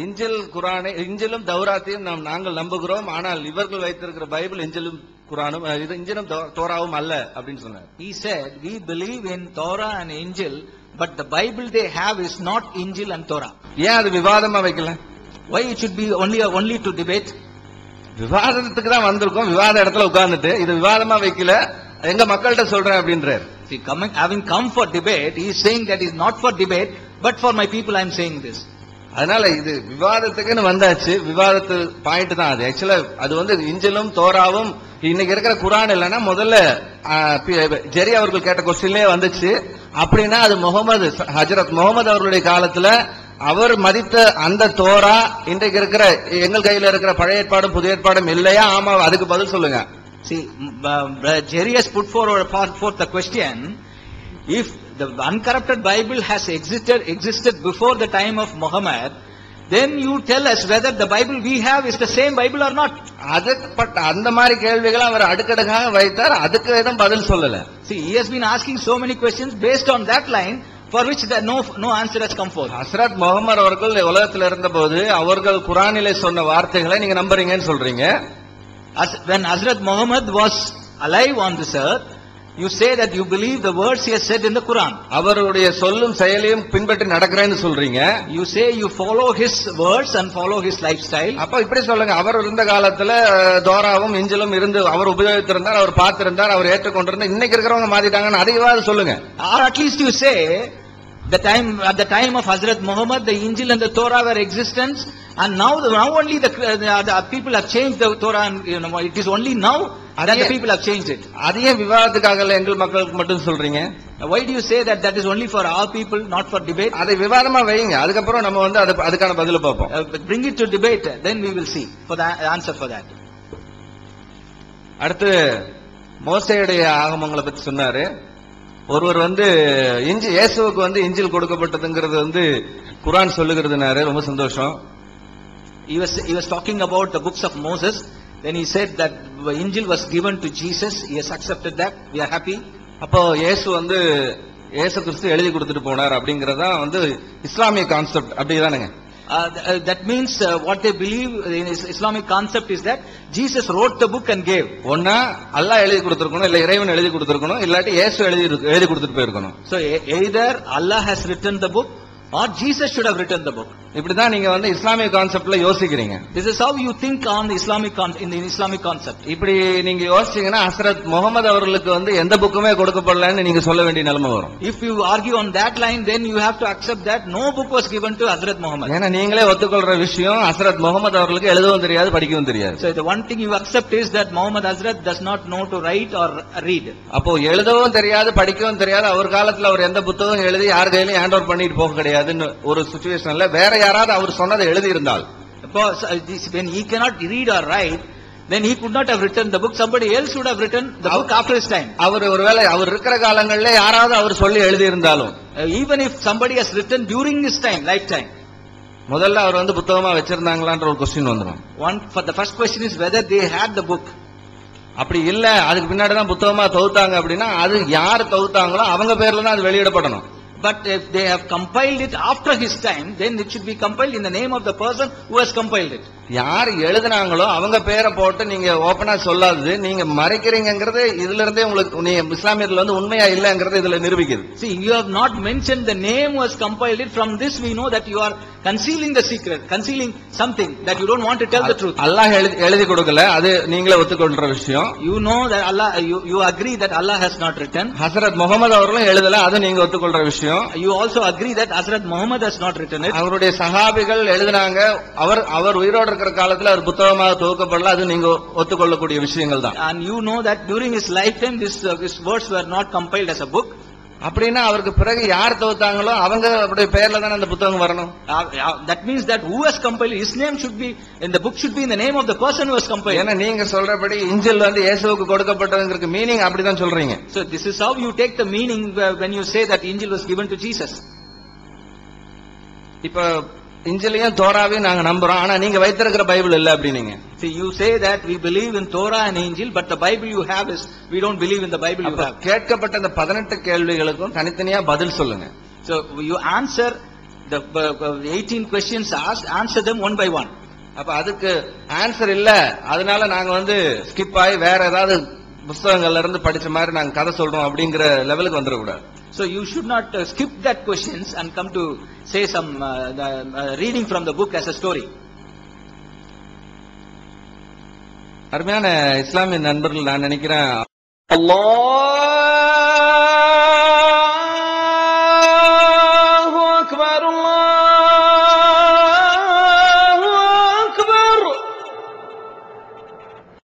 இஞ்சிலும் தௌராத்தையும் நாங்கள் நம்புகிறோம், ஆனால் இவர்கள் வைத்திருக்கிற பைபிள் இஞ்சிலும் குரானும் இஞ்சிலும் தோராவும் அல்ல அப்படின்னு சொன்னார். He said, we believe in Torah and Injil, but the Bible they have is not Injil and Torah. ஏன் அது விவாதமா வைக்கல? Why it should be only to debate? விவாதத்துக்கு தான் வந்திருக்கோம், விவாத இடத்துல உட்கார்ந்துட்டு இது விவாதமா வைக்கல, எங்க மக்கள்கிட்ட சொல்றேன் அப்படின்றார். See, having come for debate, he is saying that is not for debate, but for my people I am saying this. அதனால இது விவாதத்துக்குன்னு வந்தாச்சு. விவாதத்து பாயிண்ட் தான் அது. ஆக்சுவலா அது இஞ்சிலும் தோராவும் இன்னைக்கு இருக்கிற குரான் இல்லைன்னா முதல்ல ஜெரி அவர்கள் கேட்ட கொஸ்டின்லயே வந்துச்சு. அப்படின்னா அது ஹஜ்ரத் முகமது அவர்களுடைய காலத்துல அவர் மதித்த அந்த தோரா இன்றைக்கு இருக்கிற எங்கள் கையில இருக்கிற பழைய ஏற்பாடும் புதிய ஏற்பாடும் இல்லையா? ஆமா, அதுக்கு பதில் சொல்லுங்க. See, Jerry has put forth the question, if the uncorrupted Bible has existed before the time of Muhammad, then you tell us whether the Bible we have is the same Bible or not. அதுக்கு அந்த மாதிரி கேள்விகளை அவர் அடுக்கடுக்காக வைத்தார். அதுக்கு எதுவும் பதில் சொல்லல. See, he has been asking so many questions based on that line, for which no answer has come forth. Hazrat Mohammed அவர்கள் உலகத்தில் இருந்தபோது அவர்கள் குர்ஆனிலே சொன்ன வார்த்தைகளை நீங்க நம்புறீங்கன்னு சொல்றீங்க. When Hazrat Muhammad was alive on this earth, you say that you believe the words he has said in the Quran. அவருடைய சொல்லும் செயலையும் பின்பற்றி நடக்கிறேன்னு சொல்றீங்க. You say you follow his words and follow his lifestyle. அப்ப இப்படி சொல்லுங்க, அவர் இருந்த காலத்துல தோராவும் இஞ்சிலும் இருந்து அவர் உபயோகித்திருந்தார், அவர் பார்த்திருந்தார், அவர் ஏற்றுக்கொண்டிருந்தார். இன்னைக்கு இருக்கிறவங்க மாத்திட்டாங்கன்னு அதையாவது சொல்லுங்க. Or at least you say at the time of Hazrat Muhammad, the Injil and the Torah were existence, and now only the people have changed the Torah, and it is only now that the people have changed it. அதையே விவாதத்துக்காக எங்கள் மக்களுக்கு மட்டும் சொல்றீங்க. Why do you say that is only for our people, not for debate? அதை விவாதமா வைங்க, அதுக்கப்புறம் நம்ம வந்து அதுக்கான பதில பார்ப்போம். Bring it to debate, then we will see for the answer for that. அடுத்து மோசேயுடைய ஆகமங்களை பத்தி சொன்னாரு. ஒருவர் வந்து இயேசுவுக்கு வந்து இஞ்சில் கொடுக்கப்பட்டதுங்கிறது வந்து குர்ஆன் சொல்லுகிறதுனாரு. ரொம்ப சந்தோஷம். He was talking about the books of Moses. Then he said that the Injil was given to Jesus. He has accepted that. We are happy. அப்போ இயேசு வந்து இயேசு கிறிஸ்து எழுதி கொடுத்துட்டு போனார் அப்படிங்கறதா வந்து இஸ்லாமிய concept, அப்படிதானுங்க? That means what they believe in Islamic concept is that Jesus wrote the book and gave. ஒண்ணா அல்லாஹ் எழுதி கொடுத்திருக்கணும், இல்ல இறைவன் எழுதி கொடுத்திருக்கணும், இல்லாட்டி இயேசு எழுதி கொடுத்துட்டு போயிருக்கணும். So either Allah has written the book or Jesus should have written the book. இப்படிதான் நீங்க வந்து இஸ்லாமிய கான்செப்ட்ல யோசிக்கிறீங்க. This is how you think on the Islamic concept. இப்படி நீங்க யோசிச்சீங்கன்னா ஹஸ்ரத் முகமது அவர்களுக்கு வந்து எந்த புக்குமே கொடுக்கப்படலன்னு நீங்க சொல்ல வேண்டிய நிலைமை வரும். If you argue on that line, then you have to accept that no book was given to Hazrat Muhammad. ஏன்னா நீங்களே ஒத்துக்கொள்ற விஷயம் ஹஸ்ரத் முகமது அவர்களுக்கு எழுதவும் தெரியாது, படிக்கவும் தெரியாது. So the one thing you accept is that Muhammad Hazrat does not know to write or read. அப்போ எழுதவும் தெரியாது, படிக்கவும் தெரியாது. அவர் காலத்துல அவர் எந்த புத்தகம் எழுதி யார் கையிலும் ஹேண்ட் ஓவர் பண்ணிட்டு போக கிடையாதுன்னு ஒரு சிச்சுவேஷன்ல வேற யாராவது அவர் சொன்னதை எழுதி இருந்தால், when he cannot read or write, then he could not have written the book. Somebody else would have written the book after his time. அவர் ஒருவேளை அவர் இருக்கிற காலங்களிலே யாராவது அவர் சொல்லி எழுதி இருந்தாலும், even if somebody has written during his time, lifetime, முதல்ல அவர் வந்து புத்தகமா வச்சிருந்தாங்களான்ற ஒரு கொஸ்டின் வந்துடும். The first question is whether they had the book. அப்படி இல்ல அதுக்கு பின்னாடி தான் புத்தகமா தொகுத்தாங்க அப்படின்னா அது யார் தொகுத்தாங்களோ அவங்க பேர்ல தான் அது வெளியிடப்படணும். But if they have compiled it after his time, then it should be compiled in the name of the person who has compiled it. யார் எழுதினாங்களோ அவங்க பேரை போட்டு நீங்க ஓபனா சொல்லாதது நீங்க மறைக்கிறீங்கிறது இதுல இருந்தே உங்களுக்கு நீ இஸ்லாமியத்துல வந்து உண்மையா இல்லங்கிறது இதுல நிரூபிக்குது. See, you have not mentioned the name who has compiled it. From this we know that you are concealing the secret, concealing something that you don't want to tell the truth. அல்லாஹ் எழுதி கொடுக்கல, அது நீங்களே ஒத்துக்கொள்ற விஷயம். You know that Allah, you agree that Allah has not written. Hazrat Mohammed அவர்களும் எழுதல, அது நீங்க ஒத்துக்கொள்ற விஷயம். You also agree that Hazrat Muhammad has not written it. அவருடைய சஹாபிகள் எழுதினாங்க, அவர் உயிரோடு இருக்கிற காலத்துல அவர் புத்தகமாக தொகுக்கப்படல, அது நீங்க ஒத்துக்கொள்ளக்கூடிய விஷயங்கள் தான். And you know that during his lifetime these words were not compiled as a book. அப்படின்னா அவருக்கு பிறகு யார் தொகுத்தாங்களோ அவங்க அவருடைய பெயர்ல தானே அந்த புத்தகம் வரணும். That means that who has compiled, his name should be in the book, should be in the name of the person who has compiled. ஏன்னா நீங்க சொல்றபடி இஞ்சில் வந்து இயேசுவுக்கு கொடுக்கப்பட்டதுங்கிறது மீனிங் அப்படிதான் சொல்றீங்க. So this is how you take the meaning when you say that Injil was given to Jesus. இப்ப இஞ்சிலையும் தோராவையும் நாங்க நம்புறோம், ஆனா நீங்க வைத்திருக்கிற பைபிள் இல்ல அப்படின்னீங்க. See, you say that we believe in Torah and Injil, but the Bible you have is we don't believe in the Bible you have. கேட்கப்பட்ட அந்த 18 கேள்விகளுக்கும் தனித்தனியா பதில் சொல்லுங்க. So you answer the 18 questions asked, answer them one by one. அப்ப அதுக்கு answer இல்ல, அதனால நாங்க வந்து ஸ்கிப் ஆகி வேற ஏதாவது புத்தகங்கள்ல இருந்து படிச்ச மாதிரி நாங்க கதை சொல்றோம் அப்படிங்கிற லெவலுக்கு வந்துடக்கூடாது. So you should not skip that questions and come to say some reading from the book as a story. அருமையான இஸ்லாமிய நண்பர்கள், நான் நினைக்கிறேன் அல்லாஹ்